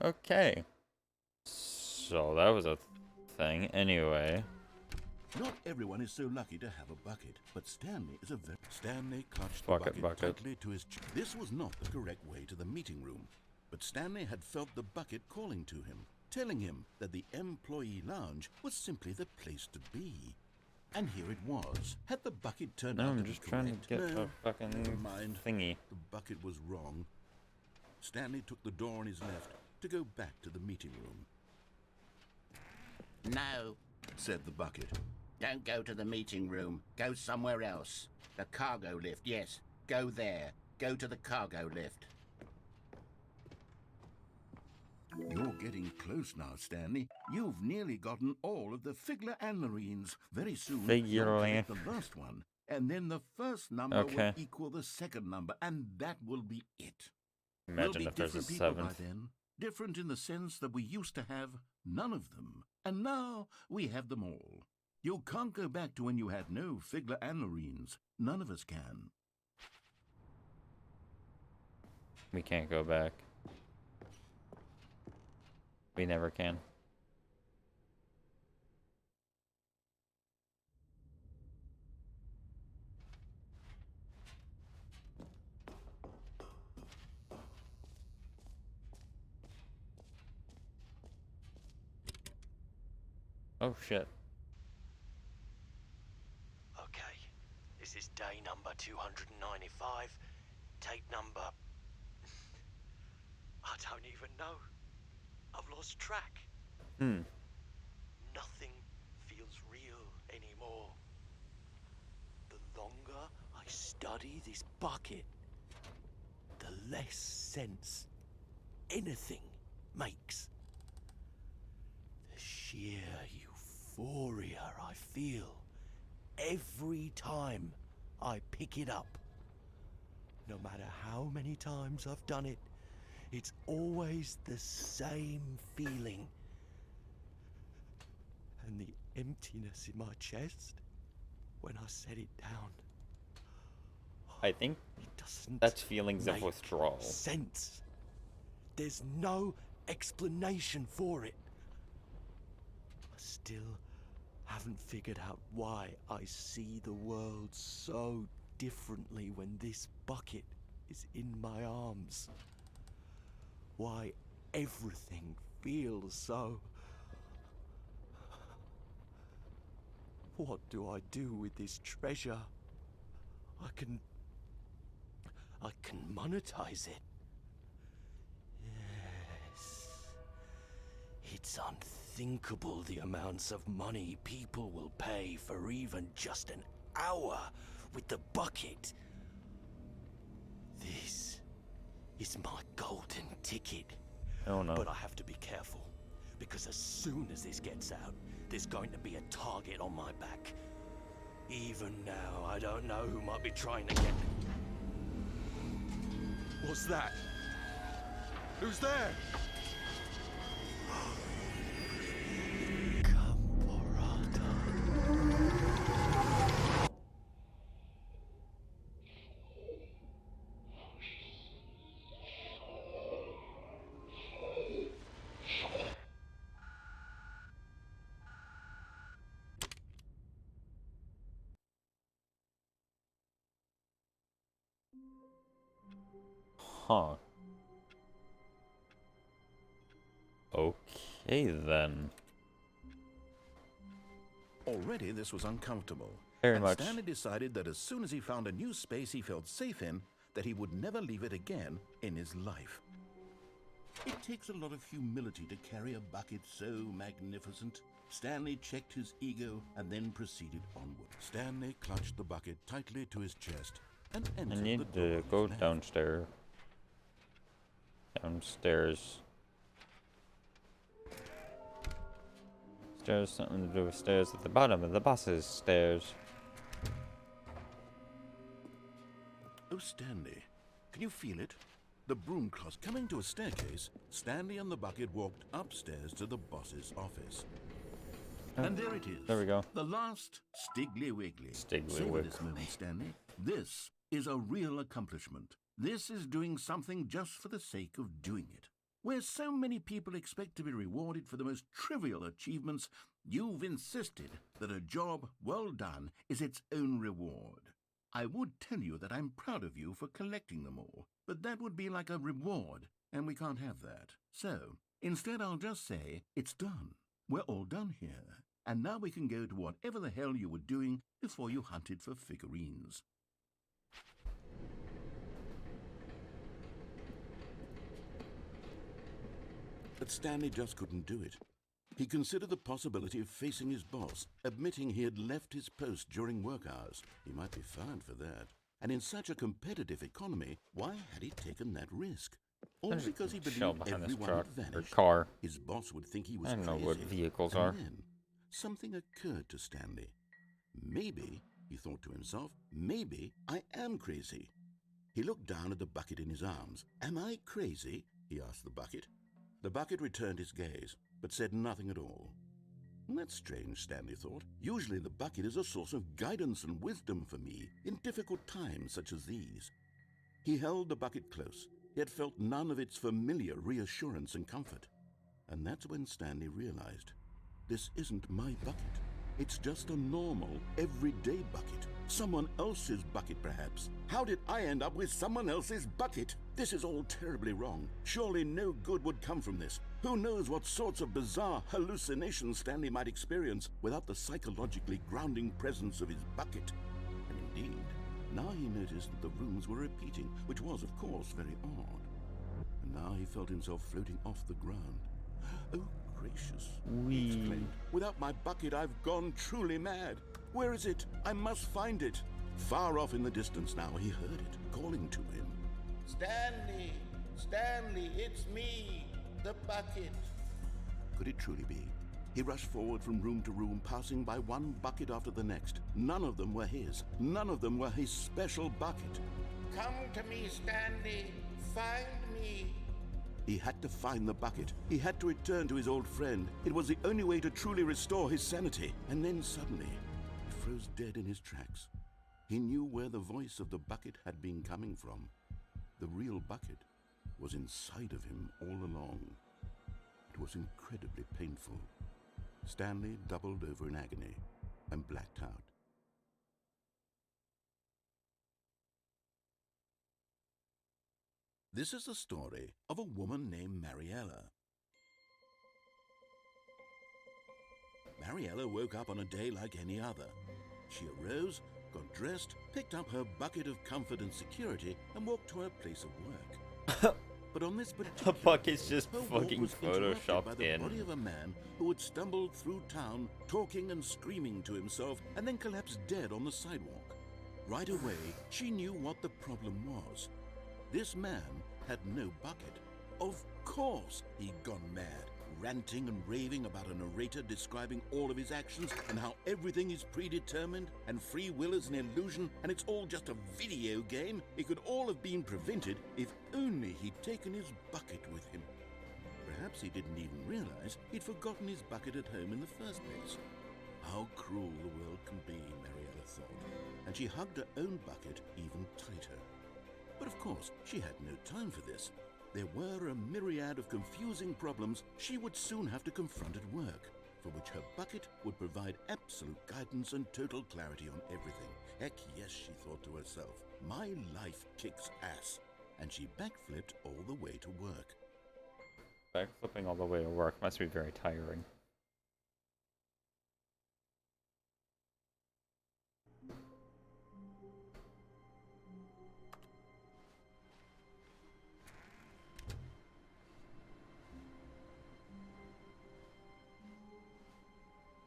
Okay. So that was a thing. Anyway. Not everyone is so lucky to have a bucket, but Stanley is a very... Stanley clutched Bucket, the bucket tightly to his chest. This was not the correct way to the meeting room, but Stanley had felt the bucket calling to him, telling him that the employee lounge was simply the place to be. And here it was. Had the bucket turned No, out I'm to just be trying correct? to get No, a fucking never mind. thingy. The bucket was wrong. Stanley took the door on his left to go back to the meeting room. No. said the bucket. Don't go to the meeting room. Go somewhere else. The cargo lift, yes. Go there. Go to the cargo lift. You're getting close now, Stanley. You've nearly gotten all of the Figler and Marines. Very soon, you'll Figurine. get the last one. And then the first number Okay. will equal the second number, and that will be it. Imagine we'll if be there's a different people by 7th. then. Different in the sense that we used to have none of them. And now we have them all. You can't go back to when you had no Figler and Marines. None of us can. We can't go back. We never can. Oh shit. Okay, this is day number 295. Tape number... I don't even know. I've lost track. Nothing feels real anymore. The longer I study this bucket, the less sense anything makes. The sheer euphoria I feel every time I pick it up. No matter how many times I've done it, it's always the same feeling. And the emptiness in my chest when I set it down. I think It doesn't that's feelings of make withdrawal. sense. There's no explanation for it. I still haven't figured out why I see the world so differently when this bucket is in my arms. Why everything feels so... What do I do with this treasure? I can monetize it. Yes. It's unthinkable the amounts of money people will pay for even just an hour with the bucket. This is my golden ticket. Oh no. But I have to be careful, because as soon as this gets out, there's going to be a target on my back. Even now, I don't know who might be trying to get... What's that? Who's there? Huh. Okay then. Already this was uncomfortable. Very and much. Stanley decided that as soon as he found a new space he felt safe in, that he would never leave it again in his life. It takes a lot of humility to carry a bucket so magnificent. Stanley checked his ego and then proceeded onward. Stanley clutched the bucket tightly to his chest and I entered need the to door go of his downstairs. Stairs, something to do with stairs at the bottom of the boss's stairs. Oh, Stanley, can you feel it? The broom closet coming to a staircase. Stanley and the bucket walked upstairs to the boss's office. And there it is. There we go. The last Stiggly Wiggly. Stiggly Savor Wig. this moment, Stanley. This is a real accomplishment. This is doing something just for the sake of doing it. Where so many people expect to be rewarded for the most trivial achievements, you've insisted that a job well done is its own reward. I would tell you that I'm proud of you for collecting them all, but that would be like a reward, and we can't have that. So, instead I'll just say, it's done. We're all done here. And now we can go to whatever the hell you were doing before you hunted for figurines. But Stanley just couldn't do it. He considered the possibility of facing his boss, admitting he had left his post during work hours. He might be fined for that. And in such a competitive economy, why had he taken that risk? All because he believed everyone had vanished. Car. His boss would think he was I don't crazy. know what vehicles and are. Then something occurred to Stanley. Maybe, he thought to himself, maybe I am crazy. He looked down at the bucket in his arms. Am I crazy? He asked the bucket. The bucket returned his gaze, but said nothing at all. That's strange, Stanley thought. Usually the bucket is a source of guidance and wisdom for me in difficult times such as these. He held the bucket close, yet felt none of its familiar reassurance and comfort. And that's when Stanley realized, this isn't my bucket. It's just a normal, everyday bucket. Someone else's bucket, perhaps. How did I end up with someone else's bucket? This is all terribly wrong. Surely no good would come from this. Who knows what sorts of bizarre hallucinations Stanley might experience without the psychologically grounding presence of his bucket. And indeed, now he noticed that the rooms were repeating, which was, of course, very odd. And now he felt himself floating off the ground. Oh, gracious, he exclaimed. Without my bucket, I've gone truly mad. Where is it? I must find it. Far off in the distance now, he heard it, calling to him. Stanley! Stanley, it's me, the bucket. Could it truly be? He rushed forward from room to room, passing by one bucket after the next. None of them were his. None of them were his special bucket. Come to me, Stanley. Find me. He had to find the bucket. He had to return to his old friend. It was the only way to truly restore his sanity. And then suddenly, he froze dead in his tracks. He knew where the voice of the bucket had been coming from. The real bucket was inside of him all along. It was incredibly painful. Stanley doubled over in agony and blacked out. This is the story of a woman named Mariella. Mariella woke up on a day like any other. She arose, got dressed, picked up her bucket of comfort and security, and walked to her place of work. But on this particular The bucket's just day, her walk fucking was interrupted by photoshopped the in. body of a man who had stumbled through town, talking and screaming to himself, and then collapsed dead on the sidewalk. Right away, she knew what the problem was. This man had no bucket. Of course he'd gone mad, ranting and raving about a narrator describing all of his actions and how everything is predetermined and free will is an illusion and it's all just a video game. It could all have been prevented if only he'd taken his bucket with him. Perhaps he didn't even realize he'd forgotten his bucket at home in the first place. How cruel the world can be, Mariella thought, and she hugged her own bucket even tighter. But of course, she had no time for this. There were a myriad of confusing problems she would soon have to confront at work, for which her bucket would provide absolute guidance and total clarity on everything. Heck yes, she thought to herself, my life kicks ass. And she backflipped all the way to work. Backflipping all the way to work must be very tiring.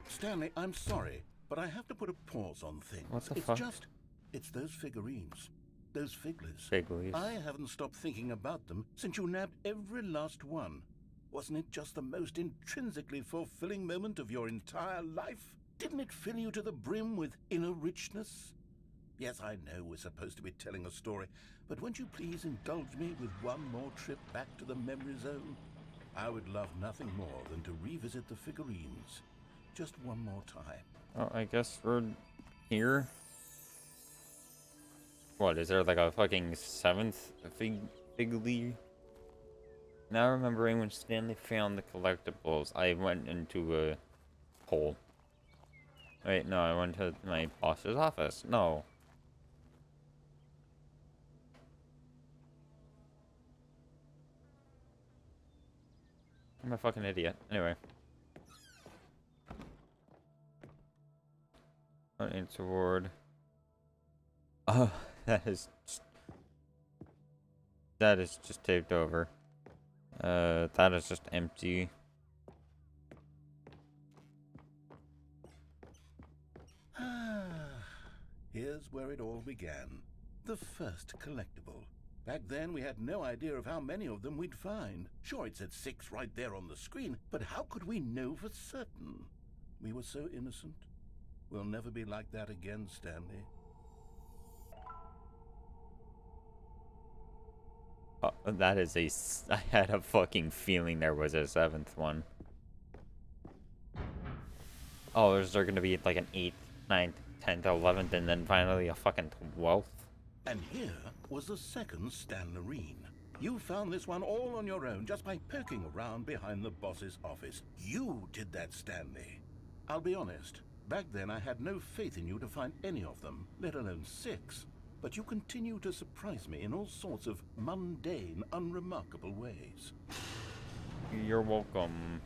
Stanley, I'm sorry, but I have to put a pause on things. What the it's fuck? It's those figurines. Those figglers. Figglies. I haven't stopped thinking about them since you nabbed every last one. Wasn't it just the most intrinsically fulfilling moment of your entire life? Didn't it fill you to the brim with inner richness? Yes, I know we're supposed to be telling a story, but won't you please indulge me with one more trip back to the memory zone? I would love nothing more than to revisit the figurines. Just one more time. Oh, I guess we're here. What, is there like a fucking seventh figly? Now remembering when Stanley found the collectibles, I went into a hole. Wait, no, I went to my boss's office. No. I'm a fucking idiot. Anyway. It's award. Oh, that is just taped over. That is just empty. Here's where it all began. The first collectible. Back then, we had no idea of how many of them we'd find. Sure, it said 6 right there on the screen, but how could we know for certain? We were so innocent. We'll never be like that again, Stanley. That is I had a fucking feeling there was a 7th one. Oh, is there gonna be like an 8th, 9th, 10th, 11th, and then finally a fucking 12th? And here was the second Stanlerine. You found this one all on your own just by poking around behind the boss's office. You did that, Stanley. I'll be honest, back then I had no faith in you to find any of them, let alone 6. But you continue to surprise me in all sorts of mundane, unremarkable ways. You're welcome.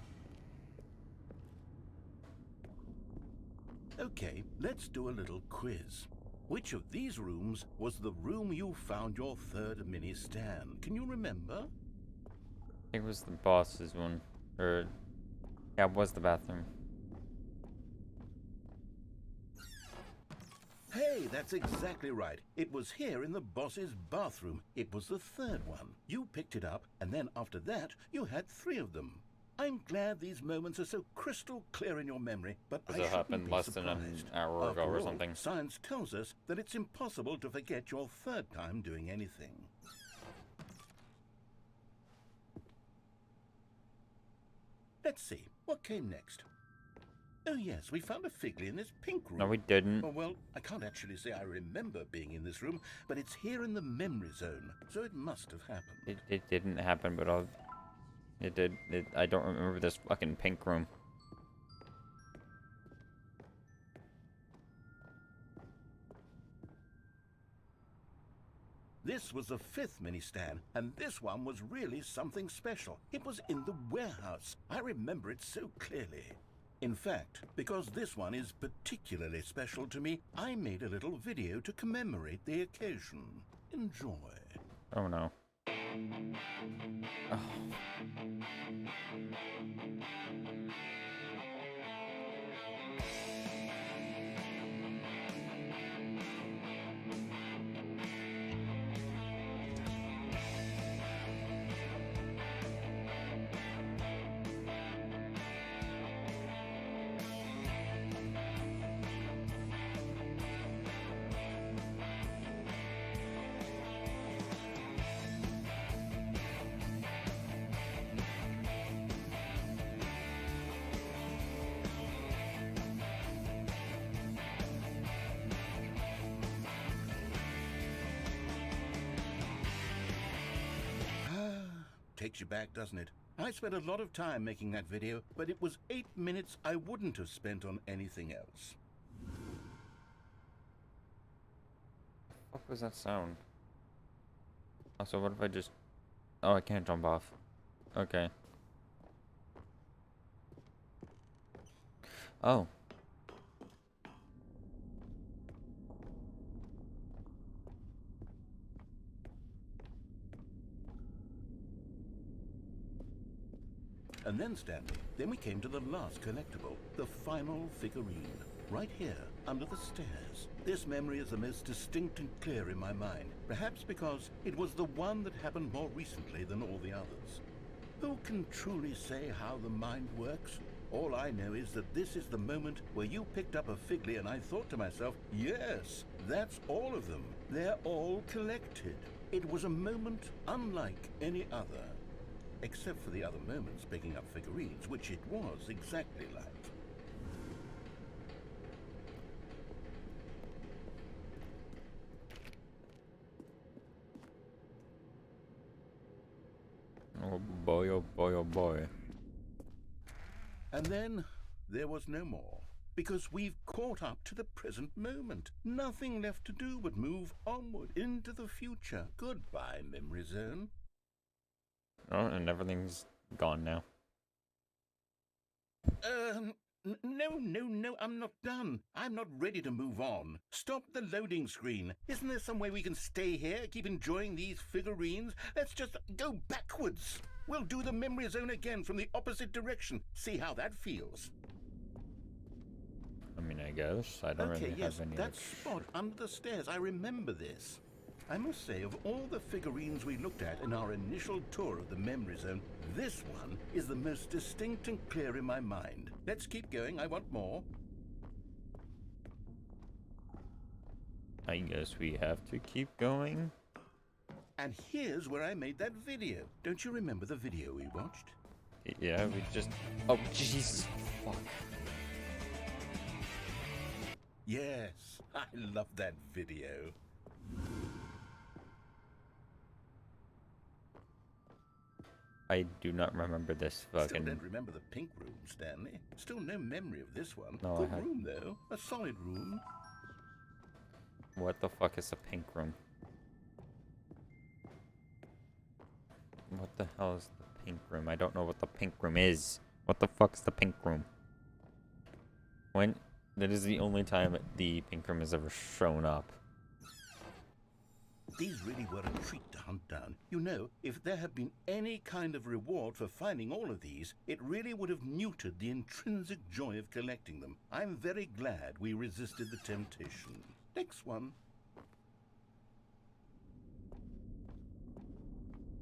Okay, let's do a little quiz. Which of these rooms was the room you found your third mini Stan? Can you remember? I think it was the boss's one. Or, yeah, it was the bathroom. Hey, that's exactly right. It was here in the boss's bathroom. It was the third one. You picked it up, and then after that, you had 3 of them. I'm glad these moments are so crystal clear in your memory, but I shouldn't happened be less surprised. than an hour ago After or all, something. Science tells us that it's impossible to forget your third time doing anything. Let's see, what came next? Oh yes, we found a Figley in this pink room. No, we didn't. Oh, well, I can't actually say I remember being in this room, but it's here in the memory zone, so it must have happened. It didn't happen, but it did. I don't remember this fucking pink room. This was the 5th mini Stan, and this one was really something special. It was in the warehouse. I remember it so clearly. In fact, because this one is particularly special to me, I made a little video to commemorate the occasion. Enjoy. Oh no. Oh. Takes you back, doesn't it? I spent a lot of time making that video, but it was 8 minutes I wouldn't have spent on anything else. What was that sound? Also, what if I just... Oh, I can't jump off. Okay. Oh. And then, Stanley, then we came to the last collectible, the final figurine. Right here, under the stairs. This memory is the most distinct and clear in my mind, perhaps because it was the one that happened more recently than all the others. Who can truly say how the mind works? All I know is that this is the moment where you picked up a Figley and I thought to myself, yes, that's all of them. They're all collected. It was a moment unlike any other. Except for the other moments picking up figurines, which it was exactly like. Oh boy, oh boy, oh boy. And then there was no more. Because we've caught up to the present moment. Nothing left to do but move onward into the future. Goodbye, memory zone. Oh, and everything's gone now. No, I'm not done. I'm not ready to move on. Stop the loading screen. Isn't there some way we can stay here, keep enjoying these figurines? Let's just go backwards. We'll do the memory zone again from the opposite direction. See how that feels. I mean, I guess. I don't Okay, really yes, have any that spot under the stairs. I remember this. I must say, of all the figurines we looked at in our initial tour of the memory zone, this one is the most distinct and clear in my mind. Let's keep going. I want more. I guess we have to keep going. And here's where I made that video. Don't you remember the video we watched? Yeah, we just... Oh, Jesus. Fuck. Yes, I love that video. I do not remember this Still fucking... don't remember the pink room, Stanley. Still no memory of this one. No, I Good have- room, though. A solid room. What the fuck is a pink room? What the hell is the pink room? I don't know what the pink room is. What the fuck's the pink room? When? That is the only time the pink room has ever shown up. These really were a treat to hunt down. You know, if there had been any kind of reward for finding all of these, it really would have neutered the intrinsic joy of collecting them. I'm very glad we resisted the temptation. Next one.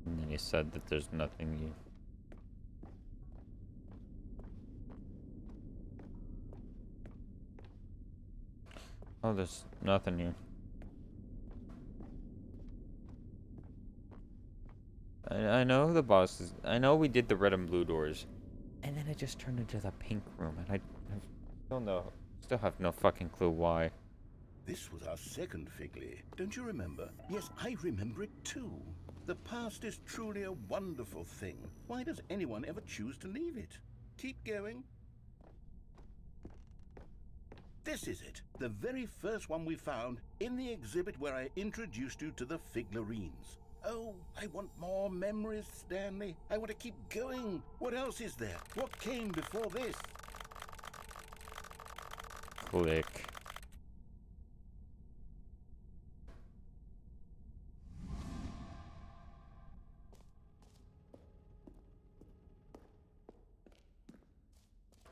And then he said that there's nothing you... Oh, there's nothing here. I know the boss is... I know we did the red and blue doors. And then it just turned into the pink room. And I still have no fucking clue why. This was our second Figley. Don't you remember? Yes, I remember it too. The past is truly a wonderful thing. Why does anyone ever choose to leave it? Keep going. This is it. The very first one we found in the exhibit where I introduced you to the figurines. Oh, I want more memories, Stanley. I want to keep going. What else is there? What came before this? Click.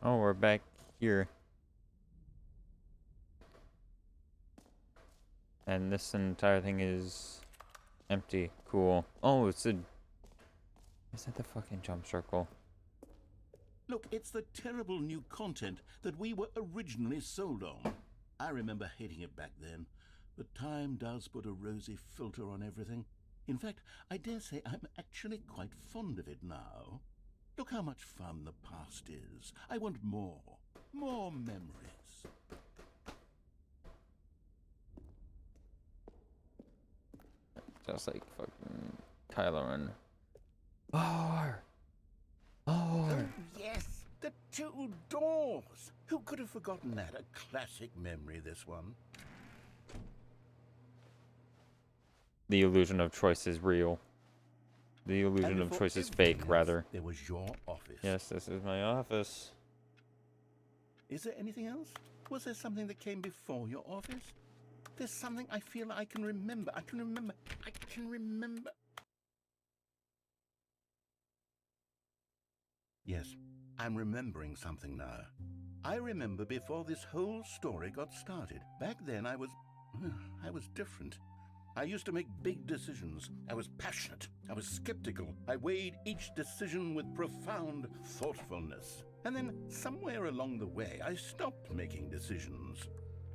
Oh, we're back here. And this entire thing is empty. Cool. Oh, it's a... Is that the fucking jump circle? Look, it's the terrible new content that we were originally sold on. I remember hating it back then, but time does put a rosy filter on everything. In fact, I dare say I'm actually quite fond of it now. Look how much fun the past is. I want more. More memories. Just like fucking Kylo Ren. More! More! Yes, the two doors. Who could have forgotten that? A classic memory, this one. The illusion of choice is real. The illusion of before choice is everything fake, else, rather. There was your office. Yes, this is my office. Is there anything else? Was there something that came before your office? There's something I feel I can remember. I can remember. Yes, I'm remembering something now. I remember before this whole story got started. Back then I was different. I used to make big decisions. I was passionate. I was skeptical. I weighed each decision with profound thoughtfulness. And then somewhere along the way, I stopped making decisions.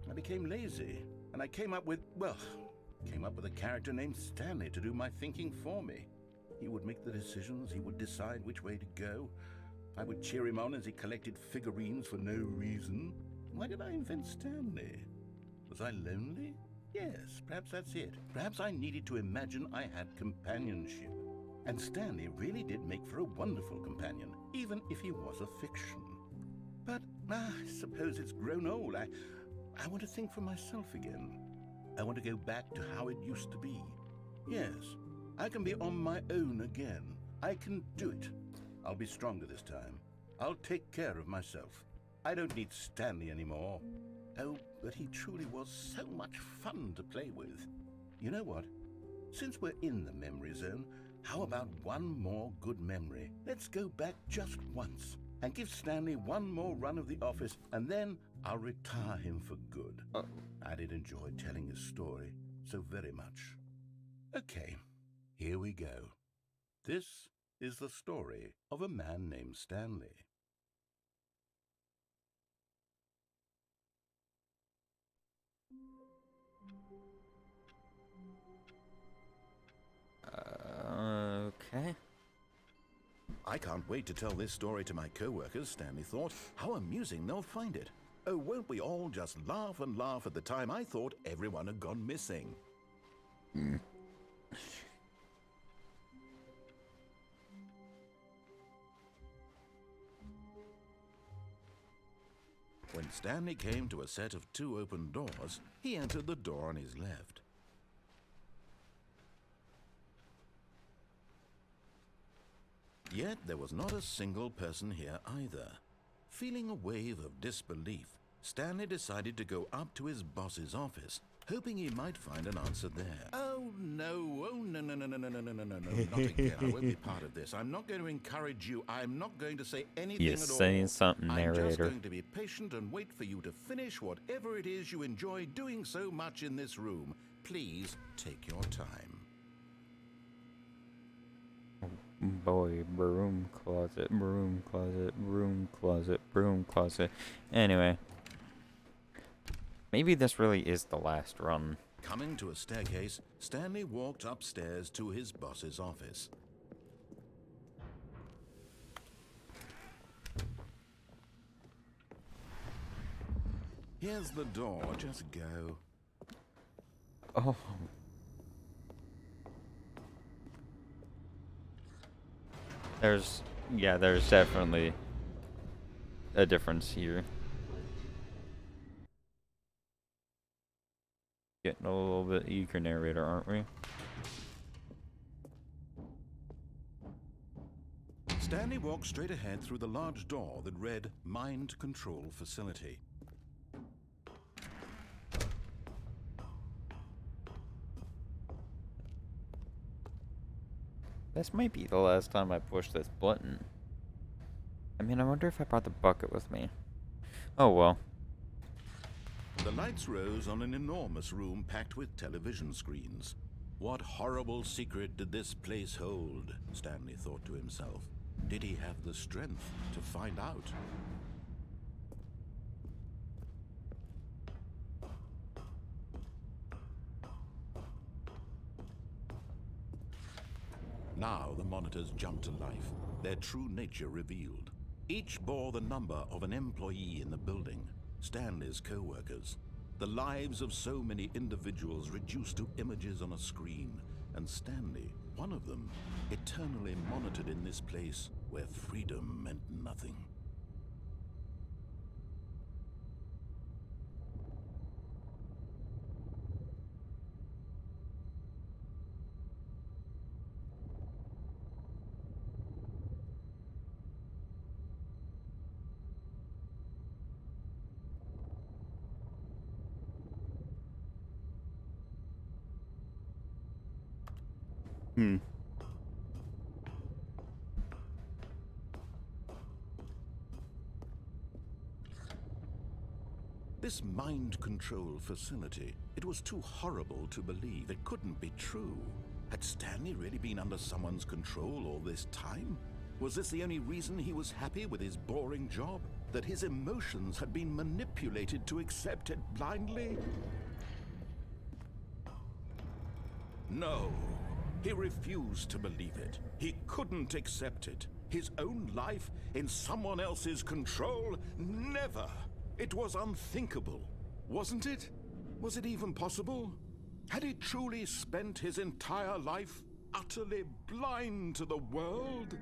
I became lazy. And I came up with a character named Stanley to do my thinking for me. He would make the decisions. He would decide which way to go. I would cheer him on as he collected figurines for no reason. Why did I invent Stanley? Was I lonely? Yes, perhaps that's it. Perhaps I needed to imagine I had companionship. And Stanley really did make for a wonderful companion, even if he was a fiction. But I suppose it's grown old. I want to think for myself again. I want to go back to how it used to be. Yes, I can be on my own again. I can do it. I'll be stronger this time. I'll take care of myself. I don't need Stanley anymore. Oh, but he truly was so much fun to play with. You know what? Since we're in the memory zone, how about one more good memory? Let's go back just once. and give Stanley one more run of the office, and then I'll retire him for good. I did enjoy telling his story so very much. Okay, here we go. This is the story of a man named Stanley. Okay. I can't wait to tell this story to my co-workers, Stanley thought. How amusing they'll find it. Oh, won't we all just laugh and laugh at the time I thought everyone had gone missing. When Stanley came to a set of 2 open doors, he entered the door on his left. Yet there was not a single person here either. Feeling a wave of disbelief, Stanley decided to go up to his boss's office, hoping he might find an answer there. Oh no, no, not again. I won't be part of this. I'm not going to encourage you. I'm not going to say anything You're at all. saying something, narrator. I'm just going to be patient and wait for you to finish whatever it is you enjoy doing so much in this room. Please take your time. Boy, broom closet, broom closet, broom closet, broom closet. Anyway. Maybe this really is the last run. Coming to a staircase, Stanley walked upstairs to his boss's office. Here's the door, just go. Oh. There's definitely a difference here. Getting a little bit eager, narrator, aren't we? Stanley walked straight ahead through the large door that read Mind Control Facility. This might be the last time I push this button. I mean, I wonder if I brought the bucket with me. Oh well. The lights rose on an enormous room packed with television screens. What horrible secret did this place hold? Stanley thought to himself. Did he have the strength to find out? Now the monitors jumped to life, their true nature revealed. Each bore the number of an employee in the building, Stanley's co-workers. The lives of so many individuals reduced to images on a screen, and Stanley, one of them, eternally monitored in this place where freedom meant nothing. This mind control facility, it was too horrible to believe. It couldn't be true. Had Stanley really been under someone's control all this time? Was this the only reason he was happy with his boring job? That his emotions had been manipulated to accept it blindly? No. He refused to believe it. He couldn't accept it. His own life in someone else's control? Never! It was unthinkable, wasn't it? Was it even possible? Had he truly spent his entire life utterly blind to the world?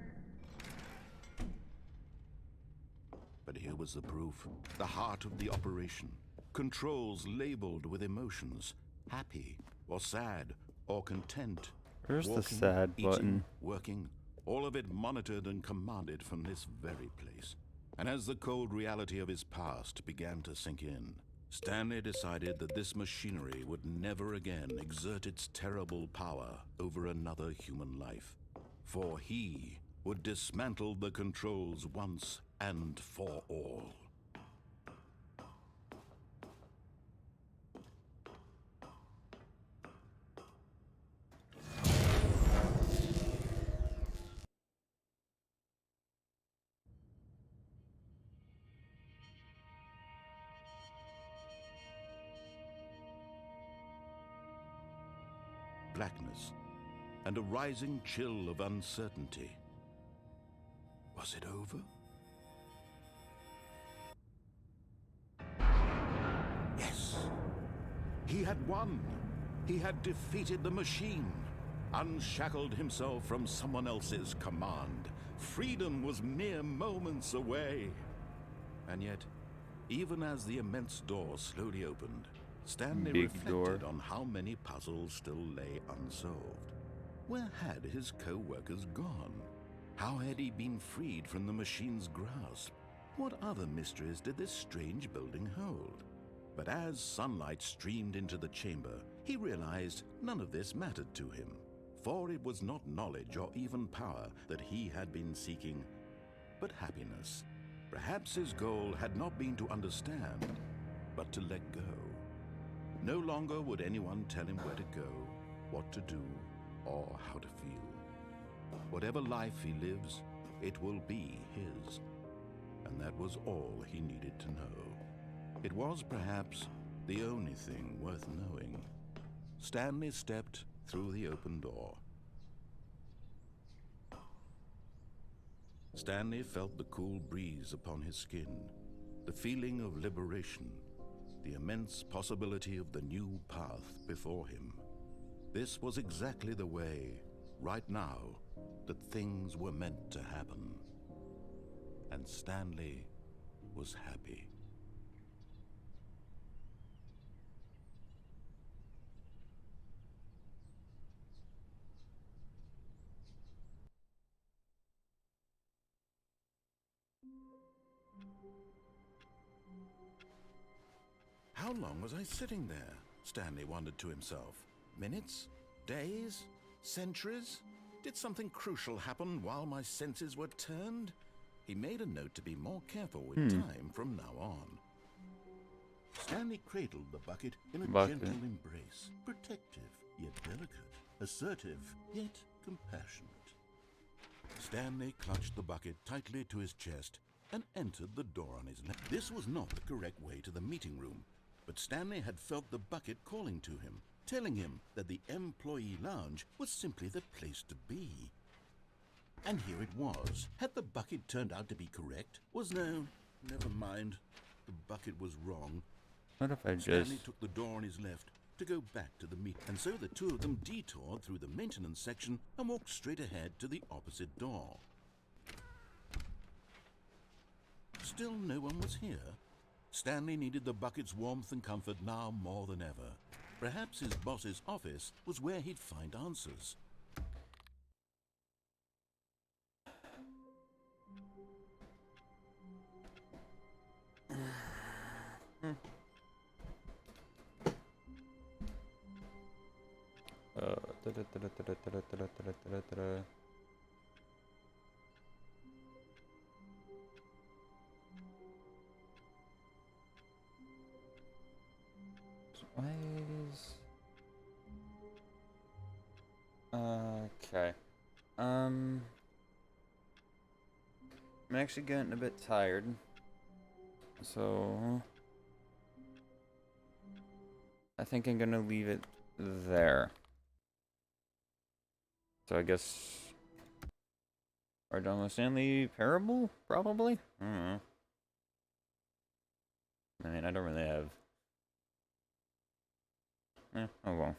But here was the proof. The heart of the operation. Controls labeled with emotions. Happy, or sad, or content. Where's Walking, the sad eating, button? working, all of it monitored and commanded from this very place. And as the cold reality of his past began to sink in, Stanley decided that this machinery would never again exert its terrible power over another human life. For he would dismantle the controls once and for all. Blackness and a rising chill of uncertainty. Was it over? Yes! He had won! He had defeated the machine, unshackled himself from someone else's command. Freedom was mere moments away. And yet, even as the immense door slowly opened, Stanley reflected on how many puzzles still lay unsolved. Where had his co-workers gone? How had he been freed from the machine's grasp? What other mysteries did this strange building hold? But as sunlight streamed into the chamber, he realized none of this mattered to him, for it was not knowledge or even power that he had been seeking, but happiness. Perhaps his goal had not been to understand, but to let go. No longer would anyone tell him where to go, what to do, or how to feel. Whatever life he lives, it will be his. And that was all he needed to know. It was perhaps the only thing worth knowing. Stanley stepped through the open door. Stanley felt the cool breeze upon his skin, the feeling of liberation, the immense possibility of the new path before him. This was exactly the way, right now, that things were meant to happen. And Stanley was happy. How long was I sitting there? Stanley wondered to himself. Minutes? Days? Centuries? Did something crucial happen while my senses were turned? He made a note to be more careful with time from now on. Stanley cradled the bucket in a gentle embrace, protective yet delicate, assertive yet compassionate. Stanley clutched the bucket tightly to his chest and entered the door on his left. This was not the correct way to the meeting room, but Stanley had felt the bucket calling to him, telling him that the employee lounge was simply the place to be. And here it was. Had the bucket turned out to be correct? Never mind. The bucket was wrong. What if I just... Stanley took the door on his left to go back to the meet, and so the two of them detoured through the maintenance section and walked straight ahead to the opposite door. Still no one was here. Stanley needed the bucket's warmth and comfort now more than ever. Perhaps his boss's office was where he'd find answers. Okay. I'm actually getting a bit tired, so I think I'm gonna leave it there. So I guess we're done with Stanley Parable, probably? I don't know. I mean, I don't really have... oh well.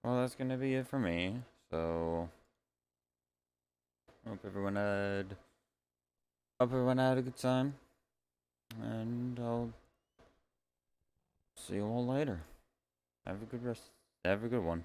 Well, that's gonna be it for me, so... Hope everyone had a good time. And I'll see you all later. Have a good one.